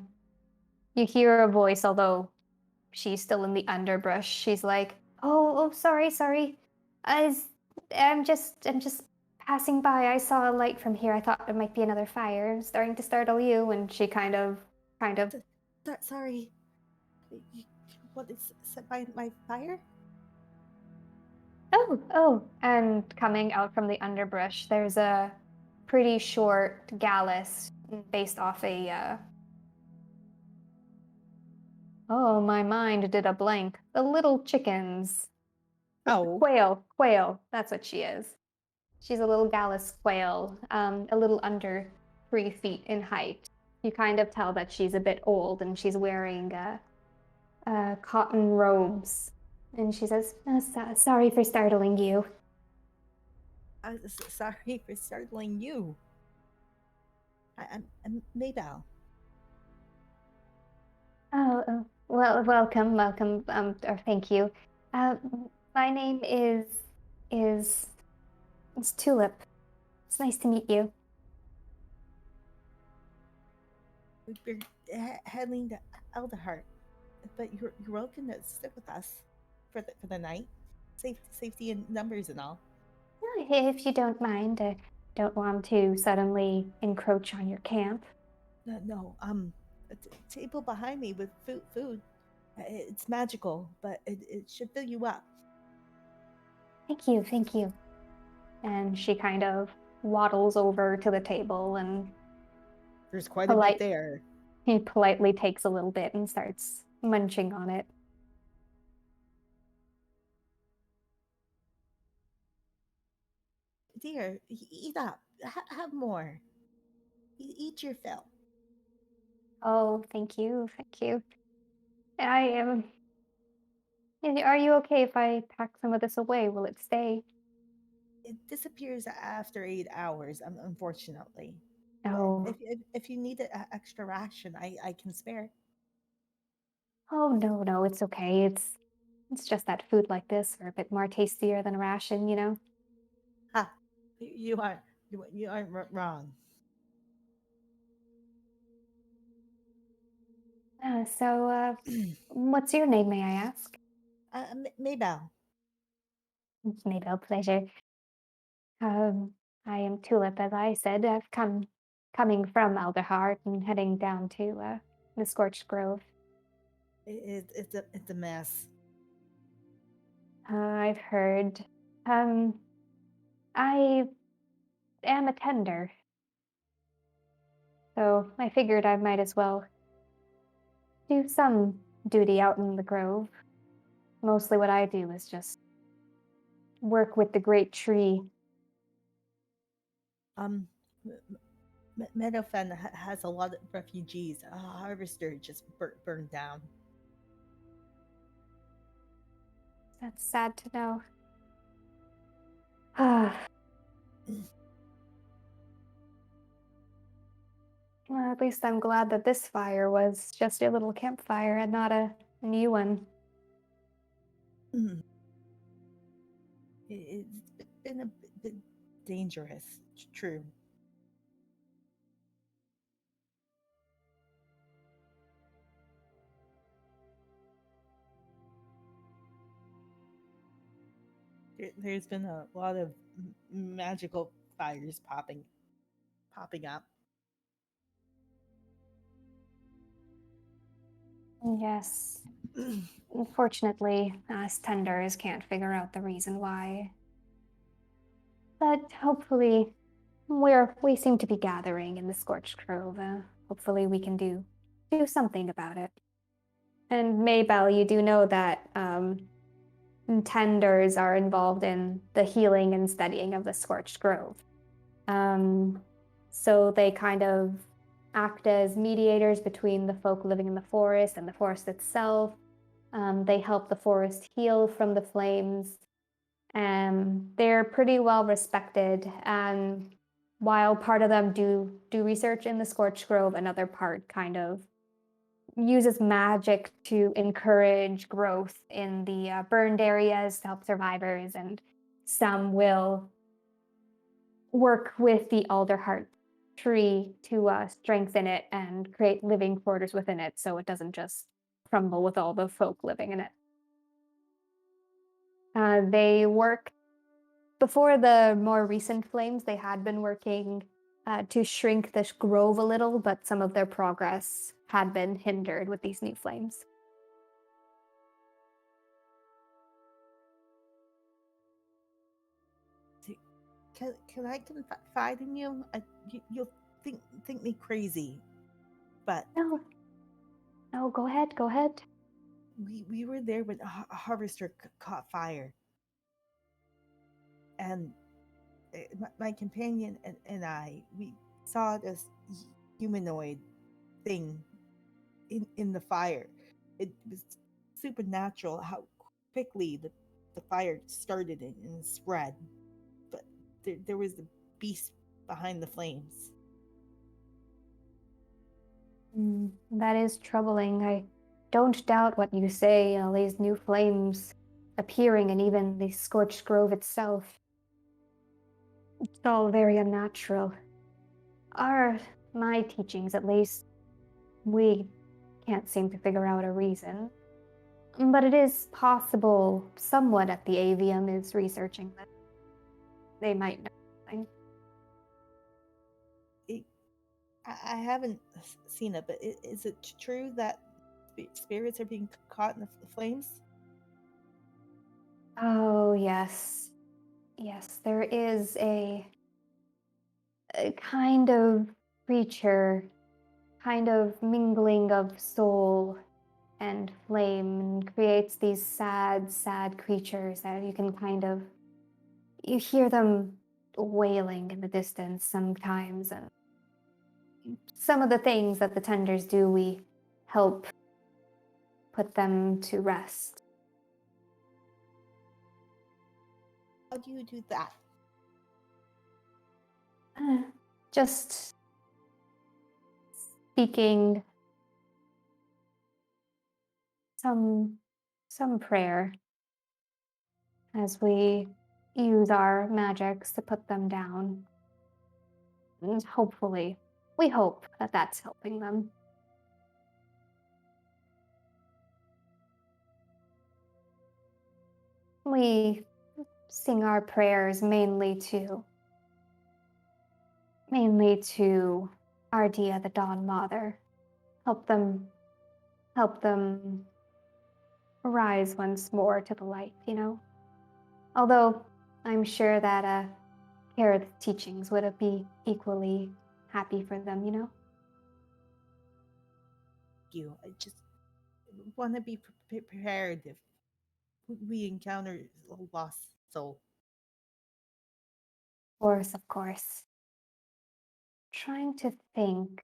A: you hear a voice, although she's still in the underbrush. She's like, "Oh, sorry. I'm just passing by, I saw a light from here. I thought it might be another fire starting to startle you. And she kind of.
C: Sorry. What is set by my fire?
A: Oh. And coming out from the underbrush, there's a pretty short gallus based off a. Oh, my mind did a blank. The little chickens.
C: Oh.
A: Quail. That's what she is. She's a little gallus quail, a little under 3 feet in height. You kind of tell that she's a bit old, and she's wearing cotton robes. And she says, sorry for startling you.
C: Sorry for startling you. I'm Maybell.
A: Oh, well, welcome, or thank you. My name is it's Tulip. It's nice to meet you.
C: We're heading to Alderheart, but you're welcome to stick with us for the night. Safety in numbers and all.
A: If you don't mind, I don't want to suddenly encroach on your camp.
C: No. A table behind me with food. It's magical, but it should fill you up.
A: Thank you. And she kind of waddles over to the table, and
C: There's quite a bit there.
A: he politely takes a little bit and starts munching on it.
C: Dear, eat up. Have more. Eat your fill.
A: Oh, thank you. I am. Are you okay if I pack some of this away? Will it stay?
C: It disappears after 8 hours, unfortunately.
A: Oh.
C: If you need an extra ration, I can spare.
A: Oh, no, it's okay. It's just that food like this are a bit more tastier than a ration, you know?
C: Ha! You aren't wrong.
A: So, what's your name, may I ask?
C: Maybell.
A: Maybe a pleasure. I am Tulip, as I said. I've coming from Alderheart and heading down to the Scorched Grove.
C: It's a mess.
A: I've heard. I am a tender, so I figured I might as well do some duty out in the grove. Mostly what I do is just work with the great tree.
C: Meadowfen has a lot of refugees. A harvester just burned down.
A: That's sad to know. Well, at least I'm glad that this fire was just a little campfire and not a new one.
C: It's been a bit dangerous. It's true. There's been a lot of magical fires popping up.
A: Yes. Unfortunately, us tenders can't figure out the reason why. But hopefully, we seem to be gathering in the Scorched Grove. Hopefully we can do something about it. And Maybell, you do know that tenders are involved in the healing and steadying of the Scorched Grove. So they kind of act as mediators between the folk living in the forest and the forest itself. They help the forest heal from the flames. They're pretty well respected. And while part of them do research in the Scorched Grove, another part kind of uses magic to encourage growth in the burned areas to help survivors, and some will work with the Alderheart tree to strengthen it and create living quarters within it so it doesn't just crumble with all the folk living in it. They work before the more recent flames, they had been working to shrink this grove a little, but some of their progress had been hindered with these new flames.
C: Can I confide in you? You'll think me crazy, but
A: No, go ahead, go ahead.
C: we were there when a harvester caught fire, and my companion and I, we saw this humanoid thing in the fire. It was supernatural how quickly the fire started and spread, but there was a beast behind the flames.
A: That is troubling. I don't doubt what you say, these new flames appearing and even the scorched grove itself. It's all very unnatural. My teachings, at least, we can't seem to figure out a reason. But it is possible someone at the avium is researching this. They might know something.
C: I haven't seen it, but is it true that spirits are being caught in the flames?
A: Oh, yes. Yes, there is a kind of creature, kind of mingling of soul and flame, and creates these sad, sad creatures that you hear them wailing in the distance sometimes, and some of the things that the tenders do, we help put them to rest.
C: How do you do that?
A: Just speaking some prayer as we use our magics to put them down. And hopefully, we hope that that's helping them. We sing our prayers mainly to Ardia, the Dawn Mother. Help them rise once more to the light, Although I'm sure that Kareth's teachings would be equally happy for them,
C: I just want to be prepared if we encounter a lost soul.
A: Of course. Trying to think,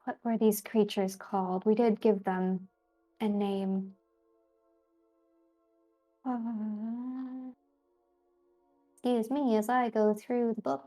A: what were these creatures called? We did give them a name. Excuse me as I go through the book.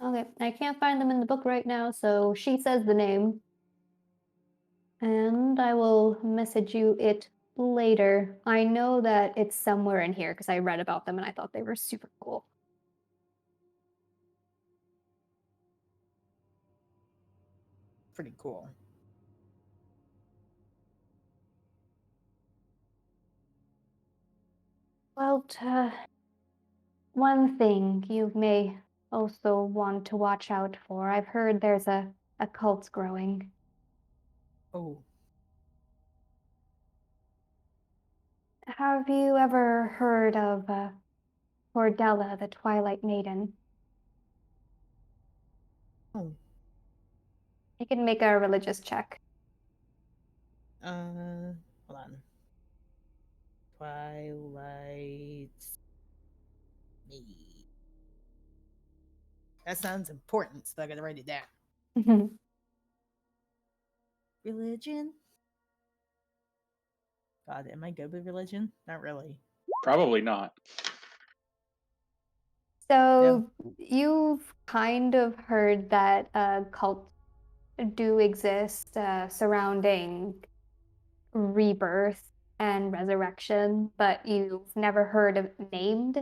A: Okay, I can't find them in the book right now, so she says the name. And I will message you it later. I know that it's somewhere in here because I read about them and I thought they were super cool.
C: Pretty cool.
A: Well, one thing you may also want to watch out for. I've heard there's a cult growing.
C: Oh.
A: Have you ever heard of Cordella, the Twilight Maiden?
C: Oh.
A: You can make a religious check.
C: Hold on. Twilight. Me. That sounds important, so I gotta write it down. Religion? God, am I good with religion? Not really.
F: Probably not.
A: So you've kind of heard that a cult do exist surrounding rebirth and resurrection, but you've never heard of named.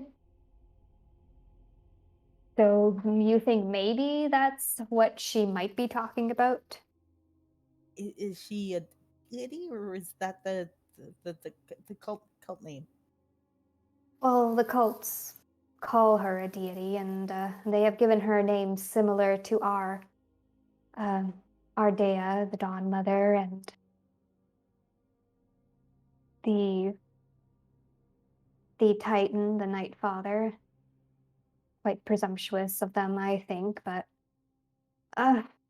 A: So you think maybe that's what she might be talking about?
C: Is she a deity, or is that the cult name?
A: Well, the cults call her a deity, and they have given her a name similar to um, Ardea, the Dawn Mother, and the Titan, the Night Father. Quite presumptuous of them, I think, but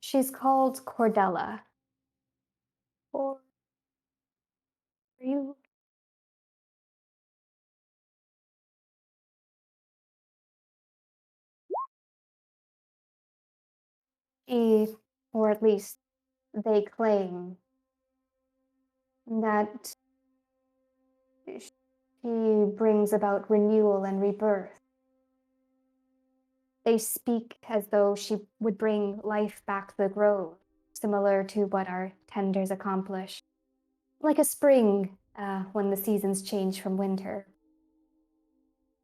A: she's called Cordella. Or you? Or at least they claim that she brings about renewal and rebirth. They speak as though she would bring life back to the grove, similar to what our tenders accomplish. Like a spring when the seasons change from winter.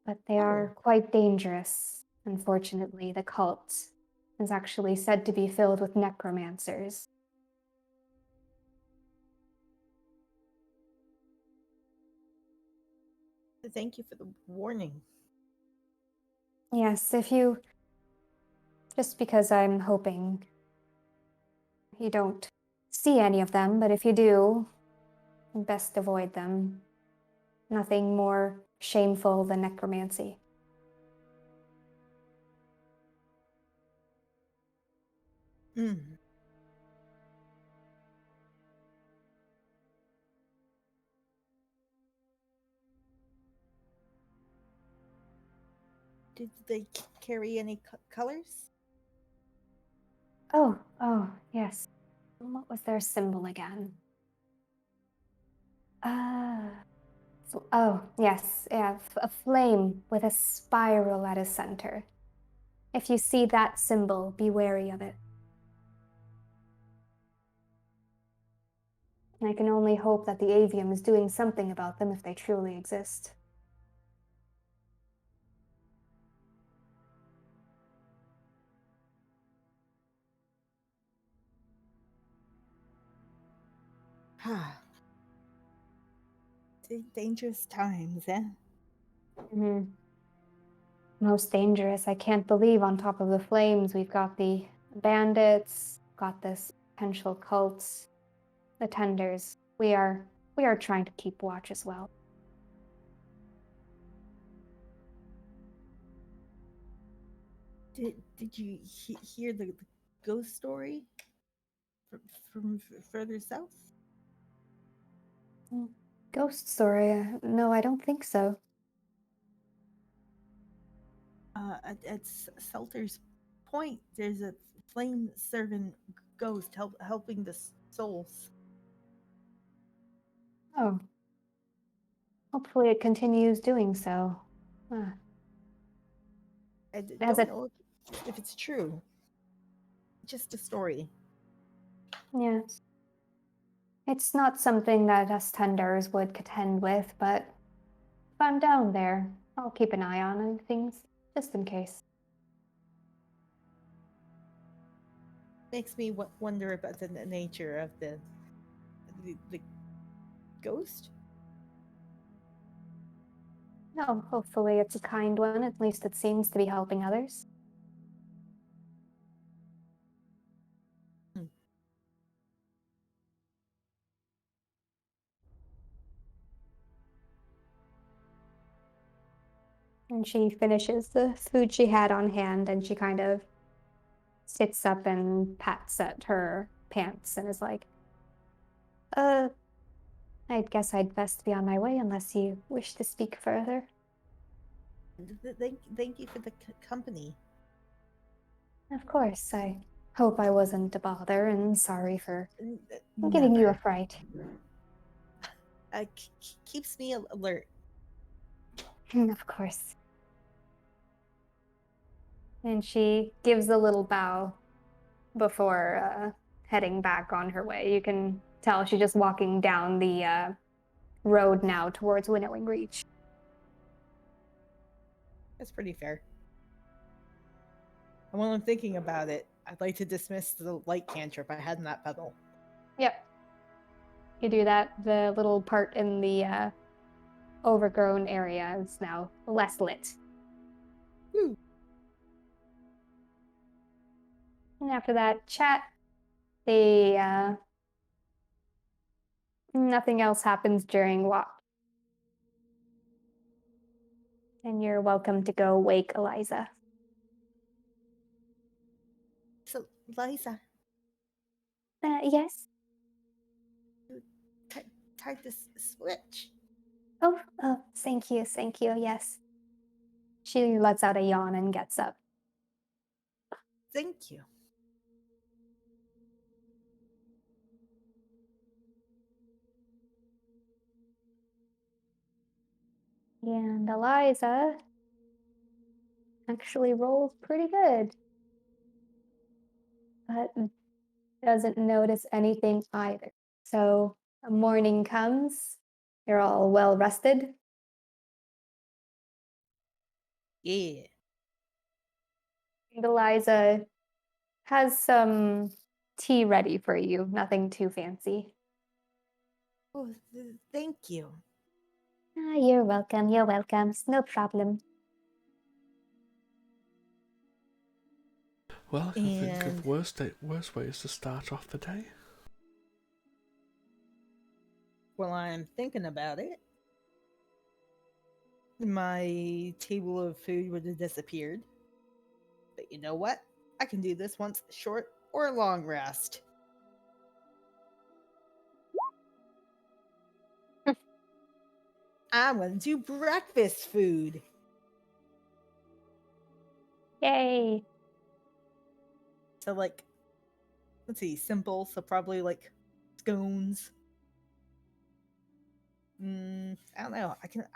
A: But they are quite dangerous, unfortunately. The cult is actually said to be filled with necromancers.
C: Thank you for the warning.
A: Yes, just because I'm hoping you don't see any of them, but if you do, best avoid them. Nothing more shameful than necromancy.
C: Mm. Did they carry any colors?
A: Oh, yes. What was their symbol again? Oh, yes, yeah, a flame with a spiral at its center. If you see that symbol, be wary of it. I can only hope that the avium is doing something about them if they truly exist.
C: Dangerous times, eh?
A: Mm-hmm. Most dangerous. I can't believe on top of the flames we've got the bandits, got this potential cults, the tenders. We are trying to keep watch as well.
C: Did you hear the ghost story from further south?
A: Ghost story? No, I don't think so.
C: At Salter's Point, there's a flame servant ghost helping the souls.
A: Oh. Hopefully it continues doing so.
C: I
A: Has
C: don't
A: it?
C: know if it's true. Just a story.
A: Yes. It's not something that us tenders would contend with, but if I'm down there, I'll keep an eye on things, just in case.
C: Makes me wonder about the nature of the ghost.
A: No, hopefully it's a kind one. At least it seems to be helping others. And she finishes the food she had on hand, and she kind of sits up and pats at her pants and is like, I guess I'd best be on my way unless you wish to speak further.
C: Thank you for the company.
A: Of course, I hope I wasn't a bother, and sorry for
C: Never.
A: giving you a fright.
C: Keeps me alert.
A: Of course. And she gives a little bow before heading back on her way. You can tell she's just walking down the road now towards Winnowing Reach.
C: That's pretty fair. And while I'm thinking about it, I'd like to dismiss the light cantrip I had in that pedal.
A: Yep. You do that. The little part in the overgrown area is now less lit.
C: Woo.
A: And after that chat, nothing else happens during walk. And you're welcome to go wake Eliza.
C: So, Liza,
A: Yes?
C: tied this switch.
A: Oh, thank you, yes. She lets out a yawn and gets up.
C: Thank you.
A: And Eliza actually rolls pretty good, but doesn't notice anything either. So morning comes, you're all well rested.
C: Yeah.
A: And Eliza has some tea ready for you, nothing too fancy.
C: Oh, thank you.
A: You're welcome, it's no problem.
D: Well, I can think
C: And-
D: of worse ways to start off the day.
C: While I'm thinking about it, my table of food would have disappeared. But you know what? I can do this once short or long rest. I'm gonna do breakfast food.
A: Yay!
C: So like, let's see, simple. So probably like scones. I don't know. I can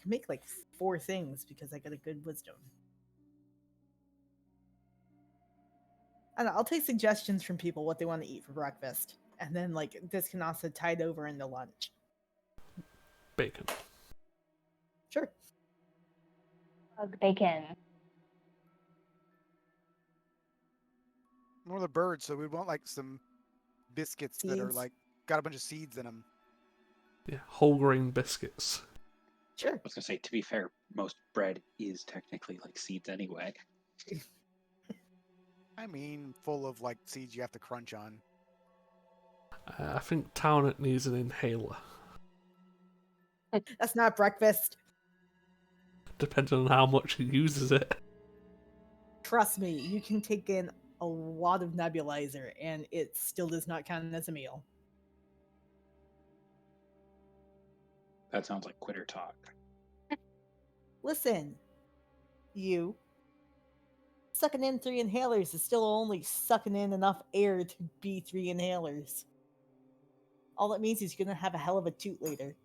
C: make like 4 things because I got a good wisdom. I don't know, I'll take suggestions from people what they want to eat for breakfast, and then like this can also tide over into lunch.
D: Bacon.
C: Sure.
A: Bug bacon.
E: More the birds, so we want like some biscuits that are
C: Seeds.
E: like got a bunch of seeds in them.
D: Yeah, whole grain biscuits.
C: Sure.
F: I was gonna say, to be fair, most bread is technically like seeds anyway.
E: I mean, full of like seeds you have to crunch on.
D: I think Townet needs an inhaler,
C: That's not breakfast.
D: depending on how much he uses it.
C: Trust me, you can take in a lot of nebulizer and it still does not count as a meal.
F: That sounds like quitter talk.
C: Listen, you sucking in 3 inhalers is still only sucking in enough air to be 3 inhalers. All that means is you're gonna have a hell of a toot later.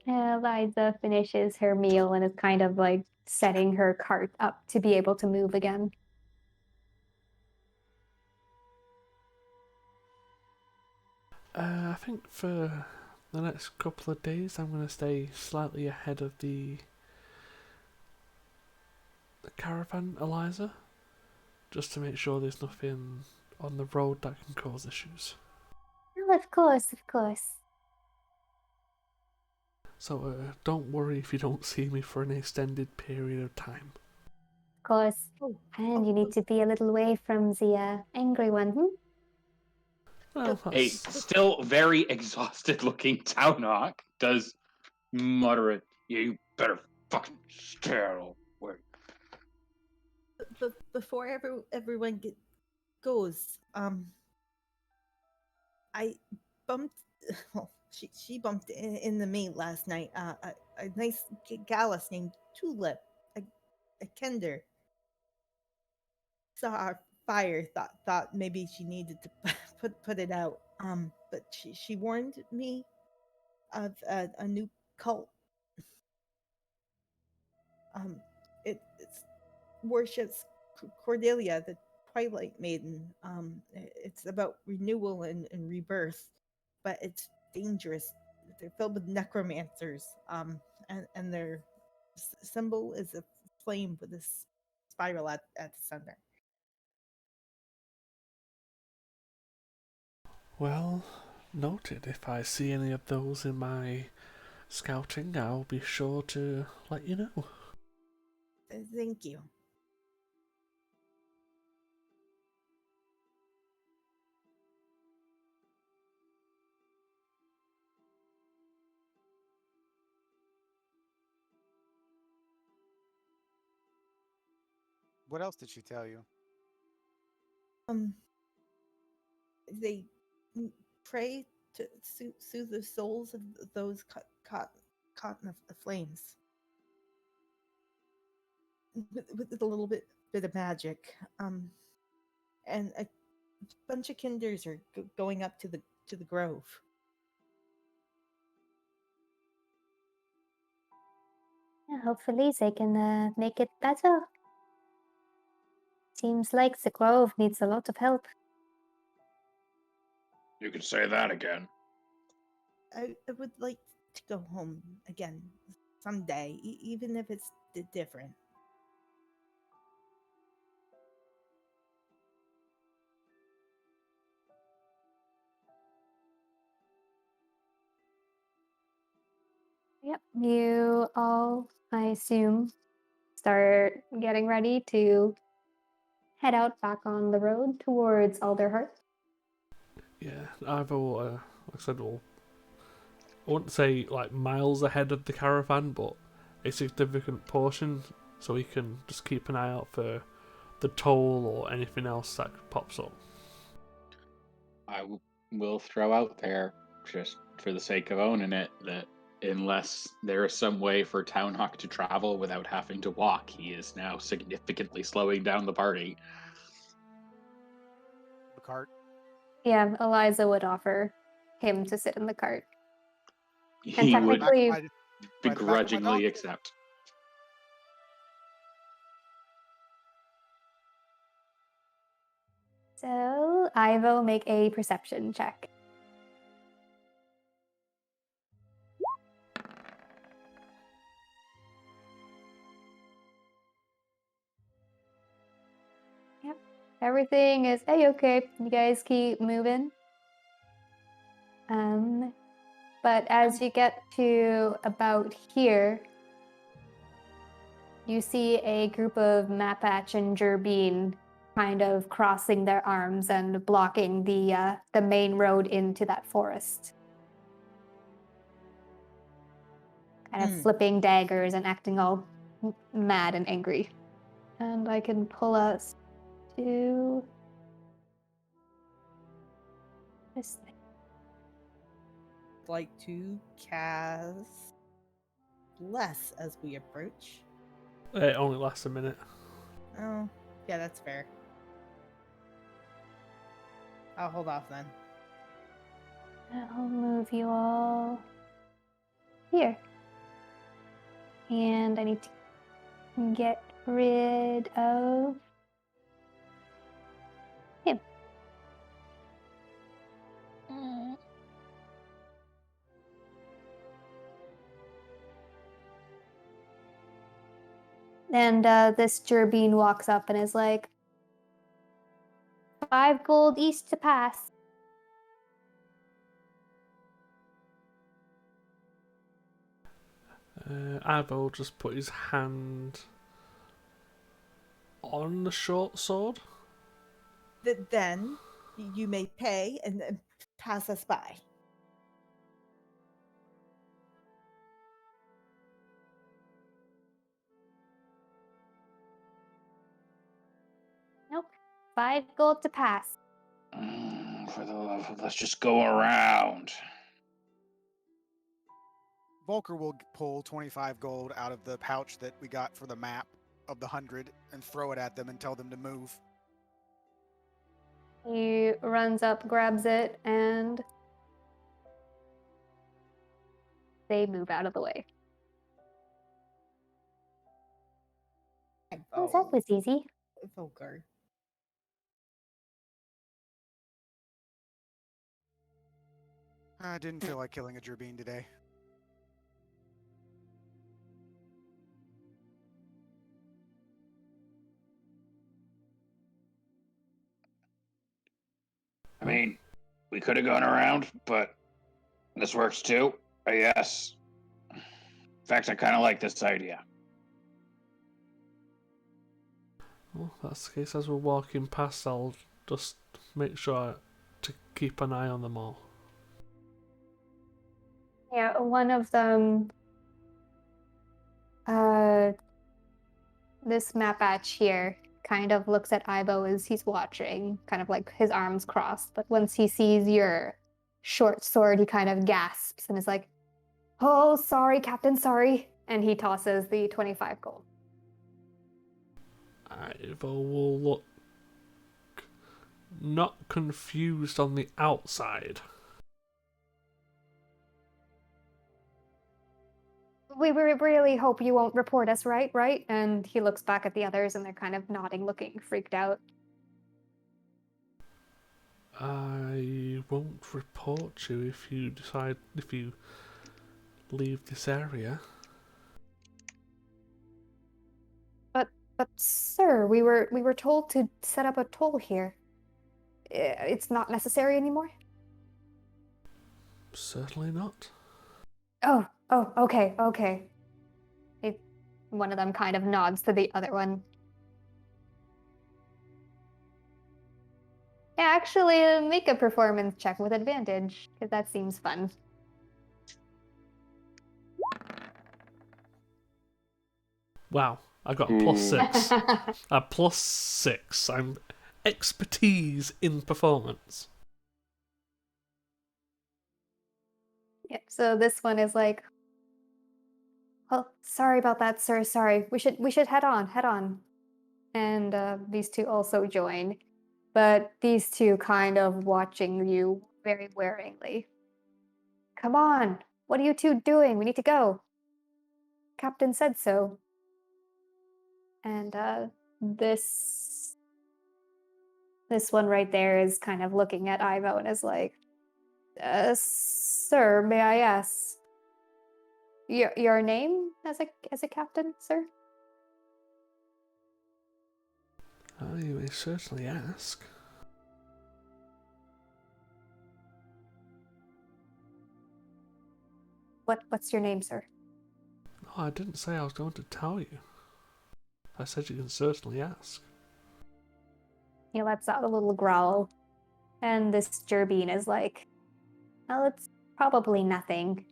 A: Eliza finishes her meal and is kind of like setting her cart up to be able to move again.
D: I think for the next couple of days, I'm going to stay slightly ahead of the caravan, Eliza, just to make sure there's nothing on the road that can cause issues.
A: Oh, of course.
D: So don't worry if you don't see me for an extended period of time.
A: Of course. And you need to be a little away from the angry one.
D: Well,
F: A
D: that's...
F: still very exhausted looking Townhawk does mutter it. You better fucking stay away.
C: Before everyone goes, I bumped. Well, she bumped into me last night. A nice gallus named Tulip, a kender. Saw our fire. Thought maybe she needed to put it out. but she warned me of a new cult. It worships Cordelia, the Twilight Maiden. It's about renewal and rebirth, but it's dangerous. They're filled with necromancers. And their symbol is a flame with this spiral at the center.
D: Well, noted. If I see any of those in my scouting, I'll be sure to let you know.
C: Thank you.
E: What else did she tell you?
C: They pray to soothe the souls of those caught in the flames with a little bit of magic. And a bunch of kinders are going up to the grove.
A: Yeah, hopefully they can make it better. Seems like the grove needs a lot of help.
B: You could say that again.
C: I would like to go home again someday, even if it's different.
A: Yep, you all, I assume, start getting ready to head out back on the road towards Alderheart.
D: Yeah, I've like I said, I wouldn't say like miles ahead of the caravan, but a significant portion, so we can just keep an eye out for the toll or anything else that pops up.
F: I will throw out there, just for the sake of owning it, that unless there is some way for Townhawk to travel without having to walk, he is now significantly slowing down the party.
E: The cart.
A: Yeah, Eliza would offer him to sit in the cart. And
F: He would
A: technically,
E: By the back of my
F: begrudgingly
E: donkey.
F: accept.
A: so Ivo, make a perception check. Yep, everything is okay. You guys keep moving. But as you get to about here, you see a group of Mapatch and Jerbeen kind of crossing their arms and blocking the main road into that forest. Kind of flipping daggers and acting all mad and angry. And I can pull us to this thing.
C: Like to cast less as we approach.
D: It only lasts a minute.
C: Oh, yeah, that's fair. I'll hold off then.
A: I'll move you all here. And I need to get rid of him. And this Jerbeen walks up and is like, 5 gold east to pass.
D: Ivo just put his hand on the short sword.
C: Then you may pay and then pass us by.
A: Nope. 5 gold to pass.
B: For the love of, let's just go around.
E: Volker will pull 25 gold out of the pouch that we got for the map of the 100 and throw it at them and tell them to move.
A: He runs up, grabs it, and they move out of the way. Oh, that was easy.
C: Volgar.
E: I didn't feel like killing a Gerbine today.
B: I mean, we could have gone around, but this works too, I guess. In fact, I kind of like this idea.
D: Well, if that's the case. As we're walking past, I'll just make sure to keep an eye on them all.
A: Yeah, one of them, this Mapatch here, kind of looks at Ivo as he's watching, kind of like his arms crossed. But once he sees your short sword, he kind of gasps and is like, "Oh, sorry, Captain, sorry." And he tosses the 25 gold.
D: Ivo will look not confused on the outside.
A: We really hope you won't report us, right? And he looks back at the others and they're kind of nodding, looking freaked out.
D: I won't report you if you leave this area.
A: But sir, we were told to set up a toll here. It's not necessary anymore?
D: Certainly not.
A: Oh, okay. One of them kind of nods to the other one. Yeah, actually, make a performance check with advantage, because that seems fun.
D: Wow, I got a +6. A +6. I'm expertise in performance.
A: Yep, so this one is like, well, sorry about that, sir, sorry. We should head on. And these two also join. But these two kind of watching you very waringly. Come on, what are you two doing? We need to go. Captain said so. And this one right there is kind of looking at Ivo and is like, sir, may I ask your name as a captain, sir?
D: You may certainly ask.
A: What's your name, sir?
D: No, I didn't say I was going to tell you. I said you can certainly ask.
A: He lets out a little growl. And this Gerbine is like, well, it's probably nothing.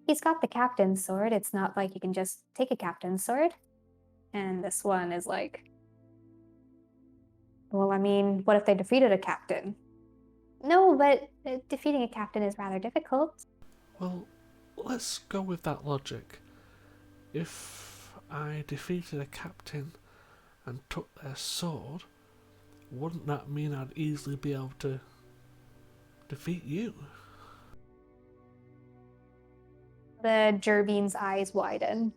A: He's got the captain's sword. It's not like you can just take a captain's sword. And this one is like, well, I mean, what if they defeated a captain? No, but defeating a captain is rather difficult.
D: Well, let's go with that logic. If I defeated a captain and took their sword, wouldn't that mean I'd easily be able to defeat you?
A: The Gerbine's eyes widen.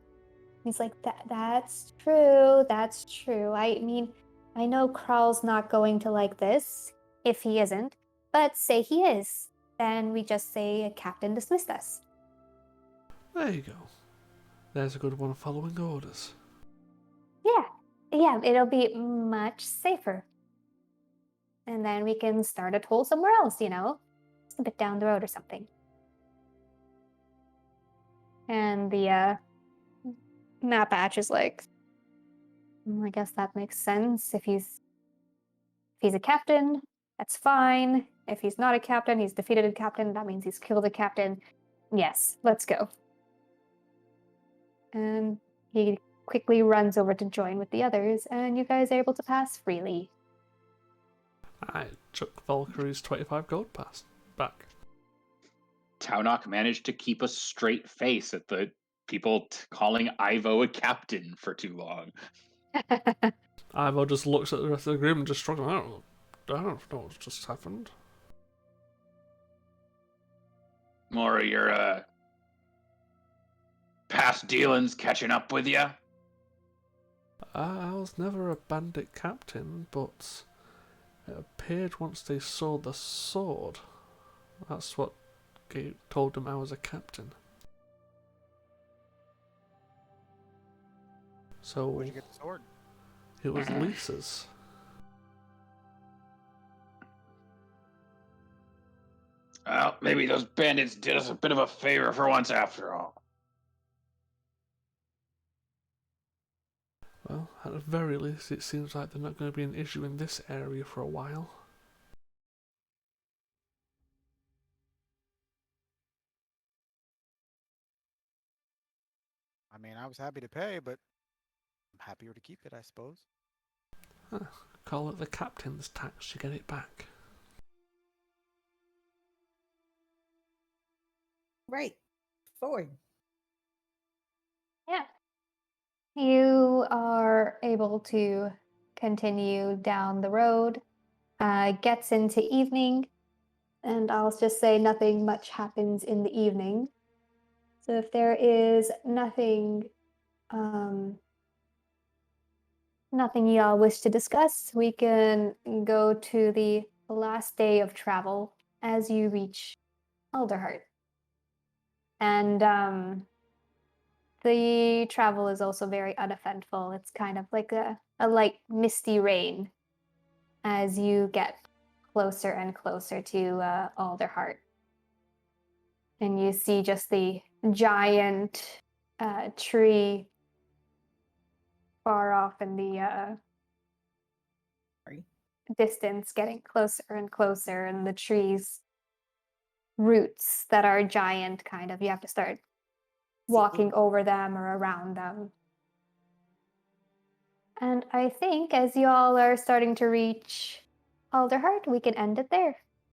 A: He's like, that's true. I mean, I know Kral's not going to like this, if he isn't, but say he is. Then we just say a captain dismissed us.
D: There you go. There's a good one following orders.
A: Yeah, it'll be much safer. And then we can start a toll somewhere else, just a bit down the road or something. And the Mapatch is like, I guess that makes sense. If he's a captain, that's fine. If he's not a captain, he's defeated a captain. That means he's killed a captain. Yes, let's go. And he quickly runs over to join with the others, and you guys are able to pass freely.
D: I took Valkyrie's 25 gold pass back.
F: Taunok managed to keep a straight face at the people calling Ivo a captain for too long.
D: Ivo just looks at the rest of the group and just struggles. I don't know what just happened.
B: Mora, past dealings catching up with you?
D: I was never a bandit captain, but it appeared once they saw the sword. That's what told them I was a captain. So
E: Where'd you get the sword?
D: it was Lisa's.
B: Well, maybe those bandits did us a bit of a favor for once after all.
D: Well, at the very least, it seems like they're not going to be an issue in this area for a while.
E: I mean, I was happy to pay, but I'm happier to keep it, I suppose.
D: Call it the captain's tax to get it back.
C: Right. Forward.
A: Yeah. You are able to continue down the road. Gets into evening, and I'll just say nothing much happens in the evening. So if there is nothing y'all wish to discuss, we can go to the last day of travel as you reach Alderheart. And the travel is also very uneventful. It's kind of like a light misty rain as you get closer and closer to Alderheart. And you see just the giant tree far off in the distance, getting closer and closer, and the trees' roots that are giant, kind of. You have to start walking over them or around them. And I think as y'all are starting to reach Alderheart, we can end it there.